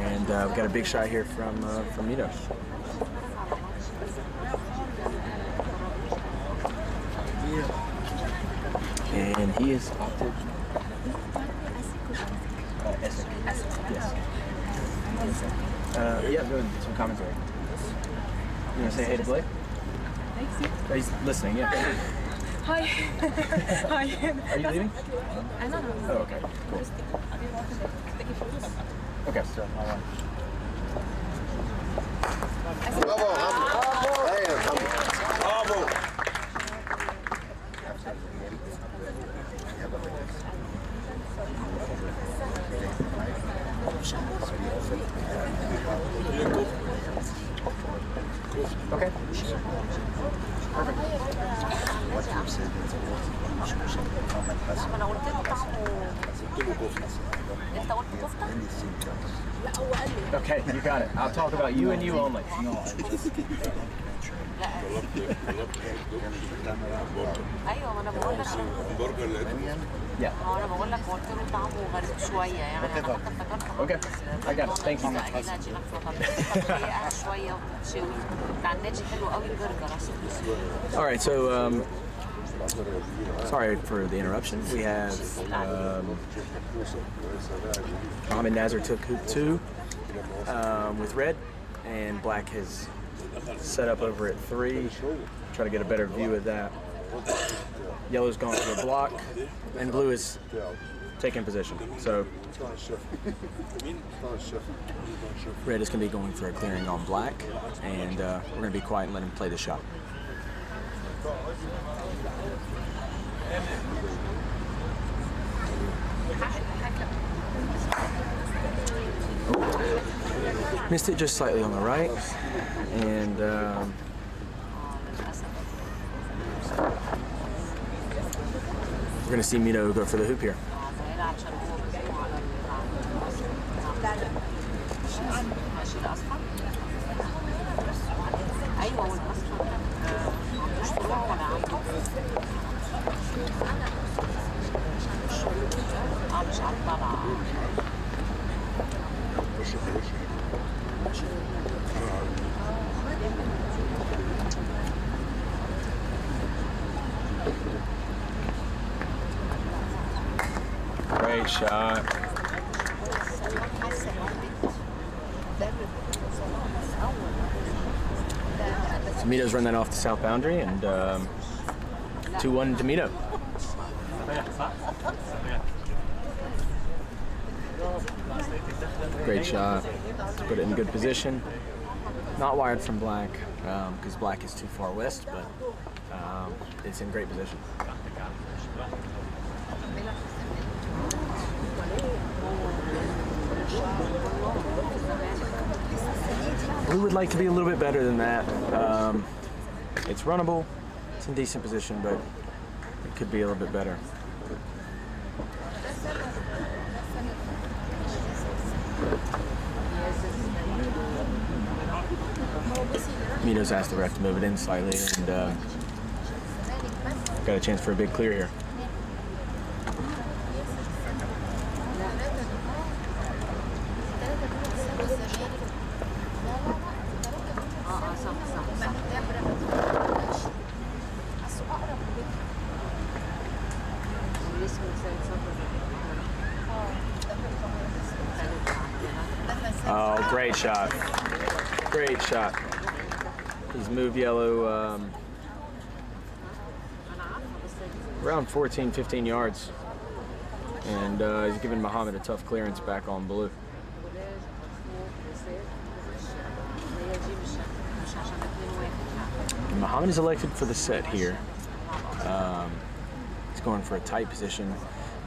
[SPEAKER 5] And we've got a big shot here from Mito. And he is opted. Yes. Yeah, go ahead, some commentary. You want to say hey to Blake? He's listening, yeah.
[SPEAKER 3] Hi. Hi.
[SPEAKER 5] Are you leaving?
[SPEAKER 3] No.
[SPEAKER 5] Oh, okay. Cool. Okay, so I'll run. Okay. Okay, you got it. I'll talk about you and you only.
[SPEAKER 7] ايوه ما انا بقول لك انا بقول لك قلت له طعمه غريب شويه يعني انا حتى افتكرت
[SPEAKER 5] Okay, I got it. Thank you.
[SPEAKER 7] شويه وشوي بتاع النادي حلو قوي البرجر
[SPEAKER 5] All right, so sorry for the interruption. We have Mohammed Nazar took hoop 2 with red, and Black has set up over at 3. Try to get a better view of that. Yellow's gone to a block, and blue is taking position. So red is going to be going for a clearing on black, and we're going to be quiet and let him play the shot. Missed it just slightly on the right, and We're gonna see Mito go for the hoop here. Great shot. So Mito's run that off the south boundary, and 2-1 to Mito. Great shot. Put it in good position. Not wired from black because black is too far west, but it's in great position. We would like to be a little bit better than that. It's runnable, it's in decent position, but it could be a little bit better. Mito's asked the ref to move it in slightly, and got a chance for a big clear here. Oh, great shot. Great shot. He's moved yellow around 14, 15 yards. And he's giving Muhammad a tough clearance back on blue. And Muhammad is elected for the set here. He's going for a tight position,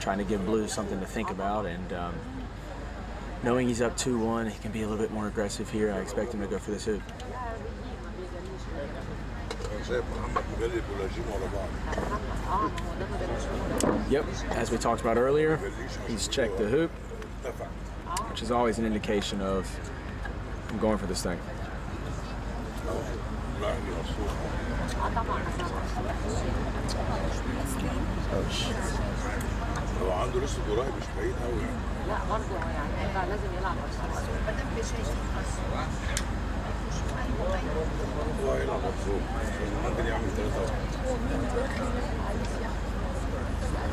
[SPEAKER 5] trying to give blue something to think about, and knowing he's up 2-1, he can be a little bit more aggressive here. I expect him to go for this hoop. Yep, as we talked about earlier, he's checked the hoop, which is always an indication of I'm going for this thing.
[SPEAKER 8] هو عنده لسه دراعي مش بعيد قوي يعني.
[SPEAKER 7] لا برضه يعني لازم يلعب
[SPEAKER 8] هو هيلعب مبسوط ممكن يعمل 3-1.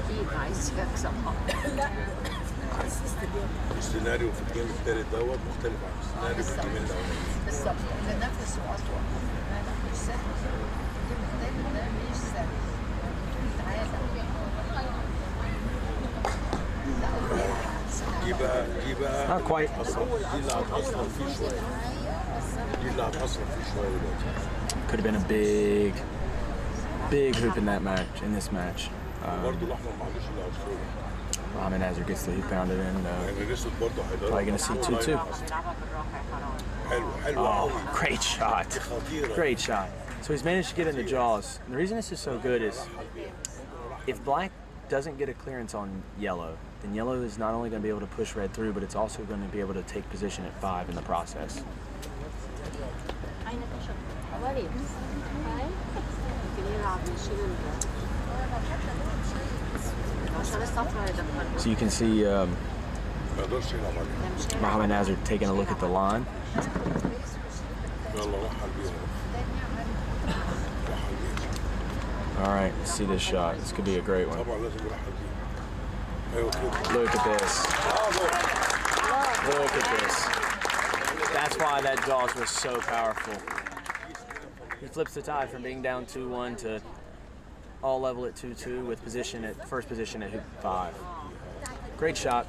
[SPEAKER 7] اكيد عايز يكسب.
[SPEAKER 8] السيناريو في الجيم الثالث دوت مختلف عن السيناريو في الجيم الاولاني.
[SPEAKER 10] بالظبط لان نفسه اطول مش سهل الجيم الثالث ده مش سهل
[SPEAKER 8] دي بقى
[SPEAKER 5] Not quite.
[SPEAKER 8] دي اللي هتأثر فيه شوية. دي اللي هتأثر فيه شوية دلوقتي.
[SPEAKER 5] Could have been a big hoop in that match, in this match.
[SPEAKER 8] برضه الأحمر معلش اللي هتفوق.
[SPEAKER 5] Muhammad Nazar gets the hoop pounded in. Probably going to see 2-2. Oh, great shot. Great shot. So he's managed to get in the jaws. And the reason this is so good is if black doesn't get a clearance on yellow, then yellow is not only going to be able to push red through, but it's also going to be able to take position at 5 in the process. So you can see Muhammad Nazar taking a look at the line. All right, let's see this shot. This could be a great one. Look at this. Look at this. That's why that jaws was so powerful. He flips the tide from being down 2-1 to all level at 2-2 with position at first position at hoop 5. Great shot.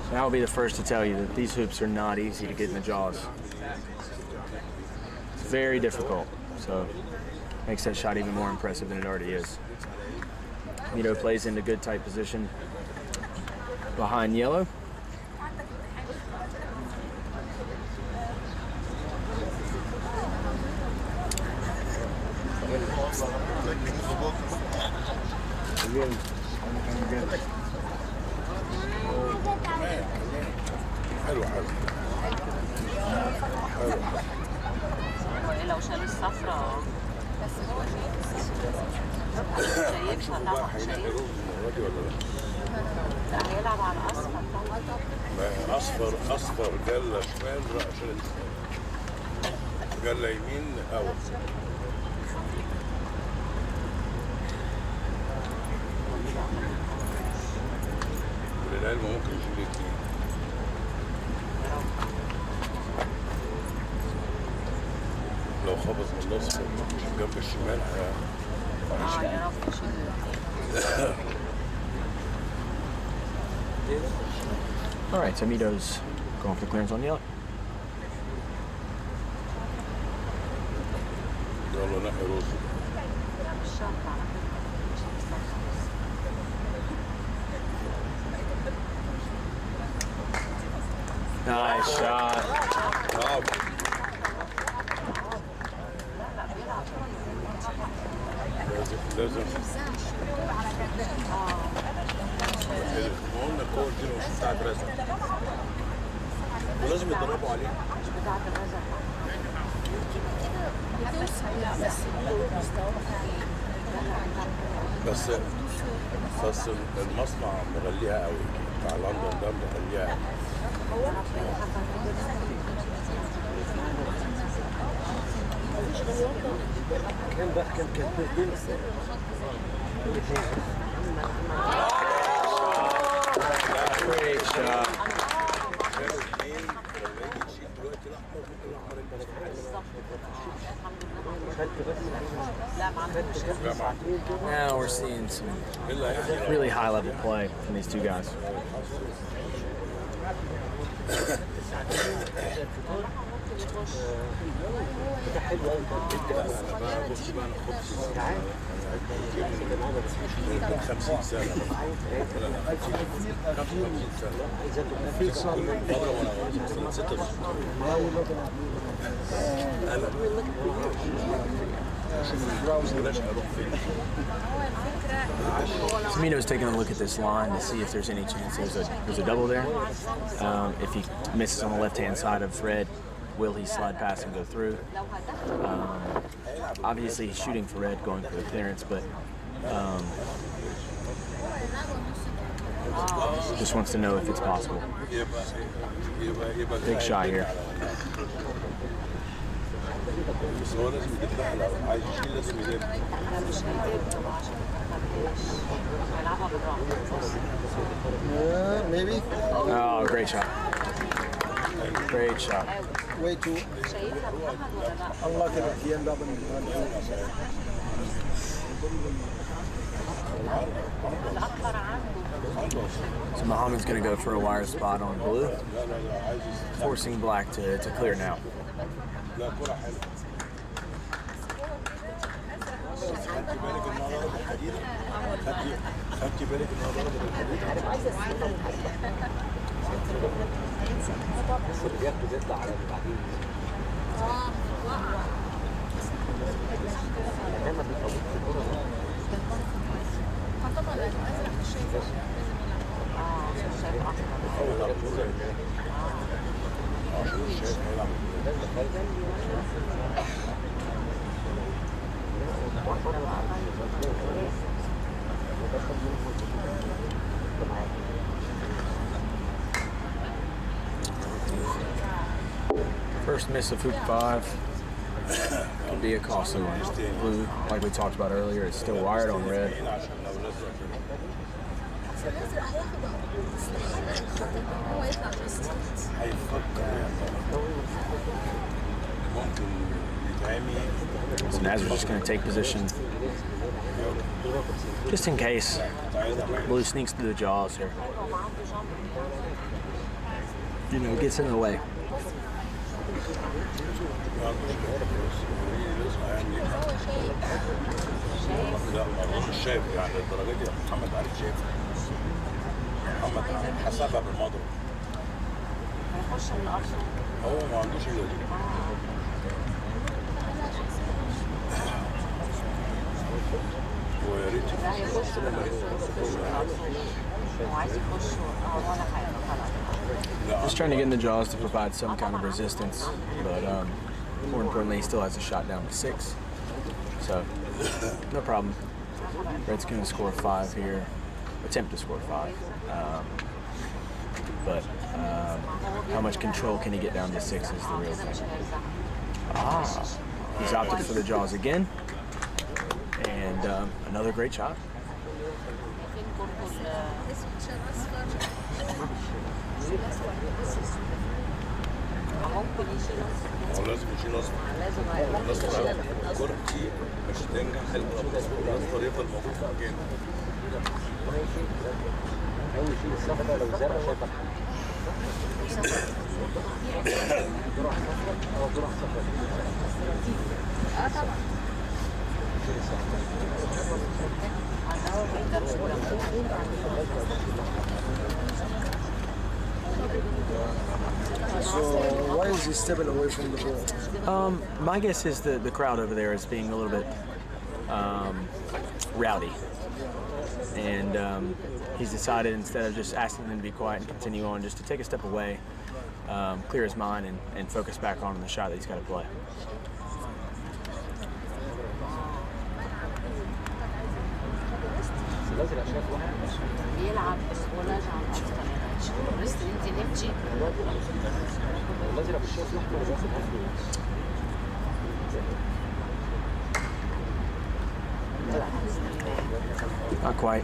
[SPEAKER 5] So I'll be the first to tell you that these hoops are not easy to get in the jaws. It's very difficult, so makes that shot even more impressive than it already is. Mito plays into good tight position behind yellow.
[SPEAKER 8] حلو حلو
[SPEAKER 7] لو شال الصفرة شايفها طبعا شايفها. لا هيلعب على الأصفر طبعا.
[SPEAKER 8] اصفر جله شمال عشان جله يمين اوت. وللعلم ممكن يشيل اتنين. لو خبط من الاصفر جنب الشمال
[SPEAKER 7] يعرف يشيل.
[SPEAKER 5] All right, so Mito's going for clearance on yellow.
[SPEAKER 8] يلا نحي روز.
[SPEAKER 5] Nice shot.
[SPEAKER 8] لازم قلنا الكور دي مش بتاعت رزق ولازم يتدربوا عليها.
[SPEAKER 7] بتاعت الرزق.
[SPEAKER 8] بس المصنع مغليها قوي بتاع لندن ده مغليها
[SPEAKER 4] كان بقى كان
[SPEAKER 5] Great shot. Now we're seeing some really high level play from these two guys.
[SPEAKER 8] بص بقى انا خبز 50 سنه 55 سنه بضرب وانا 6
[SPEAKER 5] Mito's taking a look at this line to see if there's any chance there's a double there. If he misses on the left-hand side of red, will he slide past and go through? Obviously, he's shooting for red, going for the clearance, but just wants to know if it's possible. Big shot here.
[SPEAKER 4] Maybe.
[SPEAKER 5] Oh, great shot. Great shot.
[SPEAKER 4] Way too unlucky that he ended up in
[SPEAKER 5] So Muhammad's going to go for a wire spot on blue, forcing black to clear now. First miss of hoop 5 could be a costly one. Blue, like we talked about earlier, is still wired on red. So Nazar's just going to take position just in case blue sneaks through the jaws here. You know, gets in the way.
[SPEAKER 8] لا مش شايف يعني الدرجه دي محمد عارف شايف محمد حسبها بالمضرب
[SPEAKER 7] هيخش من الارض
[SPEAKER 8] هو ما عندوش الا دي
[SPEAKER 7] ده هيخش وعايز يخش ولا حاجه خلاص.
[SPEAKER 5] Just trying to get in the jaws to provide some kind of resistance, but more importantly, he still has a shot down to 6. So, no problem. Red's going to score 5 here, attempt to score 5. But how much control can he get down to 6 is the real thing. He's opted for the jaws again, and another great shot.
[SPEAKER 8] لازم يشيل اصفر الاصفر الكرة دي مش تنجح الاصفر يفضل موجود في مكانه.
[SPEAKER 13] اول شيء الصفر ده لو زرع شايفك
[SPEAKER 7] طبعا
[SPEAKER 4] So why is he stepping away from the ball?
[SPEAKER 5] My guess is the crowd over there is being a little bit rowdy. And he's decided, instead of just asking them to be quiet and continue on, just to take a step away, clear his mind, and focus back on the shot that he's got to play.
[SPEAKER 7] بيلعب ولا جعل اصلا بس انت نمشي
[SPEAKER 13] الازرق بالشوط الاحمر بياخد افضل.
[SPEAKER 5] Not quite.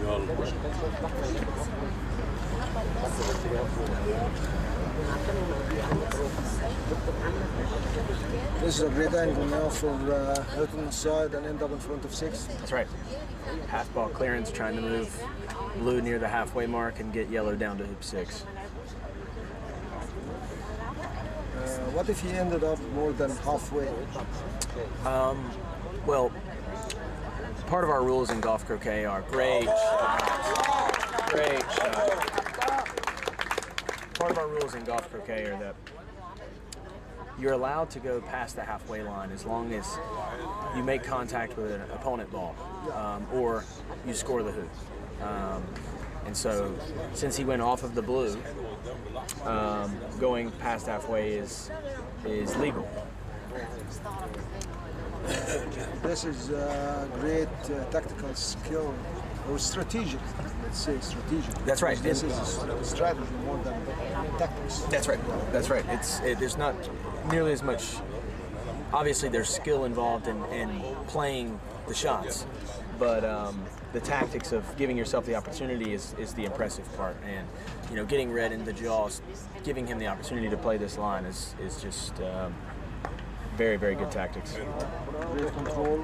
[SPEAKER 4] This is a great angle now for hitting the side and end up in front of 6.
[SPEAKER 5] That's right. Half ball clearance, trying to move blue near the halfway mark and get yellow down to hoop 6.
[SPEAKER 4] What if he ended up more than halfway?
[SPEAKER 5] Well, part of our rules in golf croquet are great shot. Part of our rules in golf croquet are that you're allowed to go past the halfway line as long as you make contact with an opponent ball, or you score the hoop. And so, since he went off of the blue, going past halfway is legal.
[SPEAKER 4] This is great tactical skill, or strategic. Let's say strategic.
[SPEAKER 5] That's right.
[SPEAKER 4] This is a strategy more than tactics.
[SPEAKER 5] That's right. That's right. There's not nearly as much. Obviously, there's skill involved in playing the shots, but the tactics of giving yourself the opportunity is the impressive part. And getting Red in the jaws, giving him the opportunity to play this line is just very, very good tactics.
[SPEAKER 4] Great control.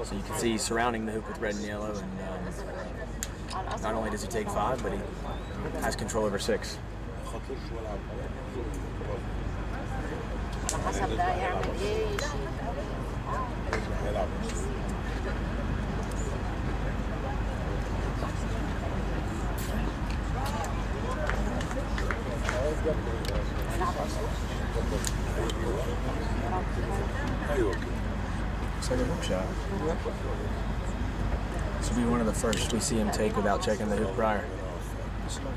[SPEAKER 5] So you can see he's surrounding the hoop with red and yellow, and not only does he take 5, but he has control over 6.
[SPEAKER 7] حسب ده يعمل ايه
[SPEAKER 5] Second hook shot. This will be one of the first we see him take without checking the hoop prior.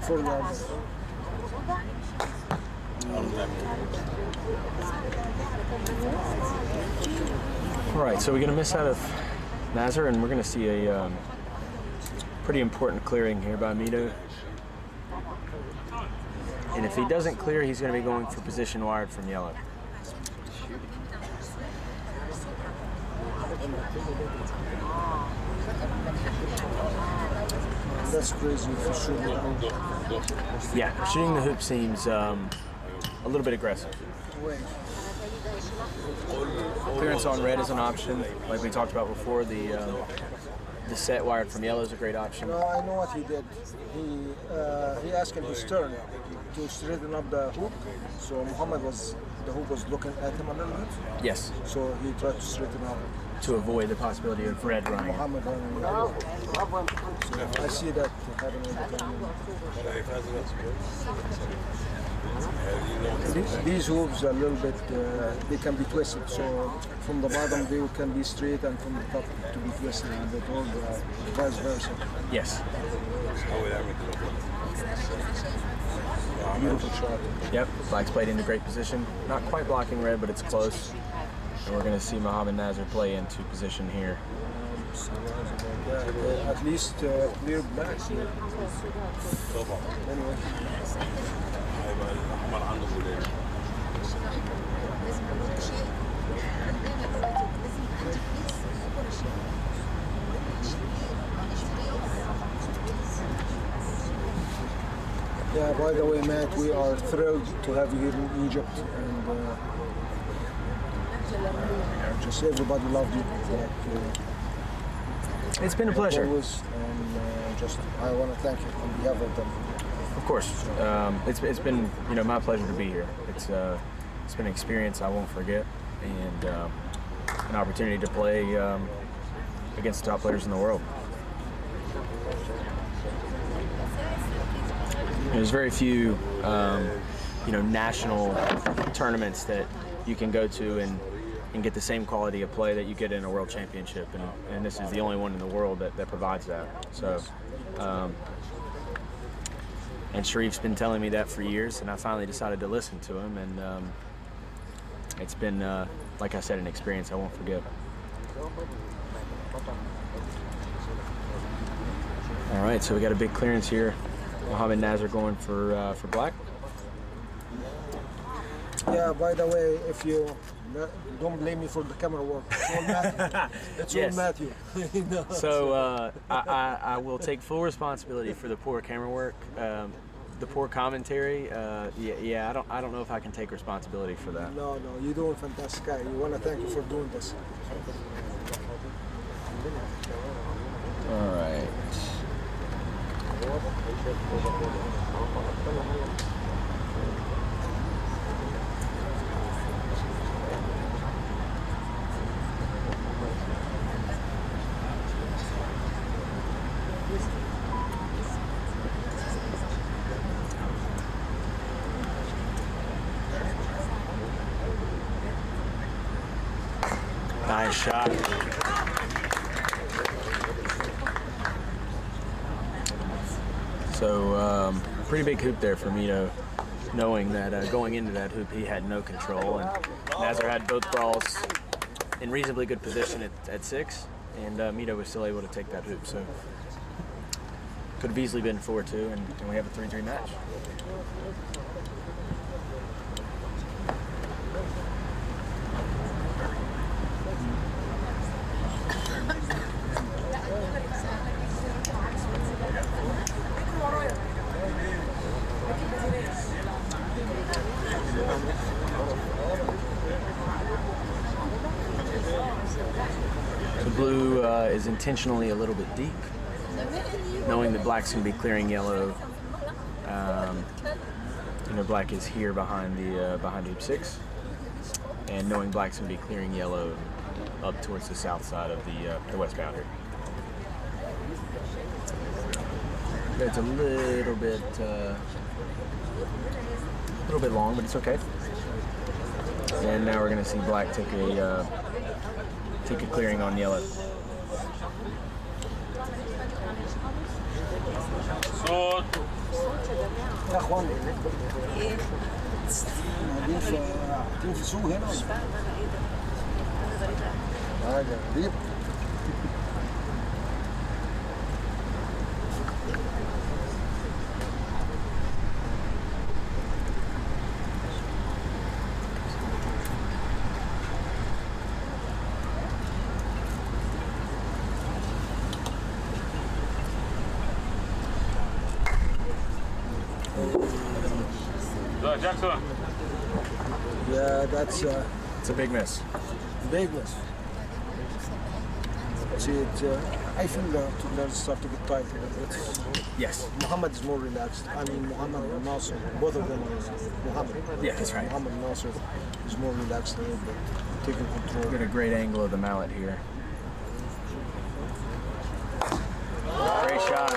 [SPEAKER 4] 4 yards.
[SPEAKER 5] All right, so we're going to miss out of Nazar, and we're going to see a pretty important clearing here by Mito. And if he doesn't clear, he's going to be going for position wired from yellow.
[SPEAKER 4] That's crazy for shooting.
[SPEAKER 5] Yeah, shooting the hoop seems a little bit aggressive. Clearance on red is an option, like we talked about before. The set wired from yellow is a great option.
[SPEAKER 4] No, I know what he did. He asked in his turn to straighten up the hoop. So the hoop was looking at him a little bit.
[SPEAKER 5] Yes.
[SPEAKER 4] So he tried to straighten up.
[SPEAKER 5] To avoid the possibility of red running.
[SPEAKER 4] Muhammad running. So I see that happening. These hooves are a little bit, they can be twisted. So from the bottom they can be straight and from the top to be twisted a bit, or vice versa.
[SPEAKER 5] Yes.
[SPEAKER 4] Beautiful shot.
[SPEAKER 5] Yep, black's played into great position. Not quite blocking red, but it's close. And we're going to see Mohamed Nasser play into position here.
[SPEAKER 4] At least clear black here. Anyway. Yeah, by the way, Matt, we are thrilled to have you here in Egypt, and just everybody loved you.
[SPEAKER 5] It's been a pleasure.
[SPEAKER 4] Always, and just I want to thank you on behalf of them.
[SPEAKER 5] Of course, it's been my pleasure to be here. It's been an experience I won't forget, and an opportunity to play against the top players in the world. There's very few, national tournaments that you can go to and get the same quality of play that you get in a world championship, and this is the only one in the world that provides that. So, and Sharif's been telling me that for years, and I finally decided to listen to him, and it's been, like I said, an experience I won't forget. All right, so we got a big clearance here. Mohamed Nasser going for black.
[SPEAKER 4] Yeah, by the way, if you don't blame me for the camera work, it's all Matthew. It's
[SPEAKER 5] Yes.
[SPEAKER 4] all Matthew.
[SPEAKER 5] So I will take full responsibility for the poor camera work, the poor commentary. Yeah, I don't know if I can take responsibility for that.
[SPEAKER 4] No, you're doing fantastic, guy. We want to thank you for doing this.
[SPEAKER 5] All right. Nice shot. So pretty big hoop there for Mito, knowing that going into that hoop he had no control, and Nasser had both balls in reasonably good position at 6, and Mito was still able to take that hoop. So could have easily been 4-2, and we have a 3-3 match. The blue is intentionally a little bit deep, knowing that black's going to be clearing yellow. Black is here behind hoop 6, and knowing black's going to be clearing yellow up towards the south side of the west boundary. It's a little bit long, but it's okay. And now we're going to see black take a clearing on yellow.
[SPEAKER 4] يا اخوان قاعدين في سوق هنا حاجه غريب.
[SPEAKER 14] Jackson.
[SPEAKER 4] Yeah, that's
[SPEAKER 5] it's a big miss.
[SPEAKER 4] Big miss. See, I feel the start to get tight.
[SPEAKER 5] Yes.
[SPEAKER 4] Muhammad is more relaxed. I mean, Muhammad and Nasser, both of them are Muhammad.
[SPEAKER 5] Yeah, that's right.
[SPEAKER 4] Muhammad and Nasser is more relaxed a little bit, taking control.
[SPEAKER 5] Get a great angle of the mallet here. Great shot.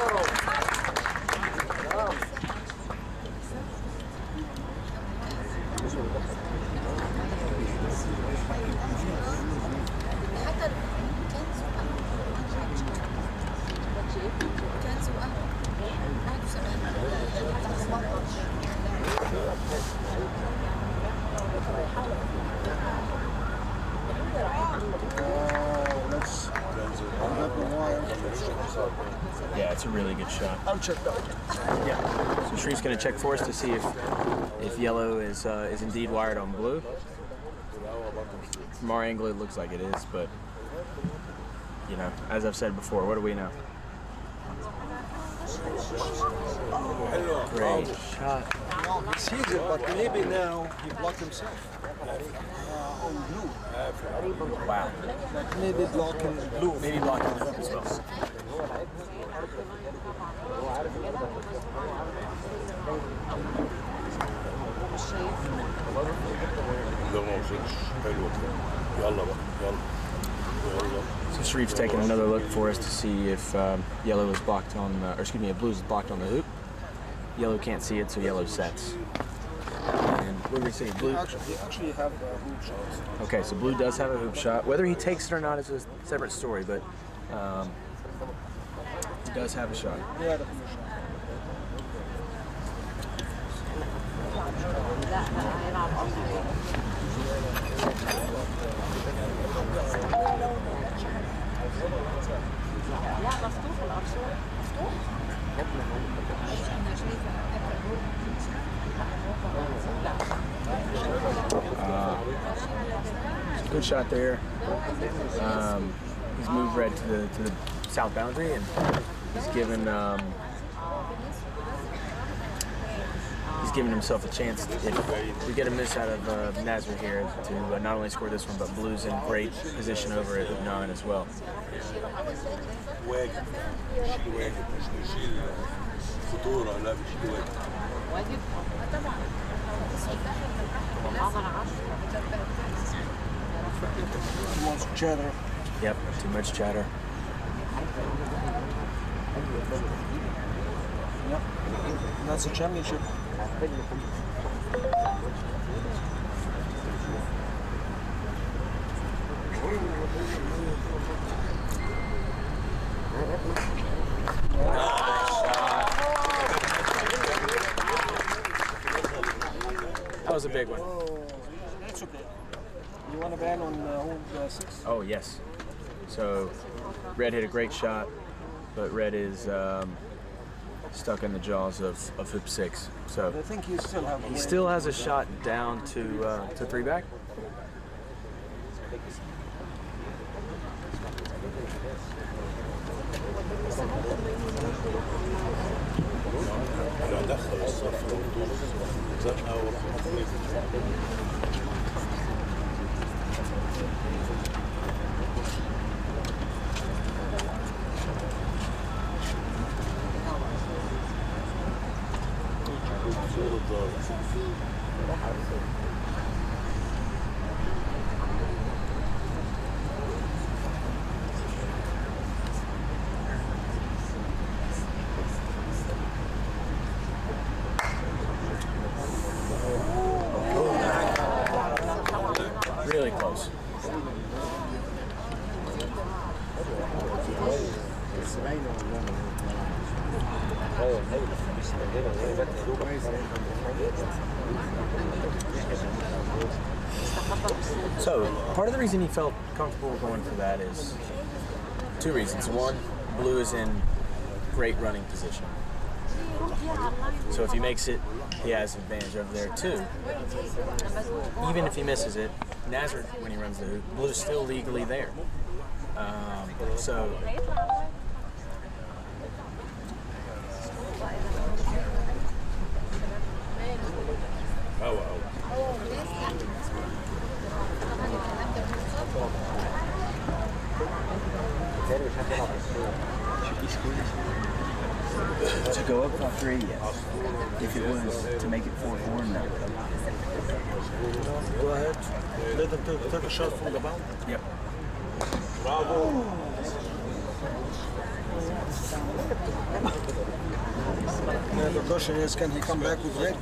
[SPEAKER 5] That's a really good shot.
[SPEAKER 4] I'll check that.
[SPEAKER 5] Yeah. So Sharif's going to check for us to see if yellow is indeed wired on blue. From our angle, it looks like it is, but you know, as I've said before, what do we know? Great shot.
[SPEAKER 4] No, he sees it, but maybe now he blocked himself. On blue.
[SPEAKER 5] Wow.
[SPEAKER 4] Maybe blocking blue.
[SPEAKER 5] Maybe blocking the hoop as well.
[SPEAKER 8] لو ما وصلش حلوه كده يلا بقى يلا يلا.
[SPEAKER 5] So Sharif's taking another look for us to see if yellow is blocked on, or excuse me, if blue is blocked on the hoop. Yellow can't see it, so yellow sets. And what do we see? Blue.
[SPEAKER 4] He actually have a hoop shot.
[SPEAKER 5] Okay, so blue does have a hoop shot. Whether he takes it or not is a separate story, but he does have a shot.
[SPEAKER 4] Yeah, the hoop shot.
[SPEAKER 7] لا مفتوح الأرشيف
[SPEAKER 5] Good shot there. He's moved red to the south boundary, and he's given himself a chance, if we get a miss out of Nazar here, to not only score this one, but blue's in great position over at hoop 9 as well.
[SPEAKER 8] واجب بيشيل واجب مش بيشيل خطوره لا بيشيل واجب.
[SPEAKER 7] واجب طبعا.
[SPEAKER 4] Too much chatter.
[SPEAKER 5] Yep, too much chatter.
[SPEAKER 4] Yep. That's a championship.
[SPEAKER 5] That was a big one.
[SPEAKER 4] That's okay. You want to ban on hole 6?
[SPEAKER 5] Oh, yes. So, red hit a great shot, but red is stuck in the jaws of hoop 6. So
[SPEAKER 4] I think he still have.
[SPEAKER 5] he still has a shot down to 3 back.
[SPEAKER 8] لو دخل الصف زنقه وراح
[SPEAKER 5] Really close. So, part of the reason he felt comfortable going for that is 2 reasons. One, blue is in great running position. So if he makes it, he has advantage over there. 2, even if he misses it, Nazar, when he runs the hoop, blue's still legally there. So
[SPEAKER 14] To go up by 3, yes. If it was to make it 4-4, no.
[SPEAKER 4] Go ahead. Let him take a shot from the bound.
[SPEAKER 5] Yep.
[SPEAKER 8] Bravo.
[SPEAKER 4] Yeah, the question is, can he come back with red?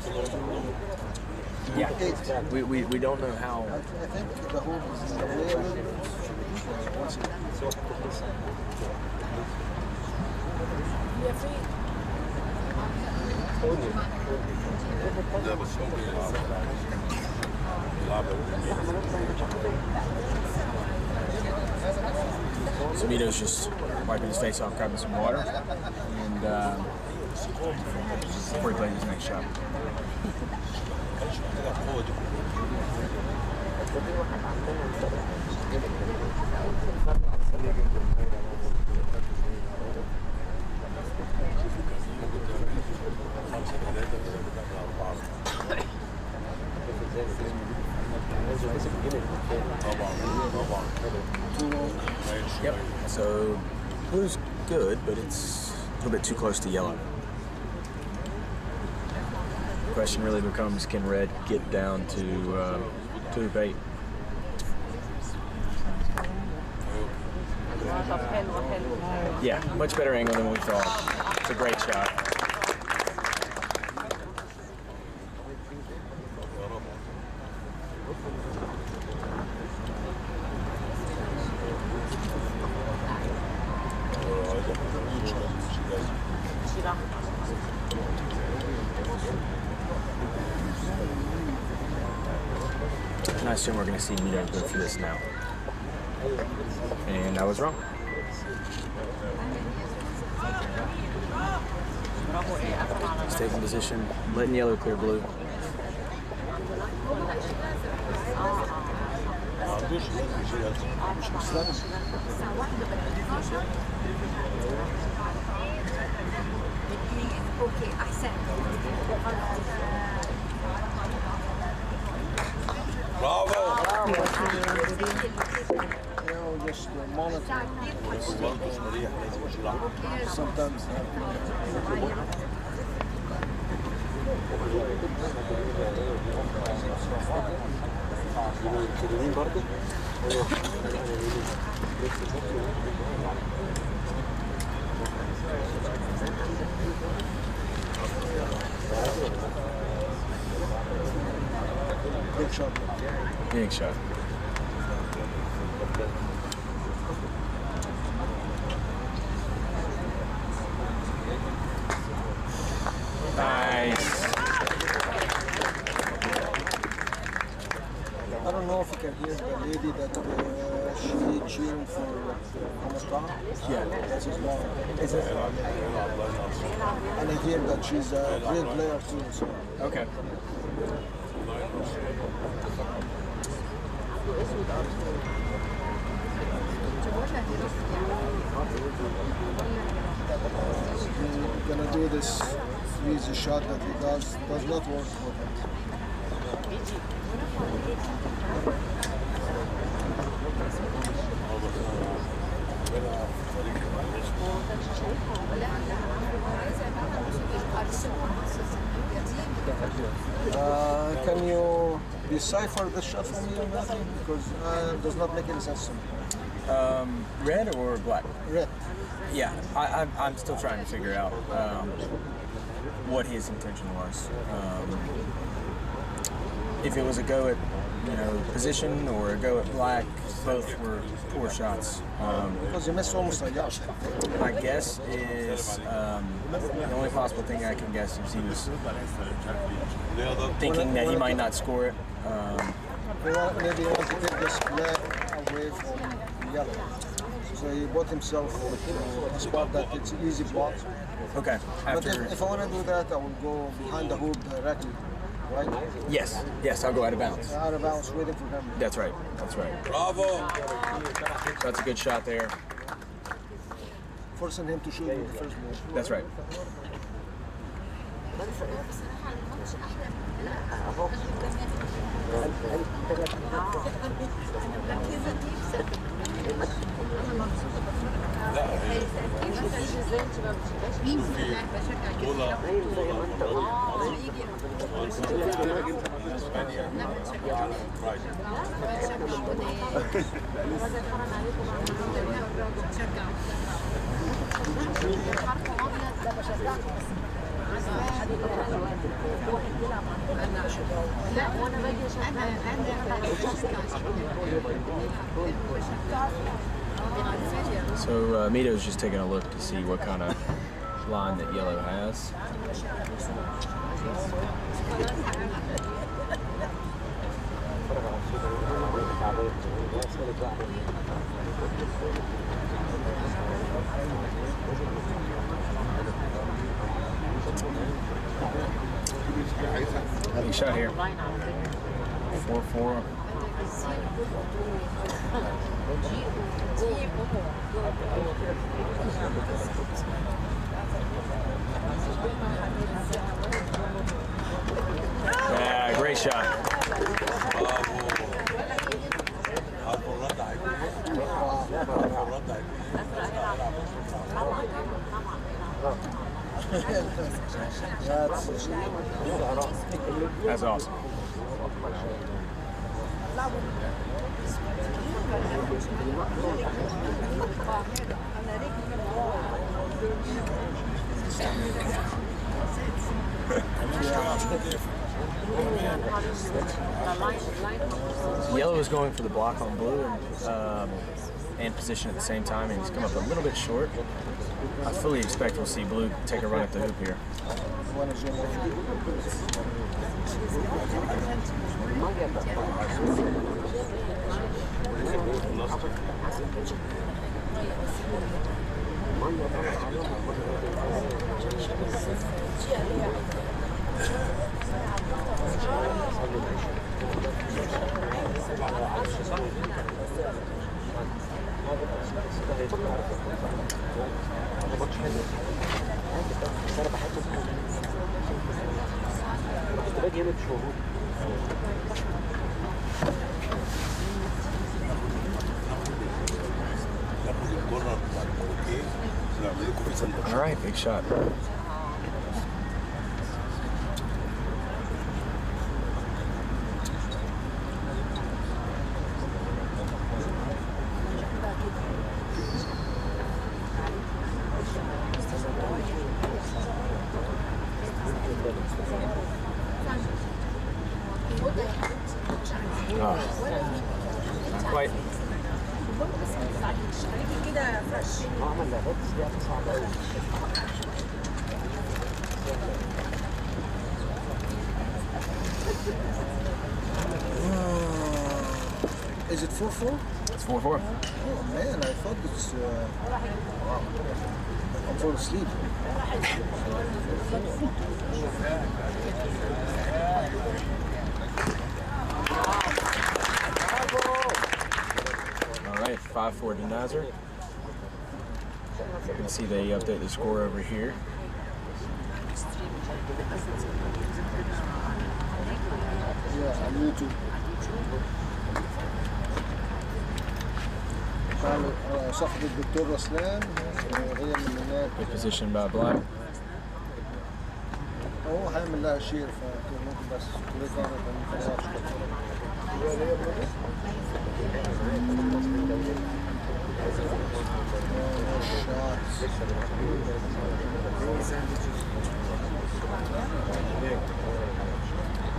[SPEAKER 5] Yeah. We don't know how.
[SPEAKER 4] I think the whole is in the way a little bit.
[SPEAKER 8] لا بس هم
[SPEAKER 5] So Mito's just wiping his face off, grabbing some water, and
[SPEAKER 14] before he plays his next shot. Yep. So blue's good, but it's a little bit too close to yellow. The question really becomes, can red get down to loop 8? Yeah, much better angle than we thought. It's a great shot. And I assume we're going to see Mito go for this now. And I was wrong. He's taking position, letting yellow clear blue.
[SPEAKER 10] اوكي احسن
[SPEAKER 8] برافو
[SPEAKER 4] just monitor. Sometimes big shot.
[SPEAKER 14] Big shot. Nice.
[SPEAKER 4] I don't know if you can hear the lady that she cheering for Omar.
[SPEAKER 14] Yeah.
[SPEAKER 4] That's his mom. And I hear that she's a great player too. So.
[SPEAKER 14] Okay.
[SPEAKER 4] He's gonna do this easy shot that he does not work for him. Can you decipher the shot for me on that? Because it does not make any sense to me.
[SPEAKER 14] Red or black?
[SPEAKER 4] Red.
[SPEAKER 14] Yeah, I'm still trying to figure out what his intention was. If it was a go at position or a go at black, both were poor shots.
[SPEAKER 4] Because you missed almost a yard.
[SPEAKER 14] My guess is the only possible thing I can guess is he was thinking that he might not score it.
[SPEAKER 4] Maybe he wants to take this black away from yellow. So he bought himself a spot that it's easy block.
[SPEAKER 14] Okay.
[SPEAKER 4] But if I want to do that, I will go behind the hoop directly, right?
[SPEAKER 14] Yes, I'll go out of bounds.
[SPEAKER 4] Out of bounds, waiting for him.
[SPEAKER 14] That's right.
[SPEAKER 8] Bravo.
[SPEAKER 14] That's a good shot there.
[SPEAKER 4] Forcing him to shoot with the first ball.
[SPEAKER 14] That's right. So Mito's just taking a look to see what kind of line that yellow has. Big shot here. 4-4. Yeah, great shot. That's awesome. Yellow is going for the block on blue and position at the same time, and he's come up a little bit short. I fully expect we'll see blue take a run at the hoop here. All right, big shot. Not quite.
[SPEAKER 4] Is it 4-4?
[SPEAKER 14] It's 4-4.
[SPEAKER 4] Oh man, I thought it's wow. I'm falling asleep.
[SPEAKER 14] All right, 5-4 to Nazar. You can see they update the score over here.
[SPEAKER 4] Yeah, on YouTube. صفحة الدكتور رسلان هي من هناك.
[SPEAKER 14] Good position by Black.
[SPEAKER 4] هو هيعمل لها شير فممكن بس كلنا ما نفرقش.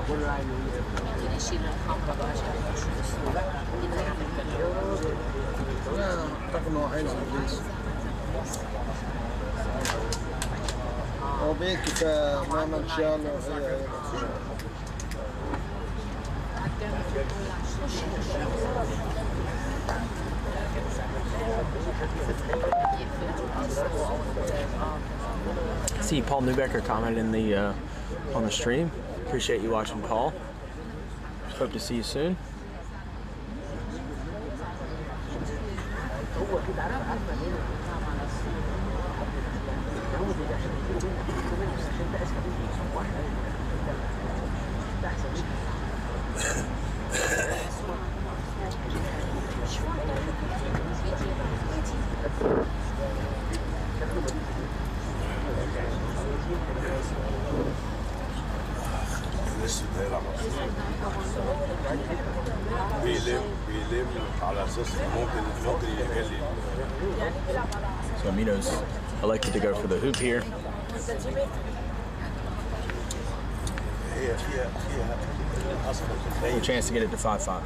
[SPEAKER 7] ممكن يشيل الخمرة بقى عشان كده يعمل
[SPEAKER 4] لا أعتقد إنه هينزل بليز. هو بيك فمهما إن شاء الله هي
[SPEAKER 14] See Paul Newbecker commented in the on the stream. Appreciate you watching, Paul. Hope to see you soon.
[SPEAKER 8] بيلم على اساس ممكن يجلي.
[SPEAKER 14] So Amito's elected to go for the hoop here.
[SPEAKER 8] هي فيها اصلا
[SPEAKER 14] A chance to get it to 5-5.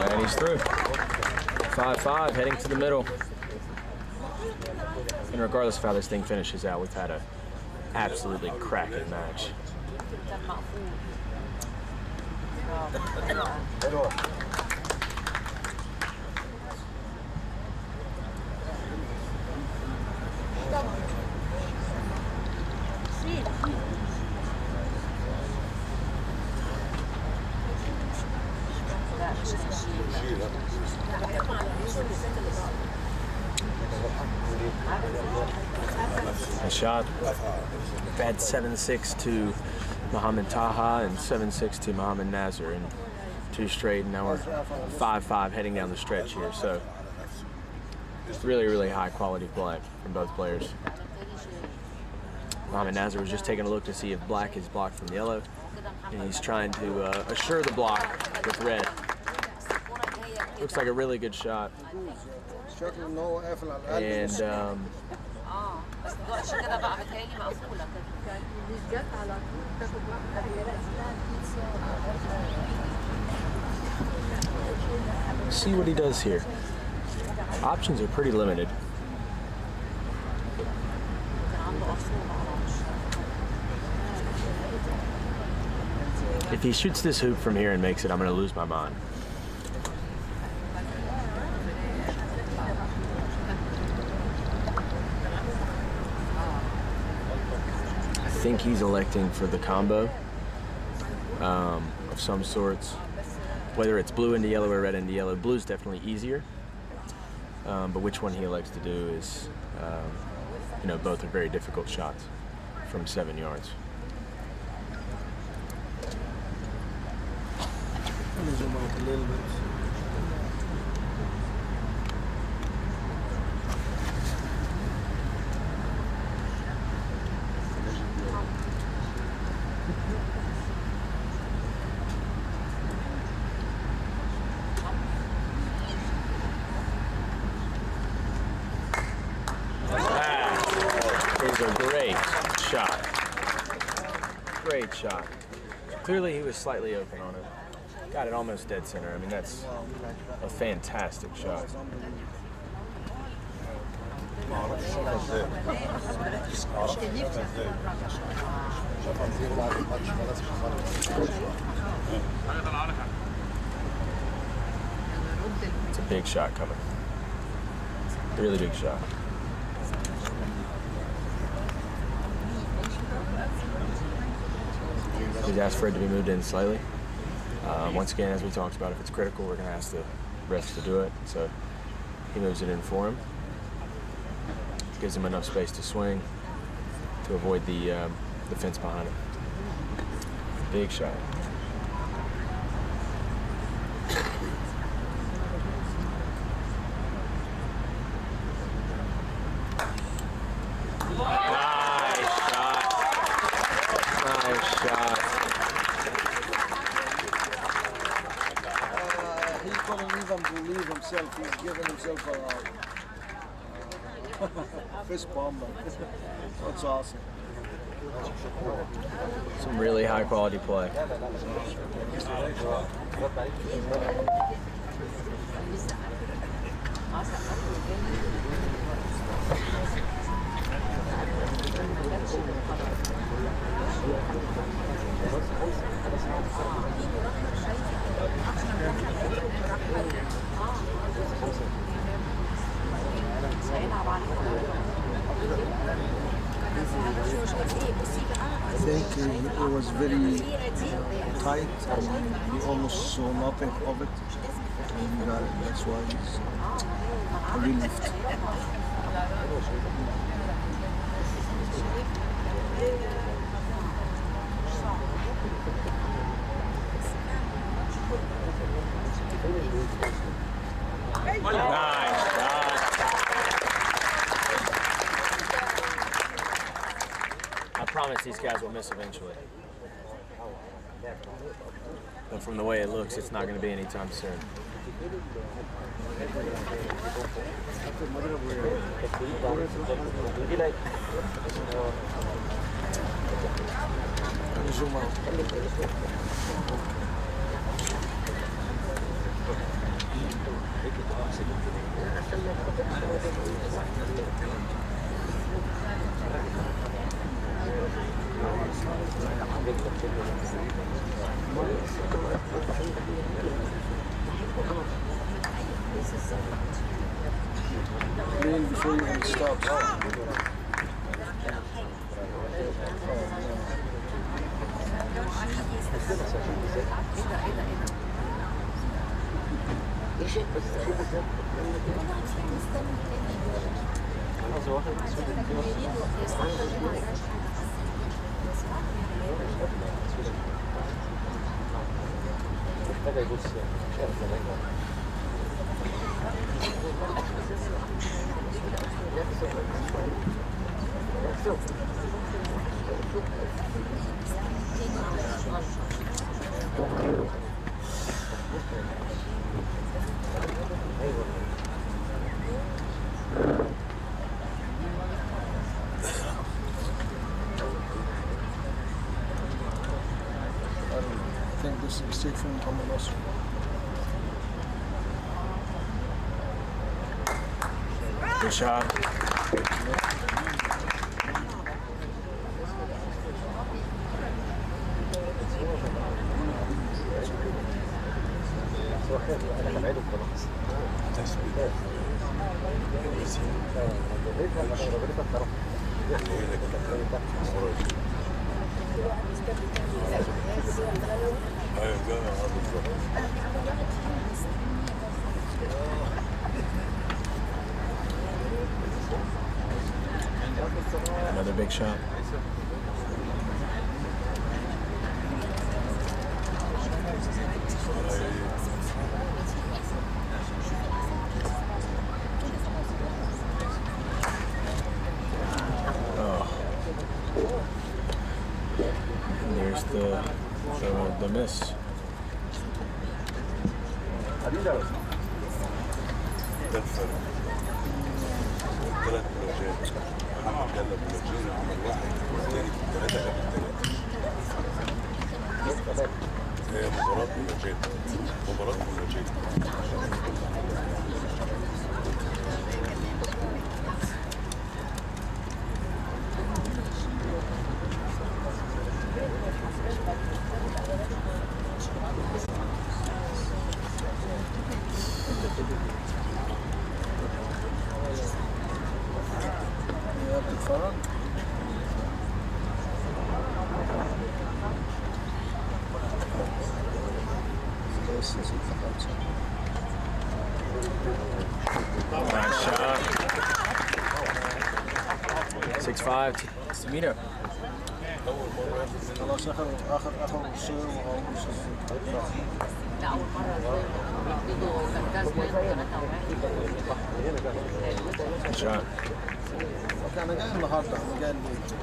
[SPEAKER 14] And he's through. 5-5 heading to the middle. And regardless of how this thing finishes out, we've had a absolutely cracking match. A shot. We've had 7-6 to Mohamed Taha and 7-6 to Mohamed Nasser in 2 straight, and now we're 5-5 heading down the stretch here. So it's really high quality play from both players. Mohamed Nasser was just taking a look to see if black is blocked from yellow, and he's trying to assure the block with red. Looks like a really good shot. And see what he does here. Options are pretty limited. If he shoots this hoop from here and makes it, I'm going to lose my mind. I think he's electing for the combo of some sorts. Whether it's blue into yellow or red into yellow, blue's definitely easier. But which one he elects to do is, both are very difficult shots from 7 yards.
[SPEAKER 4] Zoom out a little bit.
[SPEAKER 14] Great shot. Clearly he was slightly open on it. Got it almost dead center. I mean, that's a fantastic shot. It's a big shot coming. Really big shot. He's asked for it to be moved in slightly. Once again, as we talked about, if it's critical, we're going to ask the refs to do it. So he moves it in for him. Gives him enough space to swing to avoid the fence behind him. Big shot.
[SPEAKER 4] He's giving himself a fist bump. That's awesome.
[SPEAKER 14] Some really high quality play.
[SPEAKER 4] I think it was very tight and he almost saw nothing of it. And he got it. That's why he's relieved.
[SPEAKER 14] Nice. I promise these guys will miss eventually. But from the way it looks, it's not going to be anytime soon.
[SPEAKER 4] Zoom out. Clean before you even start.
[SPEAKER 13] محتاج يبص مش عارف
[SPEAKER 4] I think this is a mistake from Mohamed Nasser.
[SPEAKER 14] Good shot.
[SPEAKER 13] انا هبعده خلاص تثبيت
[SPEAKER 14] Another big shot. There's the miss.
[SPEAKER 8] ثلاث بلوجات محمد جاب بلوجين عمل واحد والثاني ثلاثة جاب الثلاثة هي مباراة بلوجات مباراة بلوجات
[SPEAKER 4] بتتفرج؟
[SPEAKER 14] Nice shot. 6'5", Samito.
[SPEAKER 4] خلاص اخر سير
[SPEAKER 7] ده أول مرة يدوا كان كسب 3-1
[SPEAKER 14] Good shot.
[SPEAKER 4] انا جاي النهارده انا جاي البيت.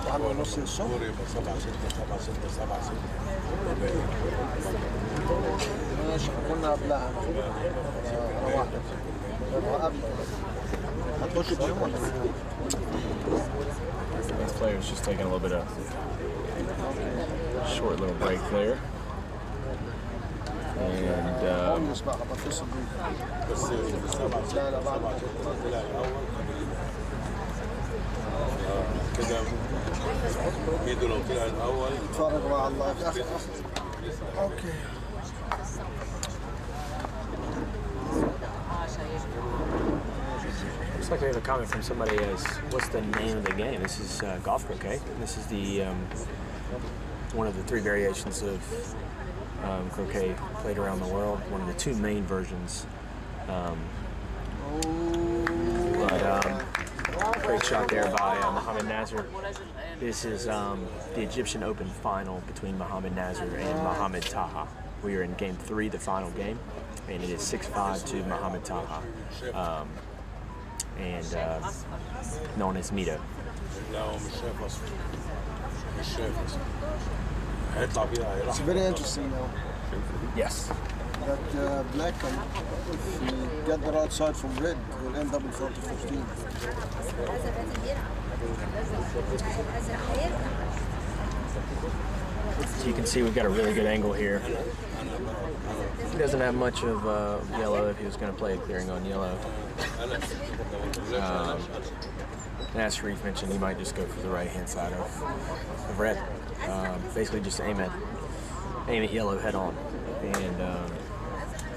[SPEAKER 4] واحد ونص الصبح.
[SPEAKER 8] يبقى 7 6 7 6 7 6
[SPEAKER 4] ماشي كنا قبلها روحت قبل هتخش بيهم ولا
[SPEAKER 14] This player's just taking a little bit of short little break there. And
[SPEAKER 4] بس بقى بتصل بيه
[SPEAKER 8] بس 7
[SPEAKER 4] لا لا بعد
[SPEAKER 8] طلع الاول كده ميدو لو طلع الاول
[SPEAKER 4] اتفرج مع الله في اخر اوكي
[SPEAKER 14] looks like we have a comment from somebody as what's the name of the game? This is golf croquet. This is the one of the 3 variations of croquet played around the world. One of the 2 main versions. Great shot there by Mohamed Nasser. This is the Egyptian Open final between Mohamed Nasser and Mohamed Taha. We are in game 3, the final game, and it is 6-5 to Mohamed Taha, and known as Mito.
[SPEAKER 8] لا هو مش شايف اصلا مش شايف اصلا هيطلع بيها هيروح.
[SPEAKER 4] It's very interesting now.
[SPEAKER 14] Yes.
[SPEAKER 4] That black can, if he get the right side from red, will end up in 40-15.
[SPEAKER 14] So you can see we've got a really good angle here. He doesn't have much of yellow if he was going to play clearing on yellow. As Sharif mentioned, he might just go for the right-hand side of red. Basically just aim at yellow head on. And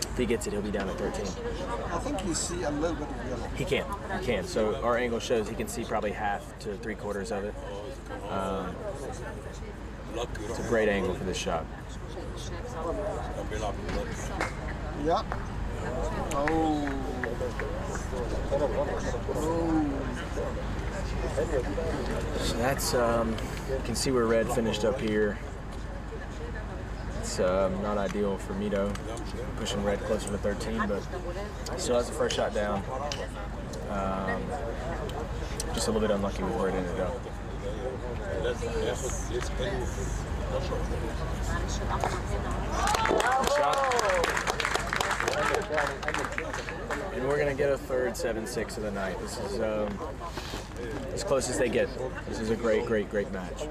[SPEAKER 14] if he gets it, he'll be down at 13.
[SPEAKER 4] I think you see a little bit of yellow.
[SPEAKER 14] He can. So our angle shows he can see probably half to 3/4 of it. It's a great angle for this shot.
[SPEAKER 4] Yeah. Oh.
[SPEAKER 14] So that's, you can see where red finished up here. It's not ideal for Mito, pushing red closer to 13, but still has the first shot down. Just a little bit unlucky with where it ended up. And we're going to get a third 7-6 of the night. This is as close as they get. This is a great, great, great match.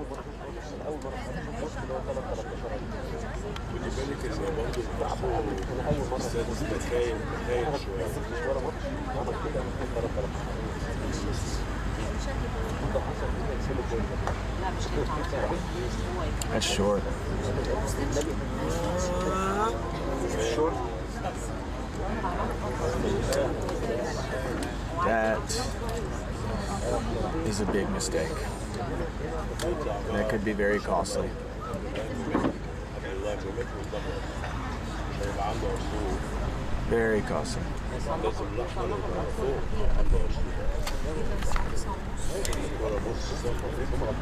[SPEAKER 14] That's short. That is a big mistake. That could be very costly. Very costly.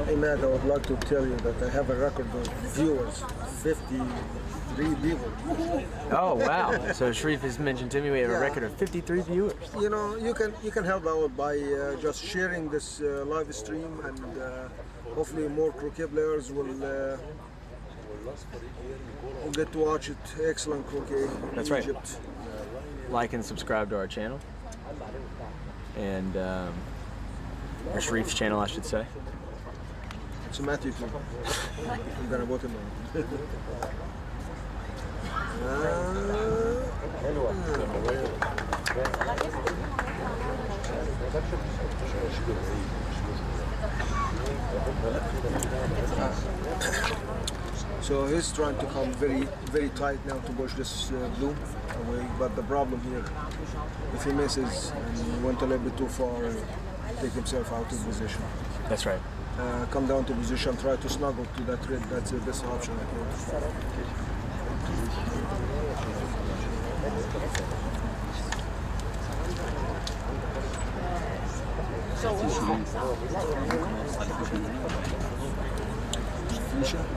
[SPEAKER 4] Hey Matt, I would like to tell you that I have a record of viewers, 53 people.
[SPEAKER 14] Oh wow! So Sharif has mentioned to me we have a record of 53 viewers.
[SPEAKER 4] You know, you can help out by just sharing this live stream, and hopefully more croquet players will get to watch it. Excellent croquet.
[SPEAKER 14] That's right. Egypt. Like and subscribe to our channel, and or Sharif's channel, I should say.
[SPEAKER 4] It's Matthew too. I'm gonna vote him on. So he's trying to come very, very tight now to push this blue away. But the problem here, if he misses and he went a little bit too far, take himself out of position.
[SPEAKER 14] That's right.
[SPEAKER 4] Come down to position, try to snuggle to that red. That's the best option, I think.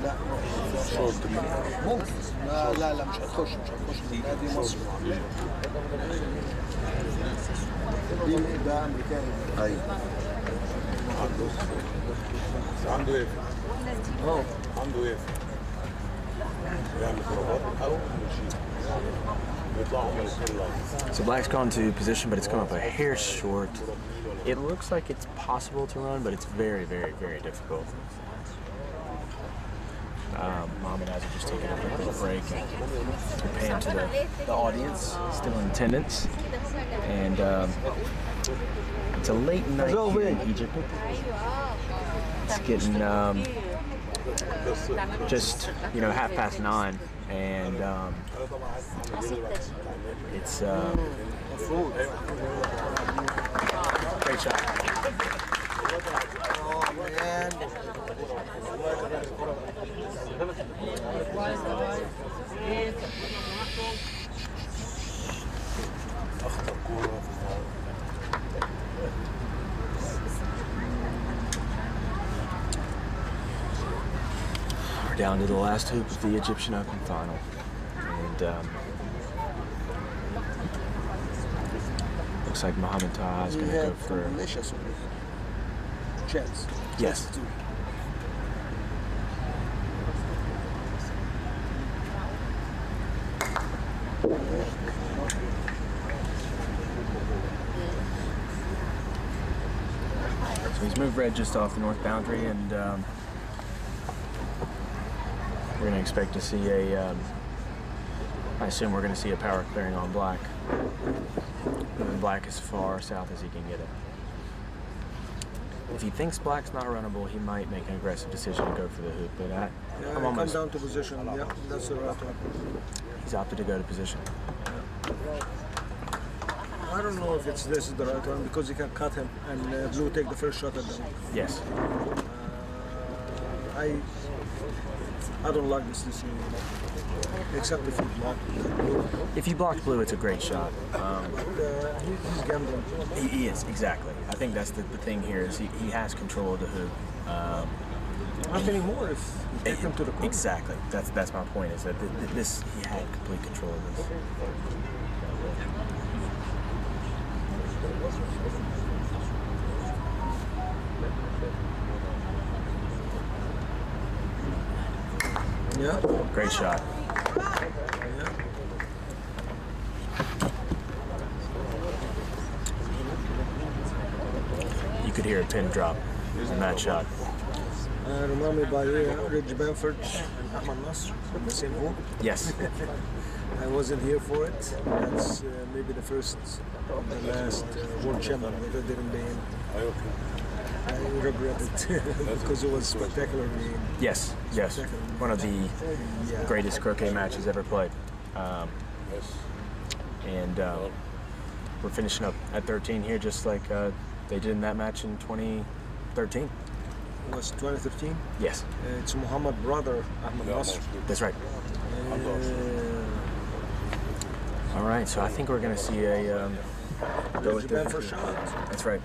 [SPEAKER 4] لا ممكن لا مش هتخش نادي مصر ده امريكاني ايوه
[SPEAKER 8] عنده ايه؟ عنده ايه؟ يعمل خرافات او يطلعوا من الاثنين.
[SPEAKER 14] So black's gone to position, but it's come up a hair short. It looks like it's possible to run, but it's very, very, very difficult. Mom and I are just taking a quick little break and we're paying to the audience, still in attendance. And it's a late night here in Egypt. It's getting just, 9:30, and it's great shot.
[SPEAKER 4] Oh man.
[SPEAKER 8] اخطر كوره في النهار.
[SPEAKER 14] We're down to the last hoop of the Egyptian Open final, and looks like Mohamed Taha is going to go for
[SPEAKER 4] chance.
[SPEAKER 14] Yes. So he's moved red just off the north boundary, and we're going to expect to see a, I assume we're going to see a power clearing on black. Moving black as far south as he can get it. If he thinks black's not runnable, he might make an aggressive decision to go for the hoop, but I'm almost...
[SPEAKER 4] Come down to position, yeah, that's the right one.
[SPEAKER 14] He's opted to go to position.
[SPEAKER 4] I don't know if this is the right one because you can cut him and blue take the first shot at them.
[SPEAKER 14] Yes.
[SPEAKER 4] I don't like this decision, except if you block blue.
[SPEAKER 14] If you block blue, it's a great shot.
[SPEAKER 4] He's gambling.
[SPEAKER 14] He is, exactly. I think that's the thing here is he has control of the hoop.
[SPEAKER 4] Not anymore if you take him to the corner.
[SPEAKER 14] Exactly. That's my point, is that this he had complete control of this.
[SPEAKER 4] Yeah.
[SPEAKER 14] Great shot.
[SPEAKER 4] Yeah.
[SPEAKER 14] You could hear a pin drop in that shot.
[SPEAKER 4] Remind me by Rich Bamford and Ahmad Nasr, the same hoop.
[SPEAKER 14] Yes.
[SPEAKER 4] I wasn't here for it. That's maybe the first of the last world champion that I didn't be in. I regret it because it was spectacularly.
[SPEAKER 14] Yes, yes. One of the greatest croquet matches ever played. And we're finishing up at 13 here, just like they did in that match in 2013.
[SPEAKER 4] It was 2013?
[SPEAKER 14] Yes.
[SPEAKER 4] It's Muhammad's brother, Ahmad Nasr.
[SPEAKER 14] That's right. All right, so I think we're going to see a go with the
[SPEAKER 4] for shot.
[SPEAKER 14] That's right.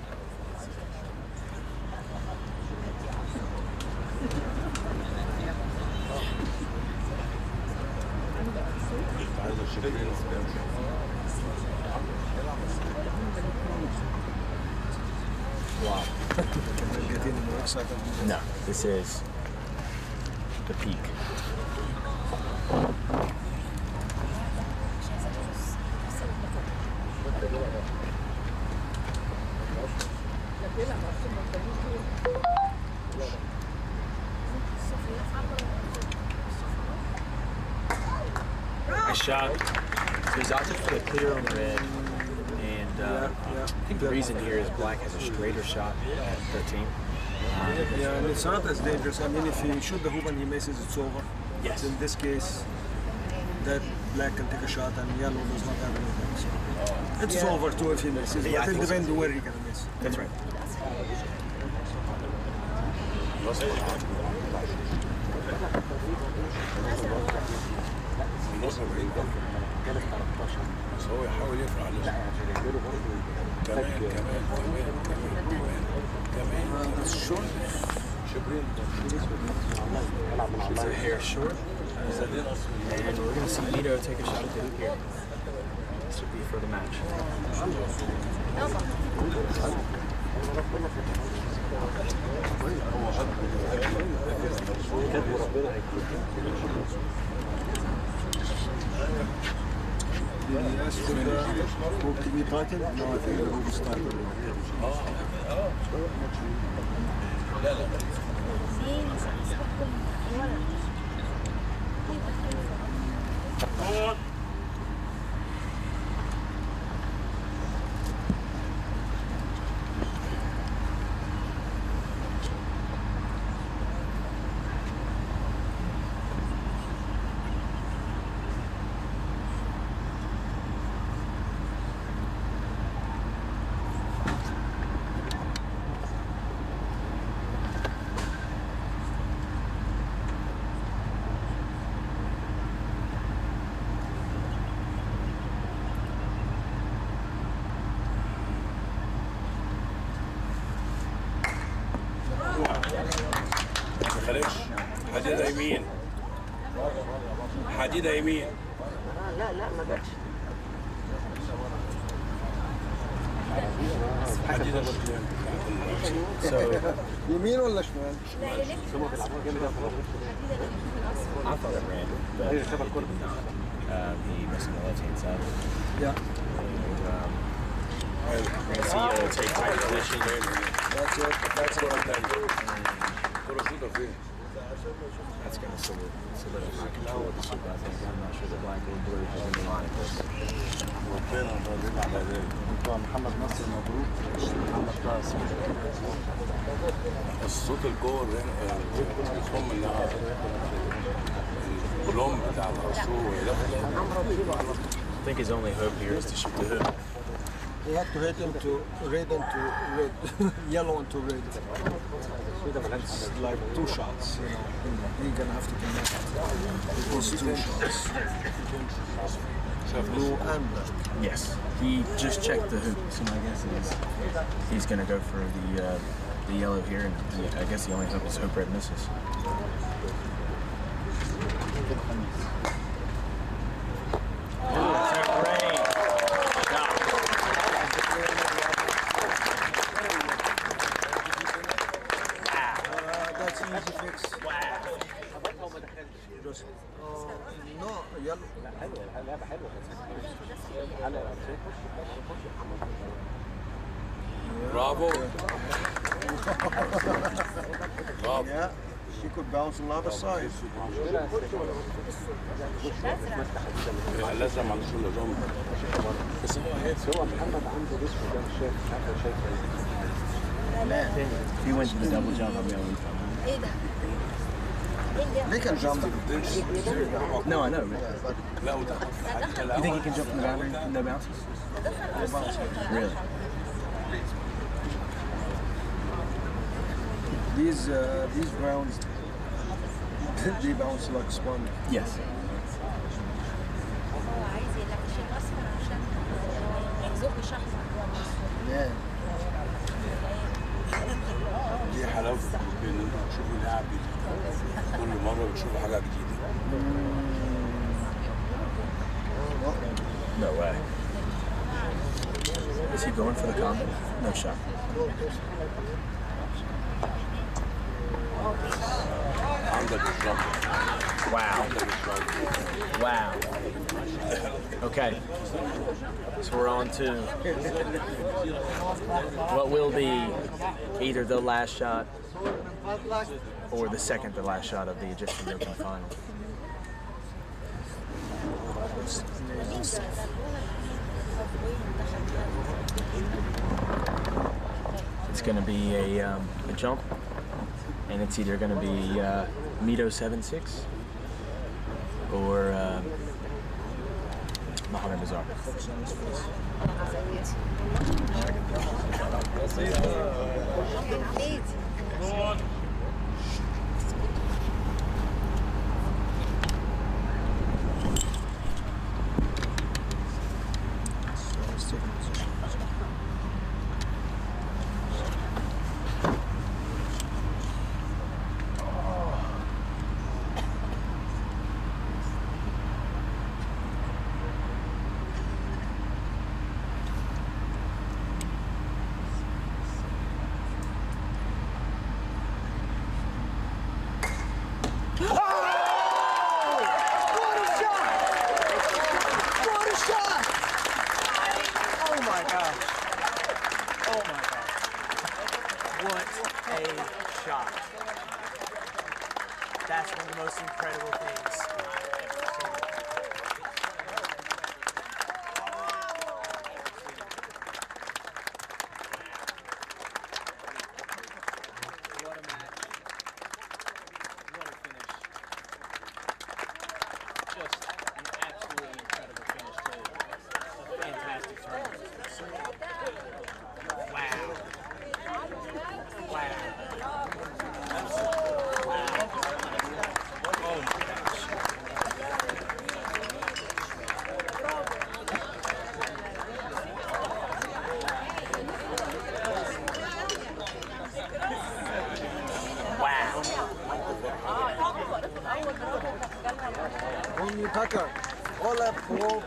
[SPEAKER 14] Wow.
[SPEAKER 4] Getting more excited.
[SPEAKER 14] No, this is the peak. Nice shot. So he's opted for the clear on the red. And I think the reason here is black has a straighter shot at 13.
[SPEAKER 4] Yeah, and it's not as dangerous. I mean, if he shoot the hoop and he misses, it's over.
[SPEAKER 14] Yes.
[SPEAKER 4] But in this case, that black can take a shot and yellow does not have anything. So it's over too if he misses.
[SPEAKER 14] Yeah,
[SPEAKER 4] but it depends where he can miss.
[SPEAKER 14] That's right.
[SPEAKER 8] بس هو يحاول يرفع كمان
[SPEAKER 14] It's a hair short. And we're going to see Ito take a shot at the hoop here. This will be for the match.
[SPEAKER 4] Did he ask for the hoop to be tightened? No, I think the hoop is tightened.
[SPEAKER 8] حديدة يمين حديدة يمين
[SPEAKER 10] لا ما جاتش
[SPEAKER 8] حديدة
[SPEAKER 14] So,
[SPEAKER 4] يمين ولا شمال؟
[SPEAKER 14] I thought it ran, but he missed on the left-hand side.
[SPEAKER 4] Yeah.
[SPEAKER 14] And, we're going to see take tight position.
[SPEAKER 4] That's it. That's what I'm
[SPEAKER 8] كرة شوطة فين؟
[SPEAKER 14] That's going to solidify control of the soup, I think. I'm not sure the black or blue has any line at this.
[SPEAKER 8] ربنا راضيين على ذلك.
[SPEAKER 4] محمد نصر مبروك محمد قاسم.
[SPEAKER 8] الصوت الجوه بيكون منها اللون بتاع العصفور
[SPEAKER 14] I think his only hope here is to shoot the hoop.
[SPEAKER 4] He had to hit into red into red, yellow into red. It's like 2 shots, you know. He's gonna have to connect those 2 shots. Blue and black.
[SPEAKER 14] Yes, he just checked the hoop, so my guess is he's going to go for the yellow here, and I guess the only hope is hope red misses.
[SPEAKER 4] That's easy fix. Just, no, yellow.
[SPEAKER 8] برافو
[SPEAKER 4] Yeah, she could bounce on the other side.
[SPEAKER 8] لازم على شو اللزوم بس هو هيك هو محمد عنده جسمه ده مش شايف
[SPEAKER 14] If he went to the double jump, I'll be able to
[SPEAKER 10] ايه ده؟
[SPEAKER 4] They can jump.
[SPEAKER 14] No, I know.
[SPEAKER 8] لا وده
[SPEAKER 14] You think he can jump from the boundary? No bounces? Really?
[SPEAKER 4] These rounds, they bounce like sponge.
[SPEAKER 14] Yes.
[SPEAKER 10] هو عايز يلعب اصفر عشان يزق شخص.
[SPEAKER 4] Yeah.
[SPEAKER 8] دي حلاوته ان انت تشوفوا لاعب جديد كل مره بتشوفوا حاجه جديده
[SPEAKER 14] No way. Is he going for the combo? No shot.
[SPEAKER 8] عندك الجمب
[SPEAKER 14] Wow.
[SPEAKER 8] عندك الجمب
[SPEAKER 14] Wow. Okay. So we're on to what will be either the last shot or the second to last shot of the Egyptian Open final. It's going to be a jump, and it's either going to be Mito 7-6 or Mohamed Azar. That's one of the most incredible things. What a match. What a finish. Just an absolutely incredible finish to a fantastic tournament. Wow. Wow. Oh my gosh. Wow.
[SPEAKER 4] Only Tucker. All up, Paul.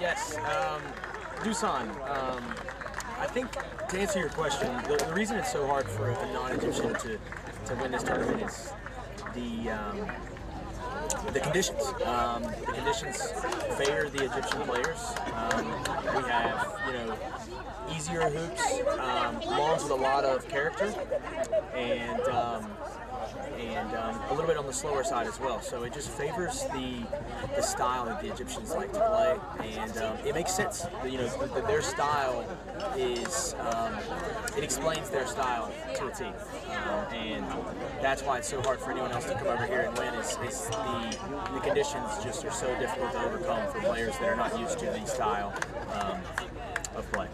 [SPEAKER 14] Yes, Dusan, I think to answer your question, the reason it's so hard for a non-Egyptian to win this tournament is the conditions. The conditions favor the Egyptian players. We have, easier hoops, lawns with a lot of character, and a little bit on the slower side as well. So it just favors the style that the Egyptians like to play, and it makes sense. You know, their style is it explains their style to a T, and that's why it's so hard for anyone else to come over here and win. Is the conditions just are so difficult to overcome for players that are not used to the style of play.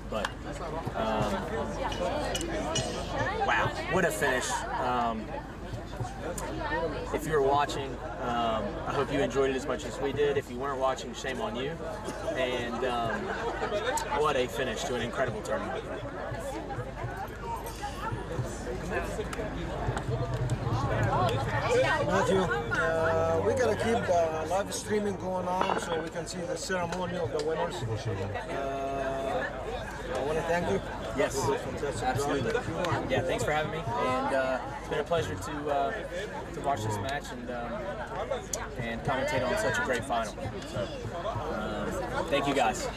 [SPEAKER 14] But wow, what a finish! If you were watching, I hope you enjoyed it as much as we did. If you weren't watching, shame on you. And what a finish to an incredible tournament.
[SPEAKER 4] Matthew, we gotta keep the live streaming going on so we can see the ceremony of the winners. I want to thank you.
[SPEAKER 14] Yes, absolutely. Yeah, thanks for having me, and it's been a pleasure to watch this match and commentate on such a great final. So, thank you guys.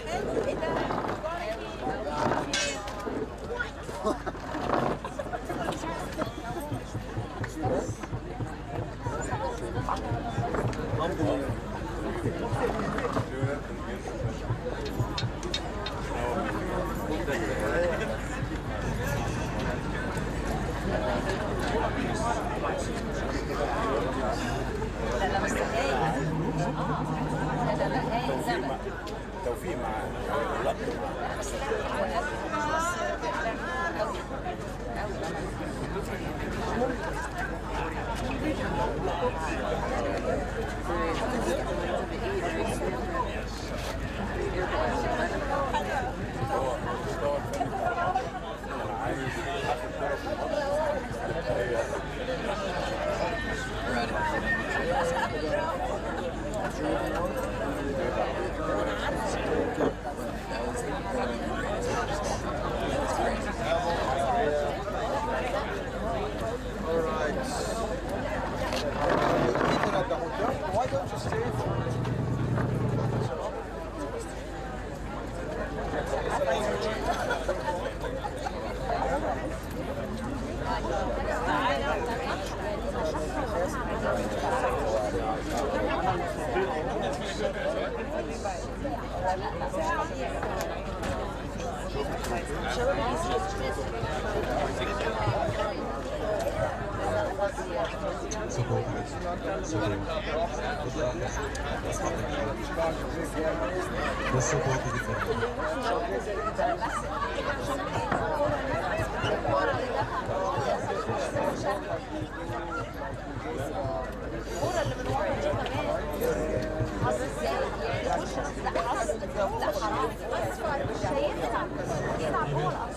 [SPEAKER 1] توفيق مع
[SPEAKER 4] Why don't you stay for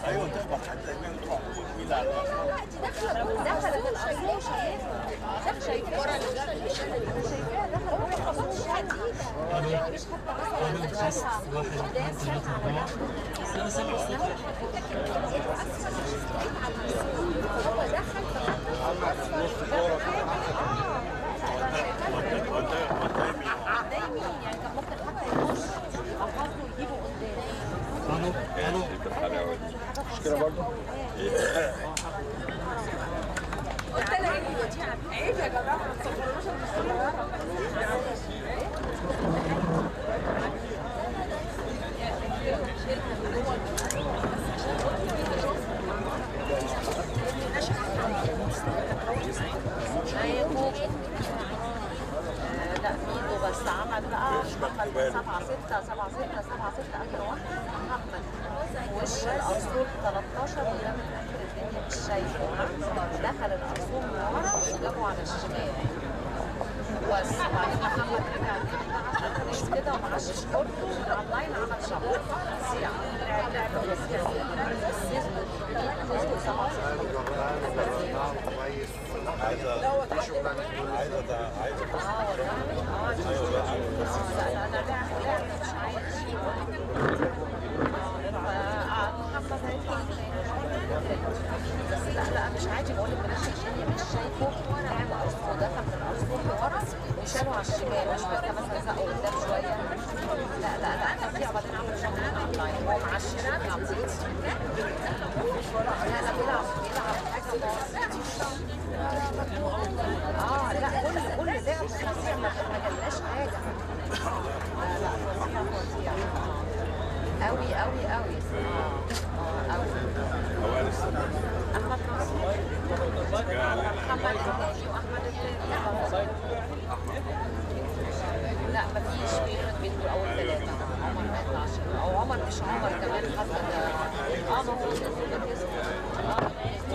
[SPEAKER 4] ايوه تخبط حتى يبين تروح مشكلة برضه؟
[SPEAKER 3] قلت لها عيب يا جماعه ما تصوروش
[SPEAKER 7] لا ميدو بس عمل بقى 7-6 اخر واحد محمد وش الارسول 13 ولم اخر الدنيا مش شايفه دخل الارسول من ورا وجابه على الشمال بس وبعدين محمد رجع تاني كده ومعاش كورته على اللاين عمل شبط فظيع لعب فظيع بس يثبت 7 لا مش عادي بقول لك بلاش مش شايفه لعب ارسول دخل من الارسول لورا وشاله على الشمال مش بس مثلا زقه قدام شويه لا كان فيها وبعدين عمل شغل على اللاين هو مع الشمال بيلعب لا بيلعب حاجه ما فيش بينهم بيدخل اول ثلاثه. عمر ما يطلعش او عمر مش عمر كمان حتى المفروض يدخل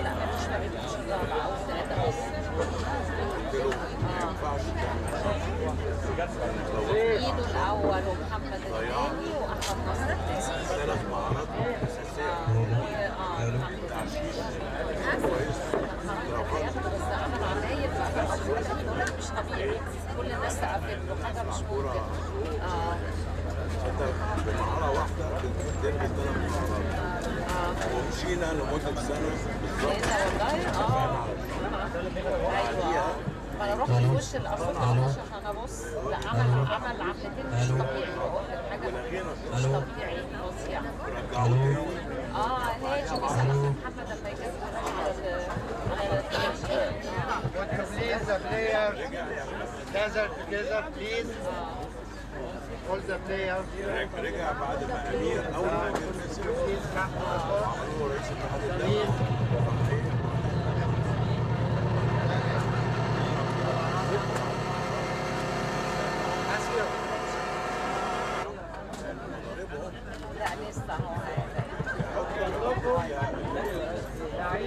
[SPEAKER 7] لا ما فيش ما بيدخلش الرابعه اول ثلاثه بس. ايده الاول ومحمد الثاني واحمد نصر الثاني.
[SPEAKER 8] ثلاث مهارات اساسيه.
[SPEAKER 7] بس عمل عمايل مش طبيعي. كل الناس سقفت له حاجه مش ممكن.
[SPEAKER 8] انت بمهاره واحده بتدرب الثلاث مهارات. ومشينا لمده سنه بالظبط.
[SPEAKER 7] والله ايوه. فانا رحت في وش الارض عشان ابص. لا عمل عملتين مش طبيعي. حاجه مش طبيعي فظيع. هادي بيسقف محمد لما يجسد على
[SPEAKER 15] Please, the player gather together, please. All the players.
[SPEAKER 8] رجع بعد ما امير اول ما امير مسك عملوا رئيس اتحاد الدولة.
[SPEAKER 7] لا لسه هو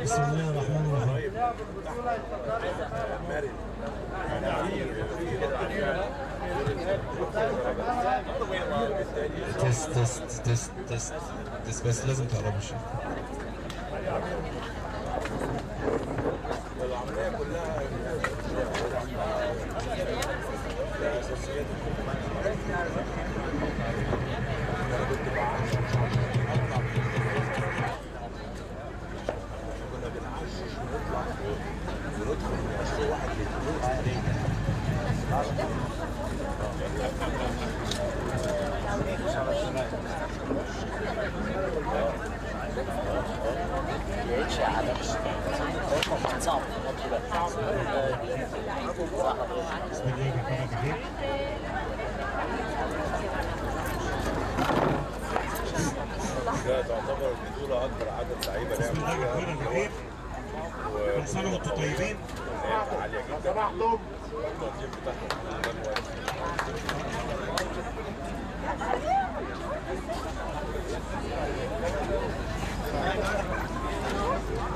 [SPEAKER 15] بسم الله الرحمن الرحيم.
[SPEAKER 16] تست بس لازم تقربوا شوية.
[SPEAKER 8] العملية كلها اساسيات. انا كنت بعشش كنا بنعشش ونطلع وندخل من 20 واحد ل 2 ده تعتبر البطولة أكبر عدد لعيبة لعبوا فيها.
[SPEAKER 16] كل سنة وانتم طيبين.
[SPEAKER 8] عالية جدا. سمحتم. التنظيم بتاعهم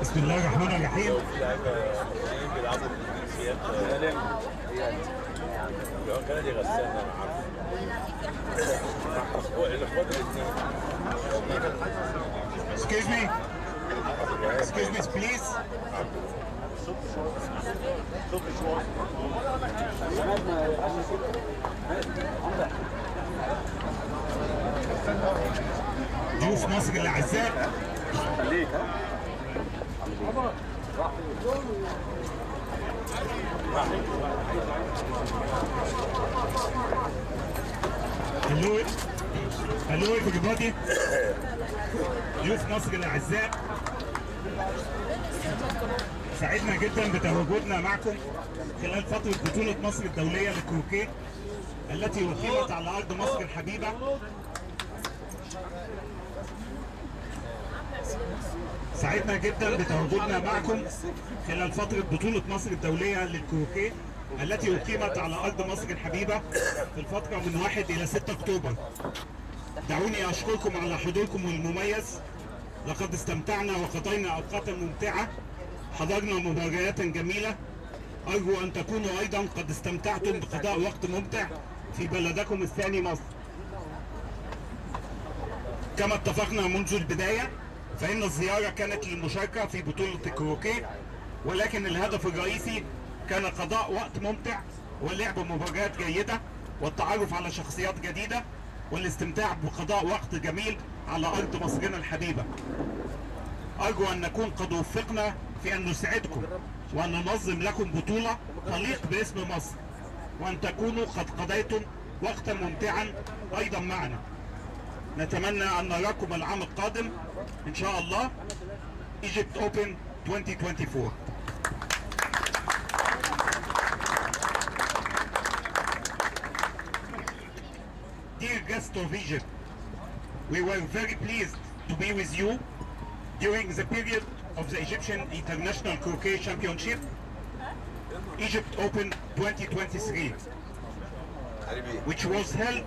[SPEAKER 16] بسم الله الرحمن الرحيم.
[SPEAKER 8] في لعيبة مصريين بيلعبوا بالجنسيات. لو كندي غسان أنا عارف. الإخوات الاثنين.
[SPEAKER 16] Excuse me. Excuse me, please. ضيوف مصر الأعزاء. Hello everybody. ضيوف مصر الأعزاء، سعدنا جدا بتواجدنا معكم خلال فترة بطولة مصر الدولية للكروكيه التي أقيمت على أرض مصر الحبيبة. سعدنا جدا بتواجدنا معكم خلال فترة بطولة مصر الدولية للكروكيه التي أقيمت على أرض مصر الحبيبة في الفترة من 1 إلى 6 أكتوبر. دعوني أشكركم على حضوركم المميز. لقد استمتعنا وقضينا أوقاتا ممتعة، حضرنا مباريات جميلة. أرجو أن تكونوا أيضا قد استمتعتم بقضاء وقت ممتع في بلدكم الثاني مصر. كما اتفقنا منذ البداية فإن الزيارة كانت للمشاركة في بطولة الكروكيه، ولكن الهدف الرئيسي كان قضاء وقت ممتع ولعب مباريات جيدة والتعرف على شخصيات جديدة والاستمتاع بقضاء وقت جميل على أرض مصرنا الحبيبة. أرجو أن نكون قد وفقنا في أن نسعدكم وأن ننظم لكم بطولة تليق باسم مصر، وأن تكونوا قد قضيتم وقتا ممتعا أيضا معنا. نتمنى أن نراكم العام القادم إن شاء الله. Egypt Open 2024. Dear guests of Egypt, we were very pleased to be with you during the period of the Egyptian International Croquet Championship, Egypt Open 2023. which was held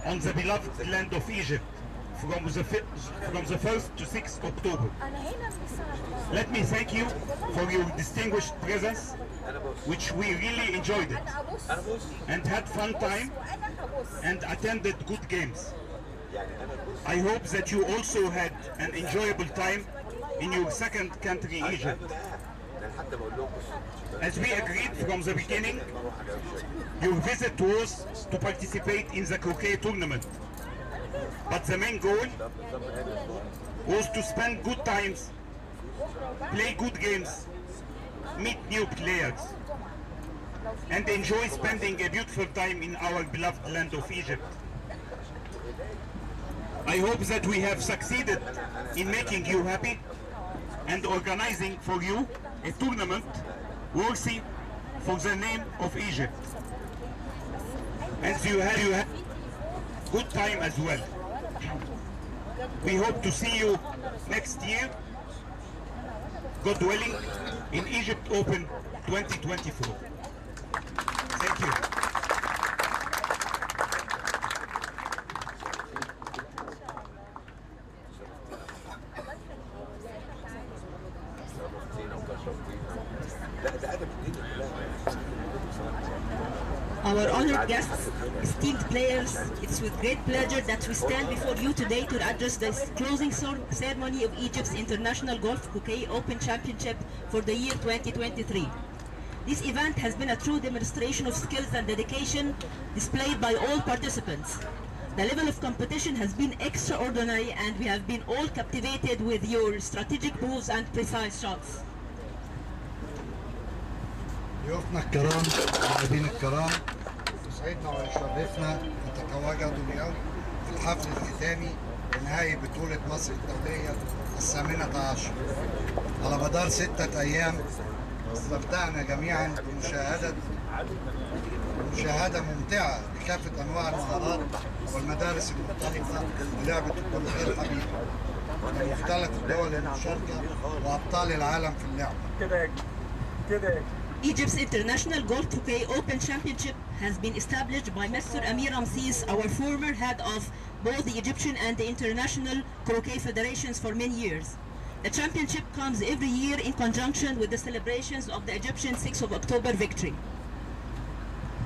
[SPEAKER 16] on the beloved land of Egypt from the 1st to 6th October. Let me thank you for your distinguished presence, which we really enjoyed it and had fun time and attended good games. I hope that you also had an enjoyable time in your second country, Egypt. As we agreed from the beginning, your visit was to participate in the croquet tournament. But the main goal was to spend good times, play good games, meet new players, and enjoy spending a beautiful time in our beloved land of Egypt. I hope that we have succeeded in making you happy and organizing for you a tournament worthy for the name of Egypt. And you had good time as well. We hope to see you next year, God willing, in Egypt Open 2024. Thank you.
[SPEAKER 17] Our honored guests, esteemed players, it's with great pleasure that we stand before you today to address the closing ceremony of Egypt's International Golf Croquet Open Championship for the year 2023. This event has been a true demonstration of skills and dedication displayed by all participants. The level of competition has been extraordinary and we have been all captivated with your strategic moves and precise shots.
[SPEAKER 4] ضيوفنا الكرام، اللاعبين الكرام، يسعدنا ويشرفنا ان تتواجدوا اليوم في الحفل الختامي لنهائي بطولة مصر الدولية الثامنة عشر. على مدار 6 أيام استمتعنا جميعا بمشاهدة ممتعة لكافة أنواع المهارات والمدارس المختلفة ولعبة الكروكيه الحبيبة من مختلف الدول المشاركة وأبطال العالم في اللعبة.
[SPEAKER 17] Egypt's International Golf Croquet Open Championship has been established by Mr. Amir Ramses, our former head of both the Egyptian and the International Croquet Federations for many years. The championship comes every year in conjunction with the celebrations of the Egyptian 6th of October victory.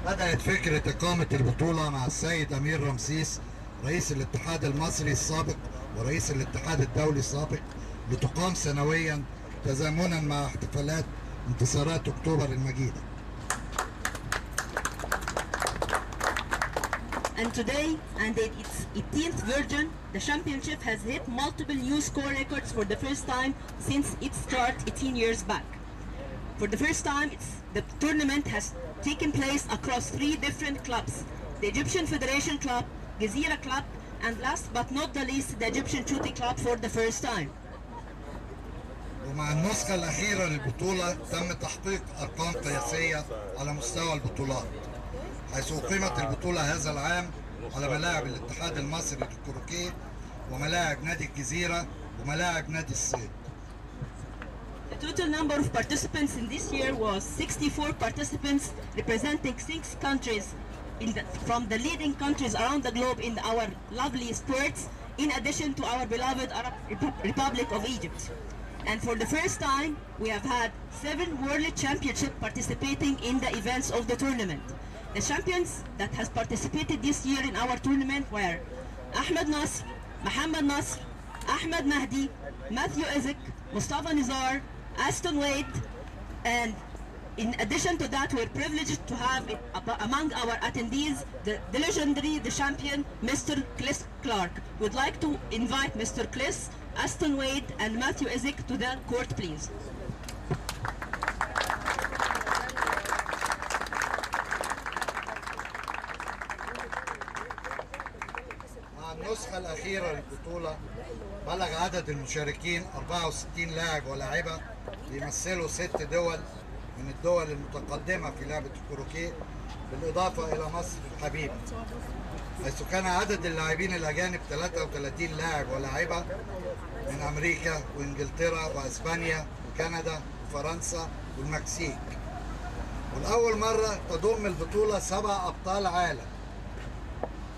[SPEAKER 4] بدأت فكرة إقامة البطولة مع السيد أمير رمسيس رئيس الاتحاد المصري السابق ورئيس الاتحاد الدولي السابق لتقام سنويا تزامنا مع احتفالات انتصارات أكتوبر المجيدة.
[SPEAKER 17] And today, and in its 18th version, the championship has hit multiple new score records for the first time since its start 18 years back. For the first time, the tournament has taken place across 3 different clubs: the Egyptian Federation Club, Gezira Club, and last but not the least, the Egyptian Shooting Club for the first time.
[SPEAKER 4] ومع النسخة الأخيرة للبطولة تم تحقيق أرقام قياسية على مستوى البطولات، حيث أقيمت البطولة هذا العام على ملاعب الاتحاد المصري للكروكيه وملاعب نادي الجزيرة وملاعب نادي الصيد.
[SPEAKER 17] The total number of participants in this year was 64 participants representing 6 countries from the leading countries around the globe in our lovely sports, in addition to our beloved Arab Republic of Egypt. And for the first time, we have had 7 World Championships participating in the events of the tournament. The champions that has participated this year in our tournament were Ahmed Nasr, Mohammed Nasr, Ahmed Mahdi, Matthew Isaac, Mustafa Nizar, Aston Wade, and in addition to that, we're privileged to have among our attendees the legendary, the champion, Mr. Cliss Clark. We'd like to invite Mr. Cliss, Aston Wade, and Matthew Isaac to the court, please.
[SPEAKER 4] مع النسخة الأخيرة للبطولة بلغ عدد المشاركين 64 لاعب ولاعبة بيمثلوا 6 دول من الدول المتقدمة في لعبة الكروكيه، بالإضافة إلى مصر الحبيبة، حيث كان عدد اللاعبين الأجانب 33 لاعب ولاعبة من أمريكا وإنجلترا وأسبانيا وكندا وفرنسا والمكسيك. والأول مرة تضم البطولة 7 أبطال عالم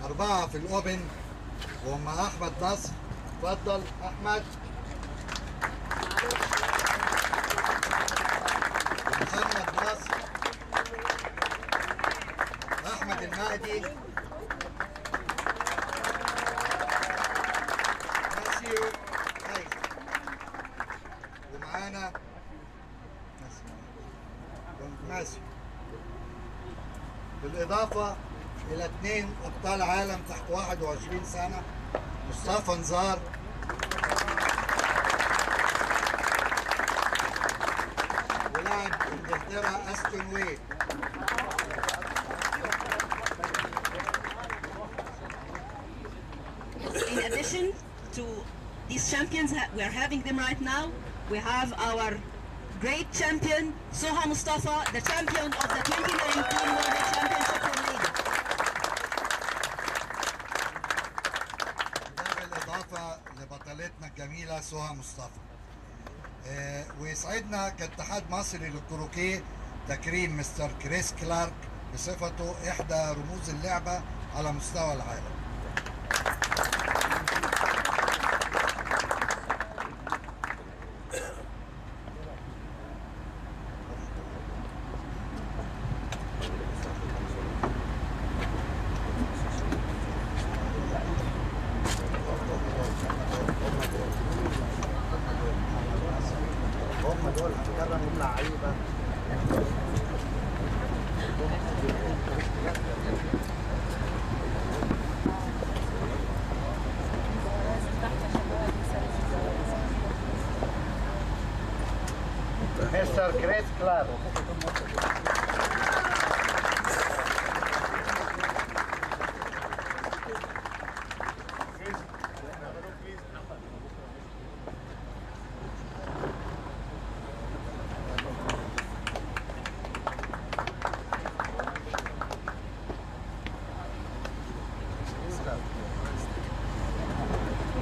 [SPEAKER 15] 4 في الأوبن وهم أحمد نصر. اتفضل أحمد. محمد نصر. أحمد المهدي. ماسيو هيثم. ومعانا ماسيو، بالإضافة إلى 2 أبطال عالم تحت 21 سنة، مصطفى نزار ولاعب إنجلترا أستون ويل.
[SPEAKER 17] In addition to these champions, we are having them right now. We have our great champion, Soha Mustafa, the champion of the 2019 World Championship for Ladies.
[SPEAKER 15] ده بالإضافة لبطلتنا الجميلة سهى مصطفى. ويسعدنا كاتحاد مصري للكروكيه تكريم مستر كريس كلارك بصفته إحدى رموز اللعبة على مستوى العالم. هم دول هنكرم اللعيبه. مستر كريس كلارك.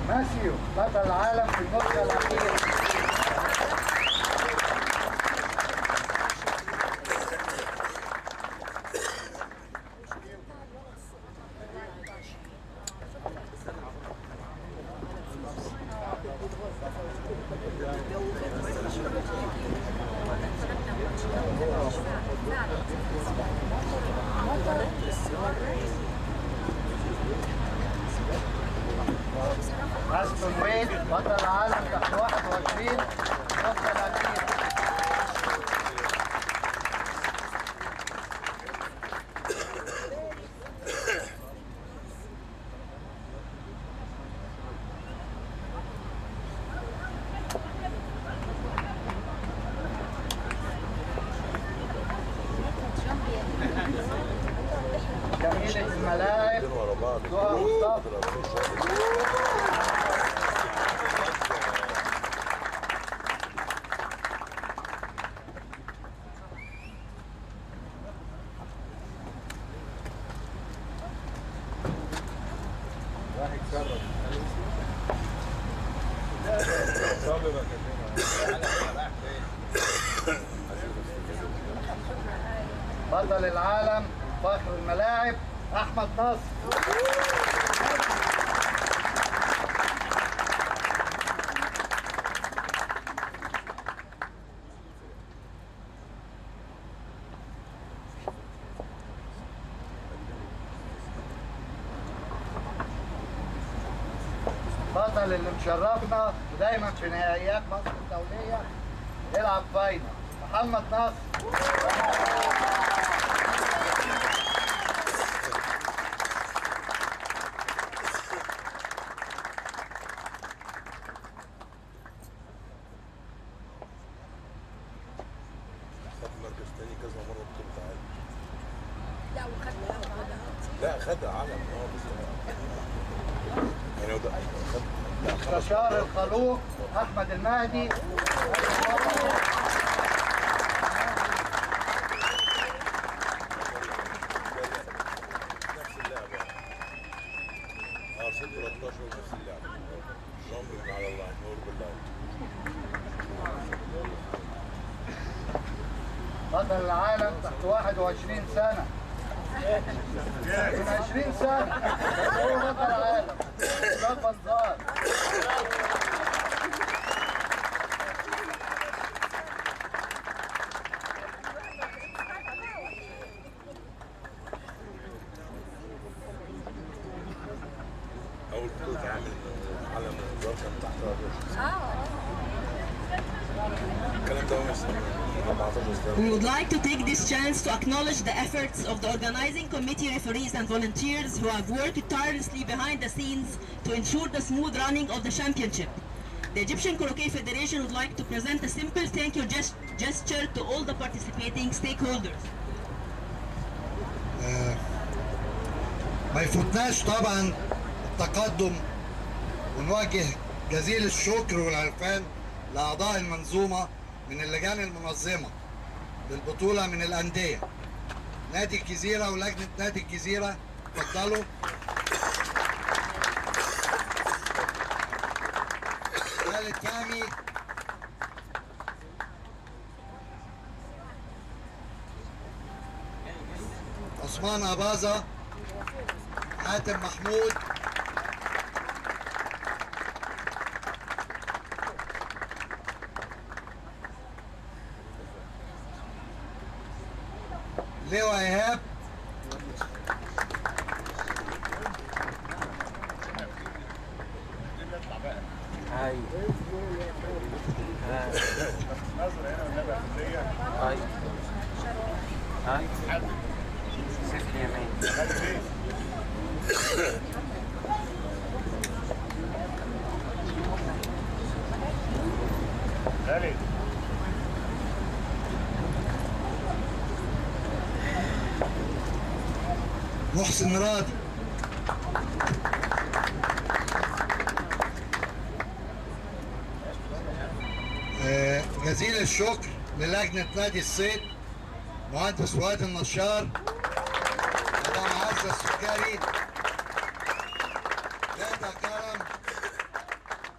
[SPEAKER 15] ماسيو بطل العالم في النسخة الأخيرة. أستون ويل بطل العالم تحت 21 النسخة الأخيرة. جميلة الملاعب سهى مصطفى. بطل العالم فخر الملاعب أحمد نصر. بطل اللي مشرفنا ودايما في نهائيات مصر الدولية يلعب فاينل محمد نصر.
[SPEAKER 8] خد مركز تاني كذا مرة بطولة عالم.
[SPEAKER 10] لا وخدنا
[SPEAKER 8] لا خد عالم بس يعني وده خد.
[SPEAKER 15] مستشار الخلوق أحمد المهدي.
[SPEAKER 8] نفس اللعبة. 13 نفس اللعبة. الأمر من على الله، نور بالله.
[SPEAKER 15] بطل العالم تحت 21 سنة
[SPEAKER 4] من 20 سنة بس هو بطل عالم ده البزار.
[SPEAKER 8] أول بطولة تعمل علم النظام كان تحت الكلام ده
[SPEAKER 17] We would like to take this chance to acknowledge the efforts of the organizing committee, referees and volunteers who have worked tirelessly behind the scenes to ensure the smooth running of the championship. The Egyptian Croquet Federation would like to present a simple thank you gesture to all the participating stakeholders.
[SPEAKER 15] ما يفوتناش طبعا التقدم ونوجه جزيل الشكر والعرفان لأعضاء المنظومة من اللجان المنظمة للبطولة من الأندية. نادي الجزيرة ولجنة نادي الجزيرة اتفضلوا. خالد فهمي، عثمان أباظة، حاتم محمود، لواء إيهاب،
[SPEAKER 2] هاي هاي صفر يمين
[SPEAKER 15] محسن راضي، جزيل الشكر للجنة نادي الصيد، مهندس فؤاد النشار، مدام عزة السكري، غادة كرم،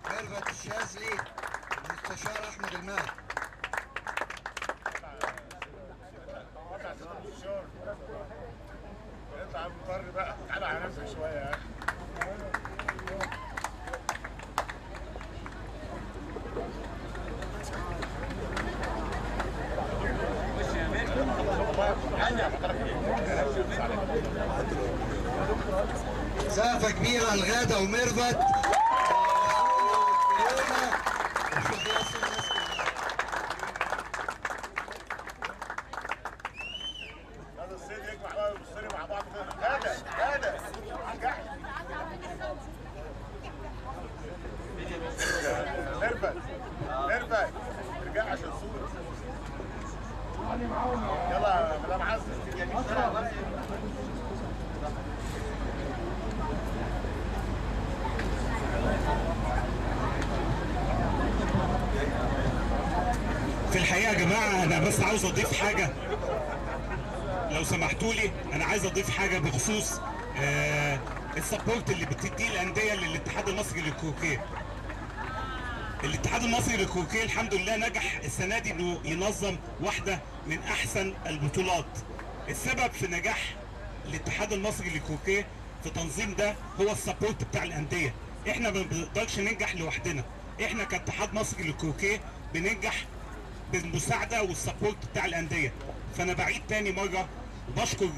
[SPEAKER 15] ميرفت الشاذلي، المستشار أحمد الماهر.
[SPEAKER 1] اطلع مضطر بقى، تعالى على نفسك شويه يا اخي.
[SPEAKER 15] سقفة كبيرة لغادة وميرفت.
[SPEAKER 1] هذا الصيد يجمع بقى ويبصوا مع بعض كده. هذا ميرفت ارجع عشان صورة. يلا يا مدام عزة.
[SPEAKER 16] في الحقيقة يا جماعة أنا بس عاوز أضيف حاجة لو سمحتوا لي. أنا عايز أضيف حاجة بخصوص السبورت اللي بتديه الأندية للاتحاد المصري للكروكيه. الاتحاد المصري للكروكيه الحمد لله نجح السنة دي إنه ينظم واحدة من أحسن البطولات. السبب في نجاح الاتحاد المصري للكروكيه في تنظيم ده هو السبورت بتاع الأندية. إحنا ما بنقدرش ننجح لوحدنا، إحنا كاتحاد مصري للكروكيه بننجح بالمساعدة والسبورت بتاع الأندية. فأنا بعيد تاني مرة وبشكر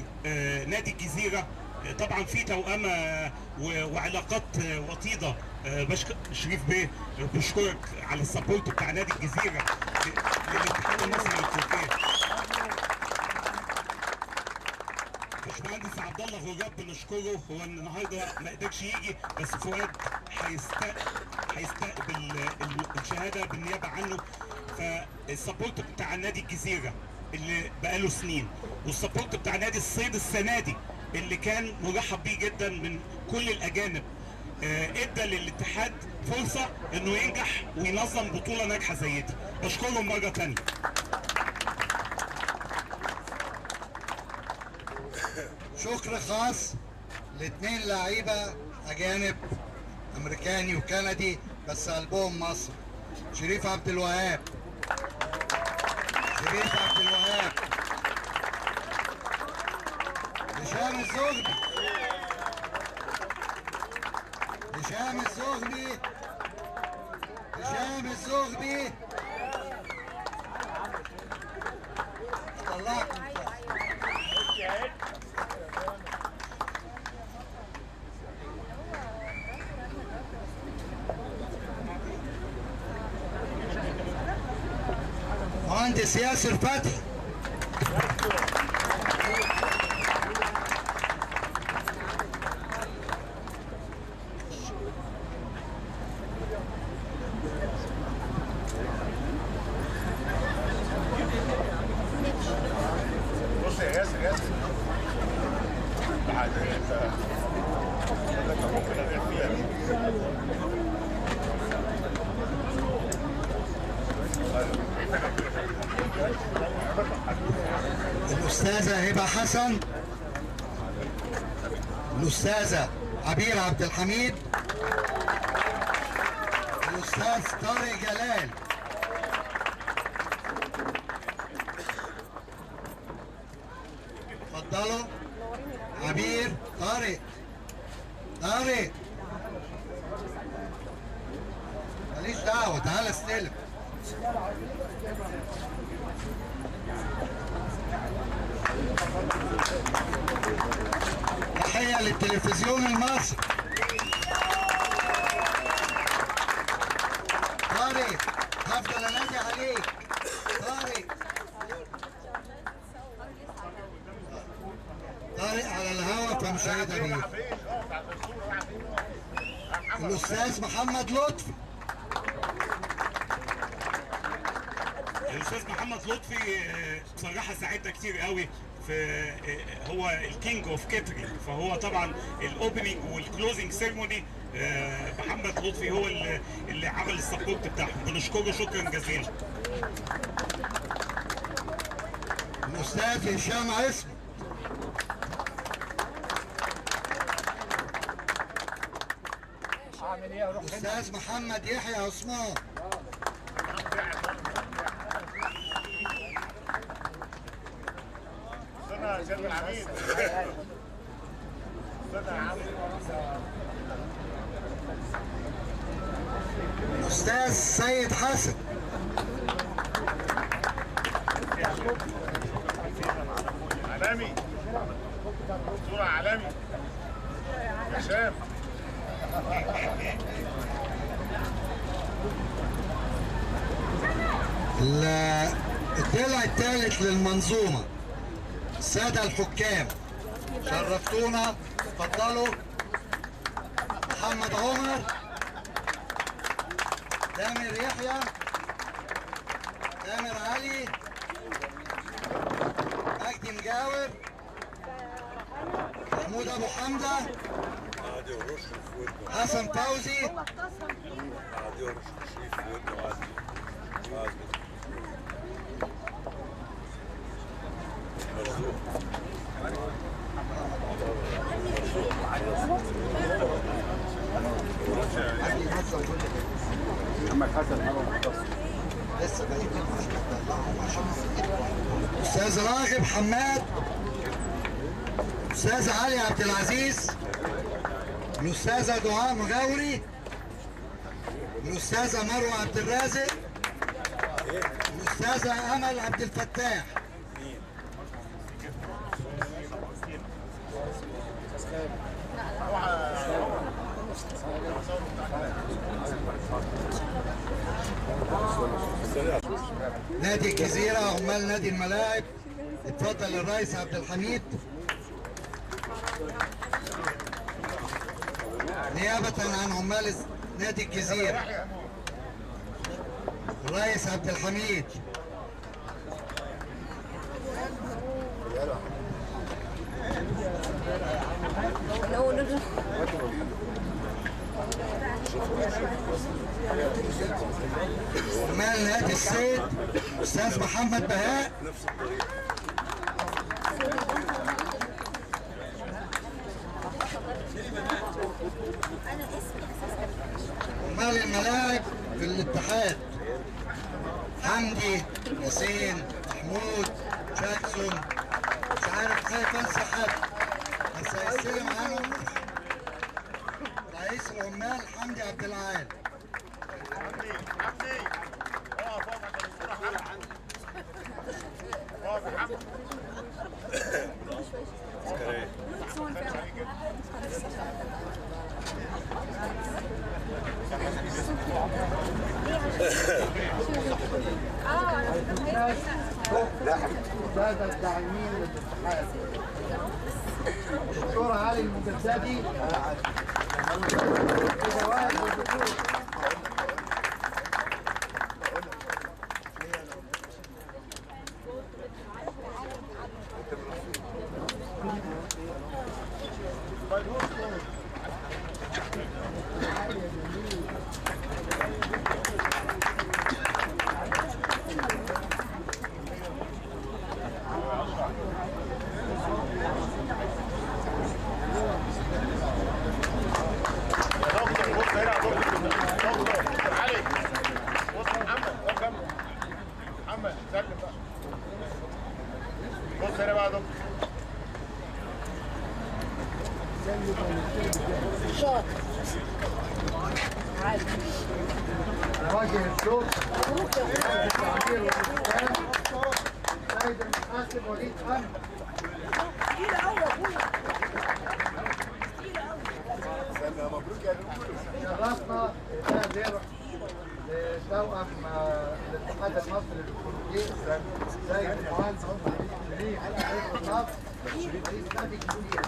[SPEAKER 16] نادي الجزيرة. طبعا في توأمة وعلاقات وطيدة. بشكر شريف بيه، بشكرك على السبورت بتاع نادي الجزيرة للاتحاد المصري للكروكيه. باشمهندس عبد الله غراب بنشكره، هو النهارده ما قدرش يجي بس فؤاد هيستقبل الشهاده بالنيابه عنه. فالسبورت بتاع نادي الجزيره اللي بقاله سنين، والسبورت بتاع نادي الصيد السنه دي اللي كان مرحب بيه جدا من كل الاجانب، ادى للاتحاد فرصه انه ينجح وينظم بطوله ناجحه زي دي. بشكرهم مره ثانيه.
[SPEAKER 15] شكر خاص لاثنين لعيبه اجانب، امريكاني وكندي بس قلبهم مصر. شريف عبد الوهاب، هشام الزغبي. هشام الزغبي. هشام الزغبي. طلعكم. مهندس ياسر فتحي.
[SPEAKER 1] بص يا ياسر بعد انت ممكن ابيع فيها دي.
[SPEAKER 15] الأستاذة هبة حسن. الأستاذة عبير عبد الحميد. الأستاذ طارق جلال. اتفضلوا. عبير. طارق ماليش دعوة، تعال استلم. تحية للتلفزيون المصري. طارق هفضل انادي عليك. طارق على الهوا فمشاهدة بيه. الأستاذ محمد لطفي.
[SPEAKER 16] الاستاذ محمد لطفي بصراحه ساعدنا كتير قوي في هو الكينج اوف كاترينج، فهو طبعا الاوبننج والكلوزنج سيرموني محمد لطفي هو اللي عمل السبورت بتاعهم، بنشكره شكرا جزيلا.
[SPEAKER 15] الأستاذ هشام عصمت. الأستاذ محمد يحيى عثمان.
[SPEAKER 1] استنى يا سيادة العميد. استنى يا عم.
[SPEAKER 15] الأستاذ سيد حسن.
[SPEAKER 1] عالمي. صورة عالمي. هشام.
[SPEAKER 15] الضلع الثالث للمنظومة. السادة الحكام شرفتونا، اتفضلوا. محمد عمر. تامر يحيى. تامر علي. مجدي مجاور. محمود ابو حمزة. حسن فوزي.
[SPEAKER 1] محمد حسن
[SPEAKER 15] لسه استاذ راغب حماد. استاذ علي عبد العزيز. الاستاذه دعاء مغاوري. الاستاذه مروه عبد الرازق. الاستاذه امل عبد الفتاح. نادي الجزيرة، عمال نادي الملاعب، اتفضل الرئيس عبد الحميد. نيابة عن عمال نادي الجزيرة الرئيس عبد الحميد. عمال نادي الصيد استاذ محمد بهاء. عمال الملاعب في الاتحاد حمدي، ياسين، محمود، جاكسون، مش عارف خايف انسى حد. السادة الداعمين للاتحاد الدكتور علي المجددي
[SPEAKER 1] محمد سلم بقى. بص هنا بقى يا دكتور.
[SPEAKER 9] شاطر.
[SPEAKER 15] وجه الشوط التعبير والإسلام السيد المحاسب وليد حمد.
[SPEAKER 1] مبروك يا دكتور.
[SPEAKER 15] شرفنا ده درع لتوأم الاتحاد المصري للكروكيه السيد المهندس شريف النصر رئيس نادي الجزيرة.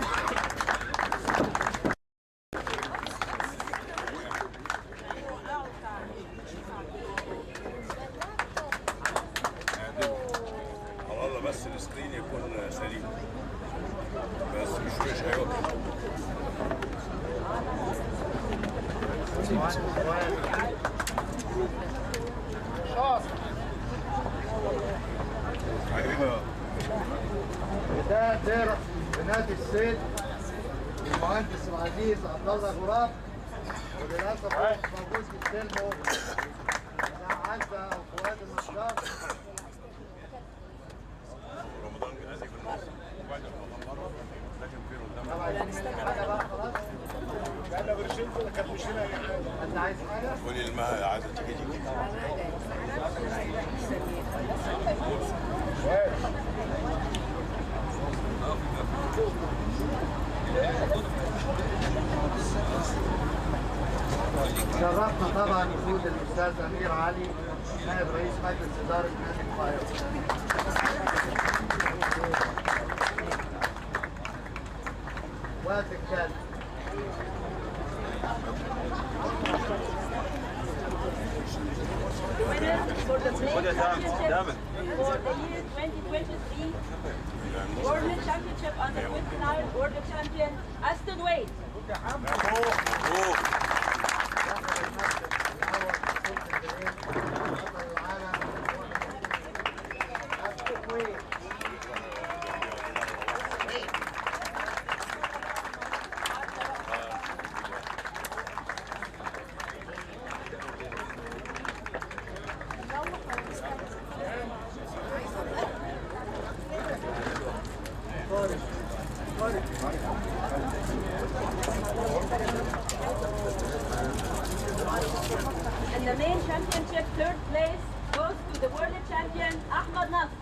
[SPEAKER 1] والله بس السكرين يكون سليم بس مش هيوقف.
[SPEAKER 15] ده درع بنادي السيد المهندس العزيز عبد الله غراب وللاسف هو مش موجود يستلمه مع عزه وفؤاد النجار.
[SPEAKER 1] رمضان جنازي في النص وبعد لكن في قدام
[SPEAKER 15] طبعا عايزين حاجه بقى خلاص.
[SPEAKER 1] انا برشين كده كانت مش هنا
[SPEAKER 15] انت عايز حاجه؟
[SPEAKER 1] قولي المها عايزه تيجي
[SPEAKER 15] شرفنا طبعا وجود الاستاذ امير علي نائب رئيس مجلس اداره نادي القاهره. وقت الكلب.
[SPEAKER 17] For the Blade Championship for the year 2023 World Championship under 29 World Champion Aston Wade. And the main championship third place goes to the world champion Ahmad Nasr.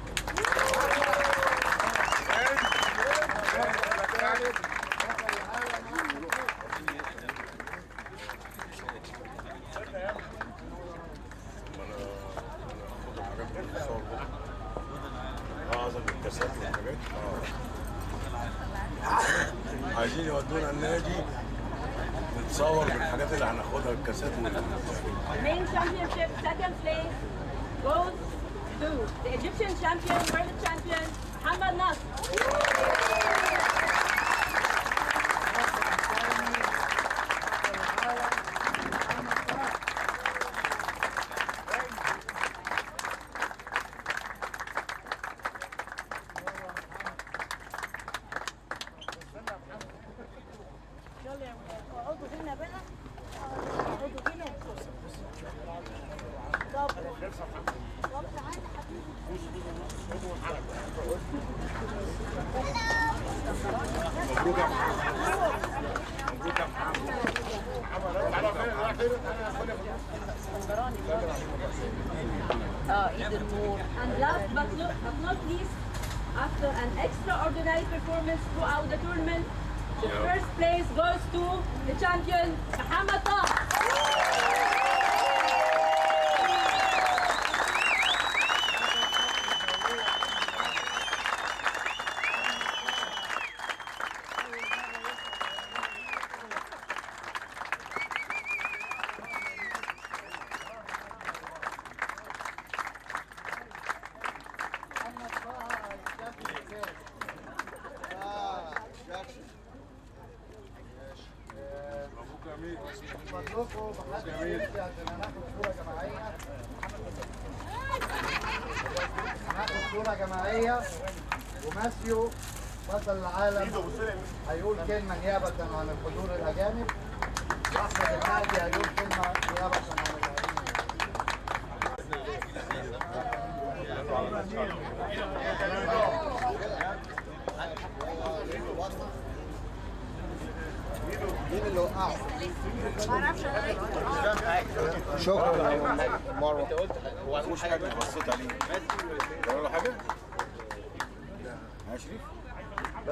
[SPEAKER 1] عايزين يودونا النادي نتصور بالحاجات اللي هناخدها الكاسات.
[SPEAKER 17] Main championship second place goes to the Egyptian champion, world champion Ahmad Nasr. And last but not least, after an extraordinary performance throughout the tournament,
[SPEAKER 11] The first place goes to the champion, Muhammad Taha.
[SPEAKER 15] فضلكم محدش يمشي عشان هناخد صورة جماعية. هناخد صورة جماعية وماسيو بطل العالم هيقول كلمة نيابة عن الحضور الأجانب، وأحمد المهدي هيقول كلمة نيابة عن الأجانب. مين اللي وقعه؟
[SPEAKER 7] معرفش
[SPEAKER 15] شكرا مروه.
[SPEAKER 1] انت قلت هو مش حاجه بصيت عليه. ولا حاجه؟ يا شريف